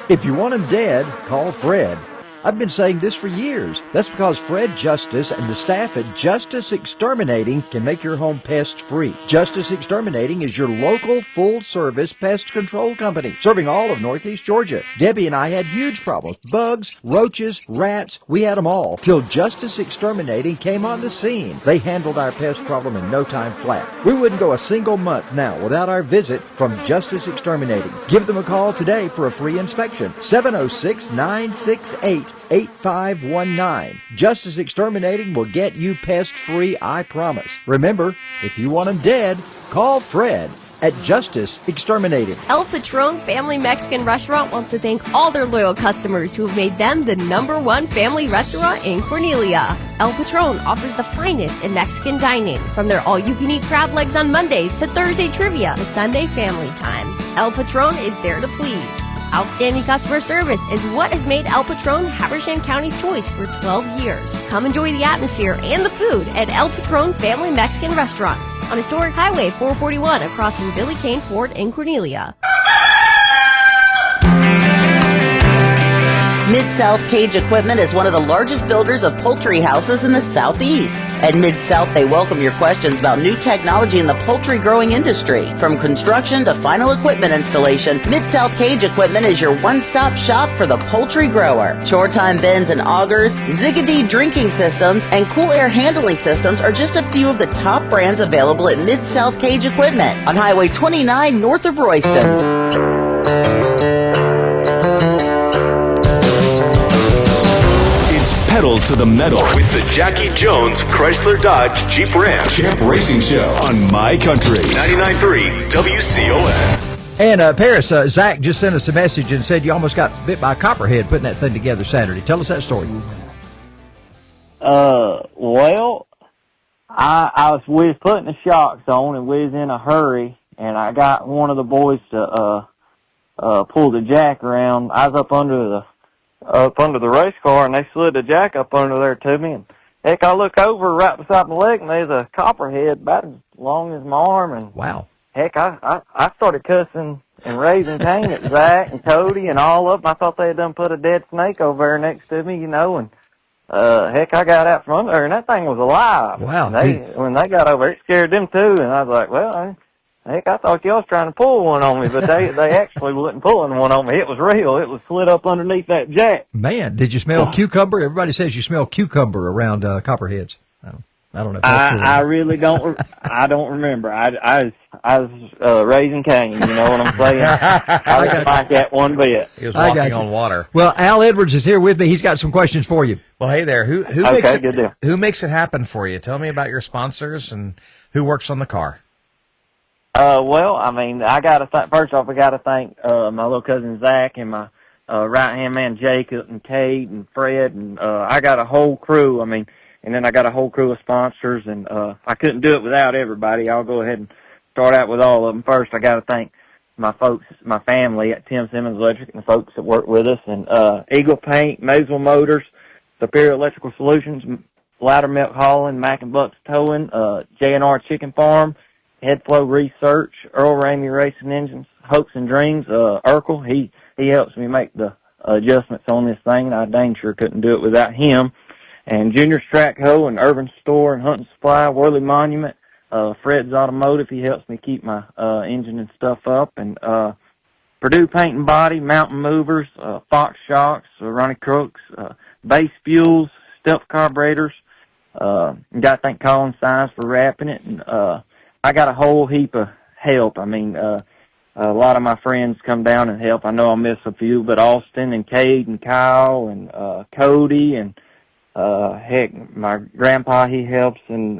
If you want them dead, call Fred. I've been saying this for years. That's because Fred Justice and the staff at Justice Exterminating can make your home pest-free. Justice Exterminating is your local full-service pest control company, serving all of Northeast Georgia. Debbie and I had huge problems. Bugs, roaches, rats, we had them all. Till Justice Exterminating came on the scene. They handled our pest problem in no time flat. We wouldn't go a single month now without our visit from Justice Exterminating. Give them a call today for a free inspection. 706-968-8519. Justice Exterminating will get you pest-free, I promise. Remember, if you want them dead, call Fred. at Justice Exterminating. El Patron Family Mexican Restaurant wants to thank all their loyal customers who have made them the #1 family restaurant in Cornelia. El Patron offers the finest in Mexican dining, from their all-you-can-eat crab legs on Mondays to Thursday trivia to Sunday family time. El Patron is there to please. Outstanding customer service is what has made El Patron Habersham County's choice for 12 years. Come enjoy the atmosphere and the food at El Patron Family Mexican Restaurant on Historic Highway 441 across from Billy Kane Ford in Cornelia. Mid-South Cage Equipment is one of the largest builders of poultry houses in the Southeast. At Mid-South, they welcome your questions about new technology in the poultry growing industry. From construction to final equipment installation, Mid-South Cage Equipment is your one-stop shop for the poultry grower. Chore time bins and augers, Ziggedy drinking systems, and cool air handling systems are just a few of the top brands available at Mid-South Cage Equipment on Highway 29 north of Royston. Pedal to the metal with the Jackie Jones Chrysler Dodge Jeep Ram Champ Racing Show on My Country 99.3 WCON. And Parris, Zach just sent us a message and said you almost got bit by a copperhead putting that thing together Saturday. Tell us that story. Well, we was putting the shocks on and we was in a hurry, and I got one of the boys to pull the jack around. I was up under the race car, and they slid the jack up under there to me. And heck, I look over right beside my leg, and there's a copperhead about as long as my arm. And wow! Heck, I started cussing and raising Cain at Zach and Cody and all of them. I thought they had done put a dead snake over there next to me, And heck, I got out from under there, and that thing was alive. Wow! When they got over, it scared them too. And I was like, well. Heck, I thought y'all was trying to pull one on me, but they actually wasn't pulling one on me. It was real. It was slid up underneath that jack. Man, did you smell cucumber? Everybody says you smell cucumber around copperheads. I don't know if that's true. I really don't. I don't remember. I was raising Cain. You know what I'm saying? I didn't like that one bit. He was walking on water. Well, Al Edwards is here with me. He's got some questions for you. Well, hey there. Who makes it happen for you? Tell me about your sponsors and who works on the car. Well, I mean, first off, I gotta thank, my little cousin Zach and my, right-hand man Jacob and Kate and Fred, and, I got a whole crew, and then I got a whole crew of sponsors, and, I couldn't do it without everybody. I'll go ahead and start out with all of them. First, I gotta thank my folks, my family at Tim Simmons Electric and the folks that work with us, and, Eagle Paint, Maysville Motors, Superior Electrical Solutions, Ladder Milk Hauling, Mack and Bucks Towing, J&R Chicken Farm, Headflow Research, Earl Ramey Racing Engines, Hopes and Dreams, Urkel, he helps me make the adjustments on this thing, and I dang sure couldn't do it without him. And Junior's Track Hoe and Urban Store and Hunting Supply, Worley Monument, Fred's Automotive, he helps me keep my engine and stuff up, and Purdue Paint and Body, Mountain Movers, Fox Shocks, Ronnie Crooks, Base Fuels, Stealth Carburetors, got to thank Colin Sines for wrapping it, and I got a whole heap of help. A lot of my friends come down and help. I know I'll miss a few, but Austin and Cade and Kyle and Cody and heck, my grandpa, he helps, and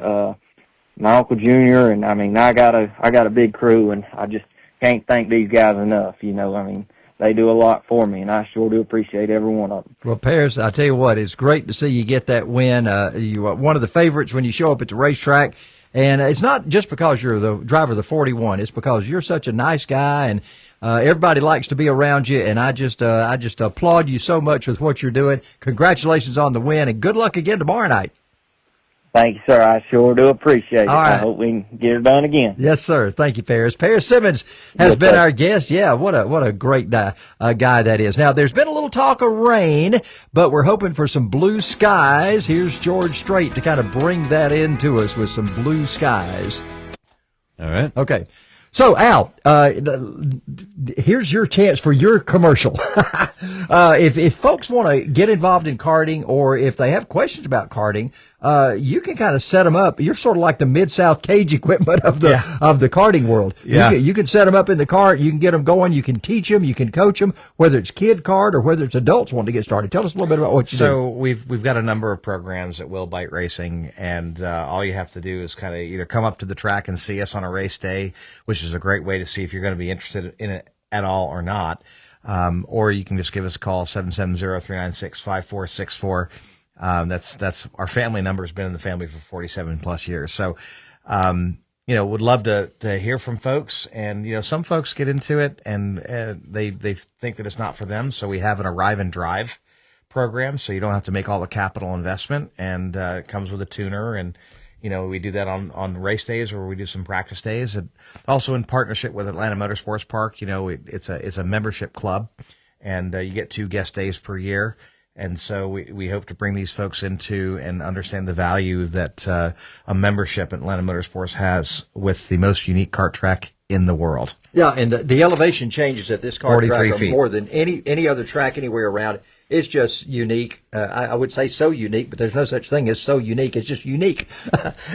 my Uncle Junior, and I got a big crew, and I just can't thank these guys enough. They do a lot for me, and I sure do appreciate every one of them. Well, Parris, I tell you what, it's great to see you get that win. You are one of the favorites when you show up at the racetrack. And it's not just because you're the driver of the 41. It's because you're such a nice guy, and everybody likes to be around you. And I just applaud you so much with what you're doing. Congratulations on the win, and good luck again tomorrow night. Thank you, sir. I sure do appreciate it. All right. I hope we can get it done again. Yes, sir. Thank you, Parris. Parris Simmons has been our guest. Yeah, what a great guy that is. Now, there's been a little talk of rain, but we're hoping for some blue skies. Here's George Strait to kind of bring that into us with some blue skies. All right. Okay. So, Al, here's your chance for your commercial. If folks want to get involved in karting, or if they have questions about karting, you can kind of set them up. You're sort of like the Mid-South Cage Equipment of the karting world. Yeah. You can set them up in the cart. You can get them going. You can teach them. You can coach them, whether it's kid kart or whether it's adults wanting to get started. Tell us a little bit about what you do. So we've got a number of programs at Will Bite Racing, and all you have to do is kind of either come up to the track and see us on a race day, which which is a great way to see if you're going to be interested in it at all or not. Or you can just give us a call, 770-396-5464. That's our family number. Has been in the family for 47 plus years. So, would love to hear from folks. And, some folks get into it and they think that it's not for them. So we have an arrive and drive program. So you don't have to make all the capital investment, and it comes with a tuner. And, we do that on race days, or we do some practice days. And also in partnership with Atlanta Motorsports Park, it's a membership club, and you get 2 guest days per year. And so we hope to bring these folks into and understand the value that a membership at Atlanta Motorsports has with the most unique kart track in the world. Yeah, and the elevation changes at this kart track are feet. more than any other track anywhere around. It's just unique. I would say so unique, but there's no such thing as so unique. It's just unique.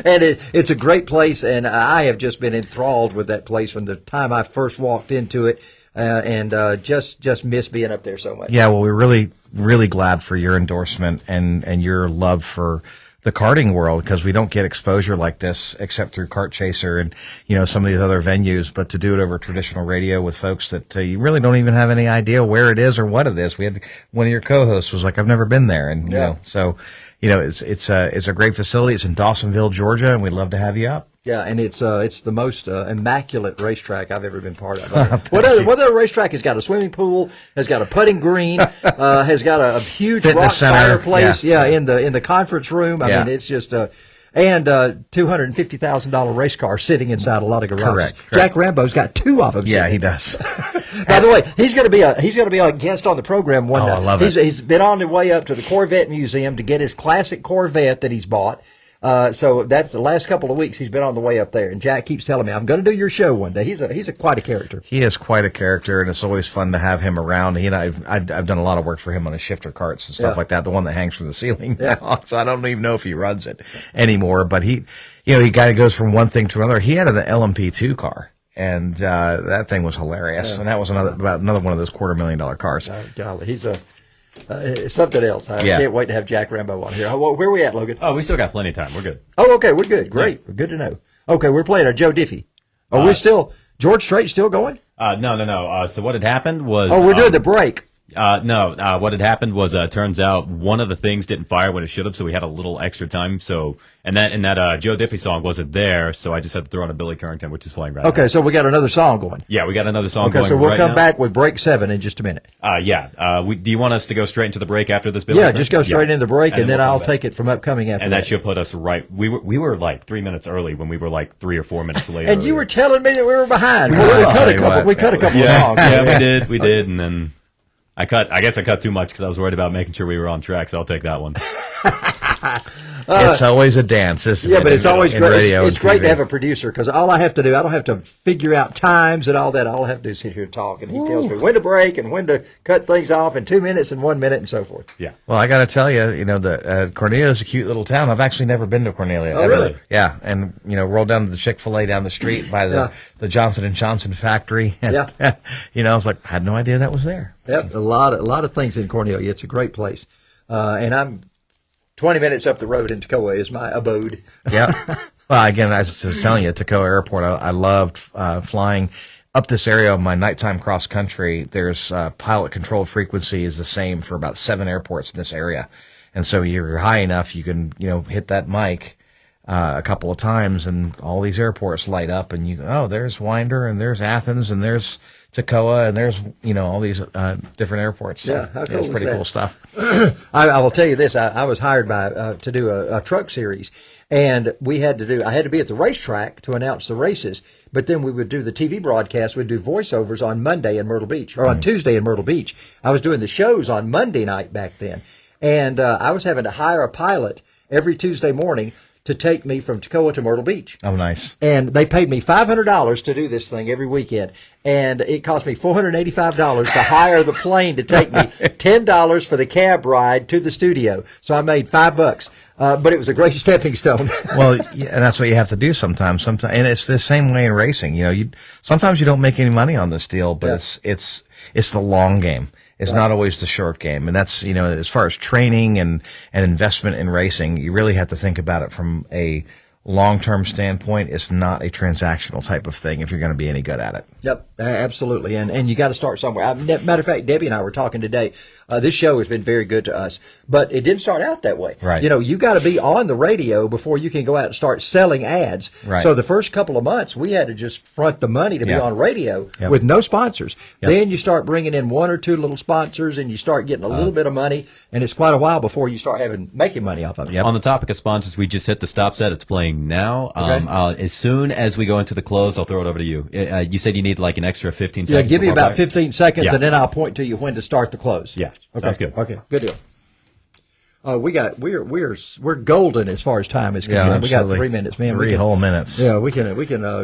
And it's a great place, and I have just been enthralled with that place from the time I first walked into it, and just miss being up there so much. Yeah, well, we're really glad for your endorsement and your love for the karting world, because we don't get exposure like this except through Kart Chaser and, some of these other venues. But to do it over traditional radio with folks that you really don't even have any idea where it is or what it is. We had one of your co-hosts was like, I've never been there. And, it's a great facility. It's in Dawsonville, Georgia, and we'd love to have you up. Yeah, and it's the most immaculate racetrack I've ever been part of. What other racetrack has got a swimming pool, has got a putting green, has got a huge Fitness rock center. fireplace, in the conference room. I mean, it's just and $250,000 race car sitting inside a lot of garages. Correct. Jack Rambo's got 2 of them. Yeah, he does. By the way, he's going to be a guest on the program one night. I love it. He's been on the way up to the Corvette Museum to get his classic Corvette that he's bought. So that's the last couple of weeks he's been on the way up there, and Jack keeps telling me, I'm going to do your show one day. He's quite a character. He is quite a character, and it's always fun to have him around. He and I've done a lot of work for him on his shifter carts and stuff like that, the one that hangs from the ceiling now. So I don't even know if he runs it anymore, but he kind of goes from one thing to another. He had an LMP2 car, and that thing was hilarious. And that was another one of those $250,000 cars. Golly, he's something else. I can't wait to have Jack Rambo on here. Where are we at, Logan? Oh, we still got plenty of time. We're good. Oh, okay, we're good. Great. Yeah. Good to know. Okay, we're playing our Joe Diffie. Are we still, George Strait still going? No. So what had happened was... Oh, we're doing the break. No, what had happened was, turns out one of the things didn't fire when it should have, so we had a little extra time. So, and that Joe Diffie song wasn't there, so I just had to throw on a Billy Currington, which is playing right now. Okay, so we got another song going. Yeah, we got another song going. Okay, so we'll right come now. back with break 7 in just a minute. Do you want us to go straight into the break after this, Billy? Yeah, just go straight into the break, and then I'll take it from upcoming after that. And that should put us right. We were like 3 minutes early when we were like 3 or 4 minutes late. And you were telling me that we were behind. We cut a couple of songs. Yeah, we did, and then I guess I cut too much because I was worried about making sure we were on track, so I'll take that one. It's always a dance, isn't it? Yeah, but it's always great. Radio it's great to have a producer, because all I have to do, I don't have to figure out times and all that. All I have to do is sit here and talk, and he tells me when to break and when to cut things off in 2 minutes and 1 minute and so forth. Yeah. Well, I got to tell you, Cornelia is a cute little town. I've actually never been to Cornelia. Oh, really? Yeah, and rolled down to the Chick-fil-A down the street by the Johnson & Johnson factory. And, I was like, I had no idea that was there. Yep, a lot of things in Cornelia. It's a great place, and I'm 20 minutes up the road in Toccoa is my abode. Yeah. Well, again, as I was telling you, at Toccoa Airport, I loved flying up this area of my nighttime cross country. There's pilot controlled frequency is the same for about 7 airports in this area, and so you're high enough you can hit that mic a couple of times, and all these airports light up, and you go, there's Winder, and there's Athens, and there's Toccoa, and there's all these different airports. So, yeah, how cool it's pretty cool stuff. I will tell you this: I was hired by to do a truck series, and I had to be at the racetrack to announce the races. But then we would do the TV broadcast. We'd do voiceovers on Monday in Myrtle Beach, or on Tuesday in Myrtle Beach. I was doing the shows on Monday night back then, and I was having to hire a pilot every Tuesday morning to take me from Toccoa to Myrtle Beach. Oh, nice. And they paid me $500 to do this thing every weekend. And it cost me $485 to hire the plane to take me, $10 for the cab ride to the studio. So I made $5. But it was a great stepping stone. Well, yeah, and that's what you have to do sometimes. And it's the same way in racing. Sometimes you don't make any money on this deal, but it's the long game. It's not always the short game. And that's, as far as training and investment in racing, you really have to think about it from a long-term standpoint, it's not a transactional type of thing if you're going to be any good at it. Yep, absolutely. And you got to start somewhere. Matter of fact, Debbie and I were talking today. This show has been very good to us, but it didn't start out that way. Right. You know, you got to be on the radio before you can go out and start selling ads. Right. So the first couple of months, we had to just front the money to be on radio Yep. with no sponsors. Yep. Then you start bringing in one or two little sponsors, and you start getting a little bit of money, and it's quite a while before you start making money off of it. On the topic of sponsors, we just hit the stop set. It's playing now. Okay. As soon as we go into the close, I'll throw it over to you. You said you need like an extra 15 seconds. Yeah, give me before about 15 seconds, Yeah. and then I'll point to you when to start the close. Yeah, Okay. sounds good. Okay, good deal. We're golden as far as time is concerned. We got absolutely. 3 minutes, man. Three whole minutes. Yeah, we can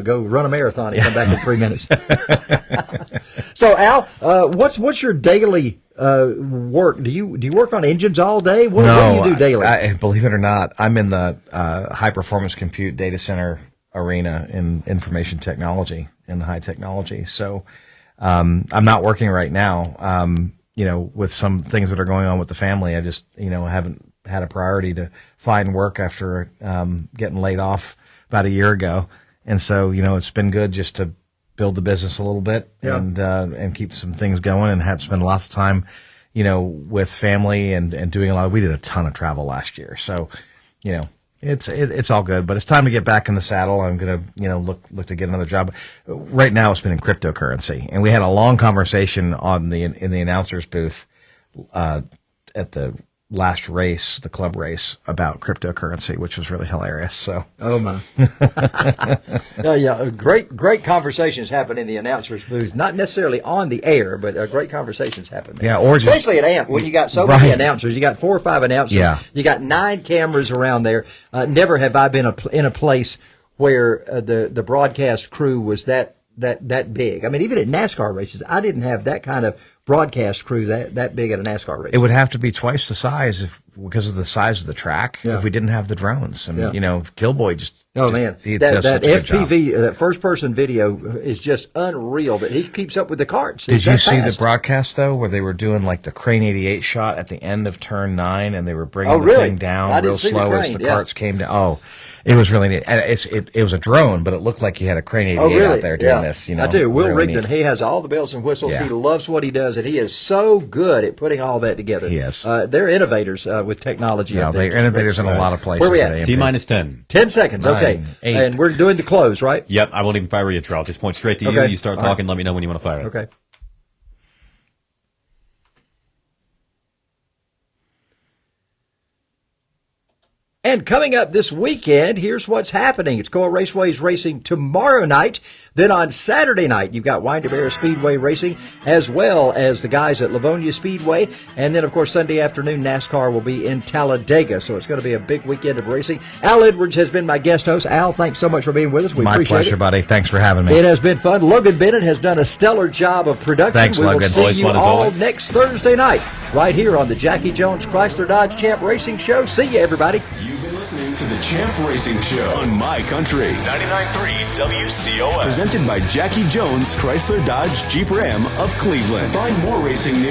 go run a marathon and come back in 3 minutes. So Al, what's your daily work? Do you work on engines all day? What do you do daily? I, believe it or not, I'm in the high performance compute data center arena in information technology in the high technology. So I'm not working right now. With some things that are going on with the family, I just haven't had a priority to find work after getting laid off about a year ago. And so it's been good just to build the business a little bit and keep some things going and have spent lots of time with family and doing a lot. We did a ton of travel last year, so it's all good, but it's time to get back in the saddle. I'm gonna look to get another job. Right now, it's been in cryptocurrency, and we had a long conversation in the announcers booth at the last race, the club race, about cryptocurrency, which was really hilarious. So, oh my, great conversations happen in the announcers booth. Not necessarily on the air, but great conversations happen there. Yeah, or just, especially at AMP when you got so many announcers. You got 4 or 5 announcers. Yeah. You got 9 cameras around there. Never have I been in a place where the broadcast crew was that big. I mean, even at NASCAR races, I didn't have that kind of broadcast crew that big at a NASCAR race. It would have to be twice the size because of the size of the track if we didn't have the drones. And Gilboy just he does that such a good job. FPV, that first person video is just unreal. But he keeps up with the carts. Did you see the broadcast though, where they were doing like the Crane 88 shot at the end of turn 9, and they were bringing the thing down real slow as the carts came down? Oh, it was really neat. And it was a drone, but it looked like you had a Crane 88 out there doing this. I do. Will really Rigdon, he has all the bells and whistles. He loves what he does, and he is so good at putting all that together. He is. They're innovators with technology. Yeah, they're innovators in a lot of places. Where we at? T-minus 10. 10 seconds. 9, okay. 8. And we're doing the close, right? Yep, I won't even fire you, I'll just point straight to you. Okay. You start All talking, right. let me know when you want to fire it. Okay. And coming up this weekend, here's what's happening. It's Coa Raceway's racing tomorrow night. Then on Saturday night, you've got Windermere Speedway racing, as well as the guys at Livonia Speedway. And then, of course, Sunday afternoon, NASCAR will be in Talladega. So it's going to be a big weekend of racing. Al Edwards has been my guest host. Al, thanks so much for being with us. We My appreciate pleasure, it. buddy. Thanks for having me. It has been fun. Logan Bennett has done a stellar job of production. Thanks, we will Logan. see Always you fun as all always. next Thursday night, right here on the Jackie Jones Chrysler Dodge Champ Racing Show. See you, everybody. You've been listening to the Champ Racing Show on My Country 99.3 WCOS. Presented by Jackie Jones Chrysler Dodge Jeep Ram of Cleveland. Find more racing news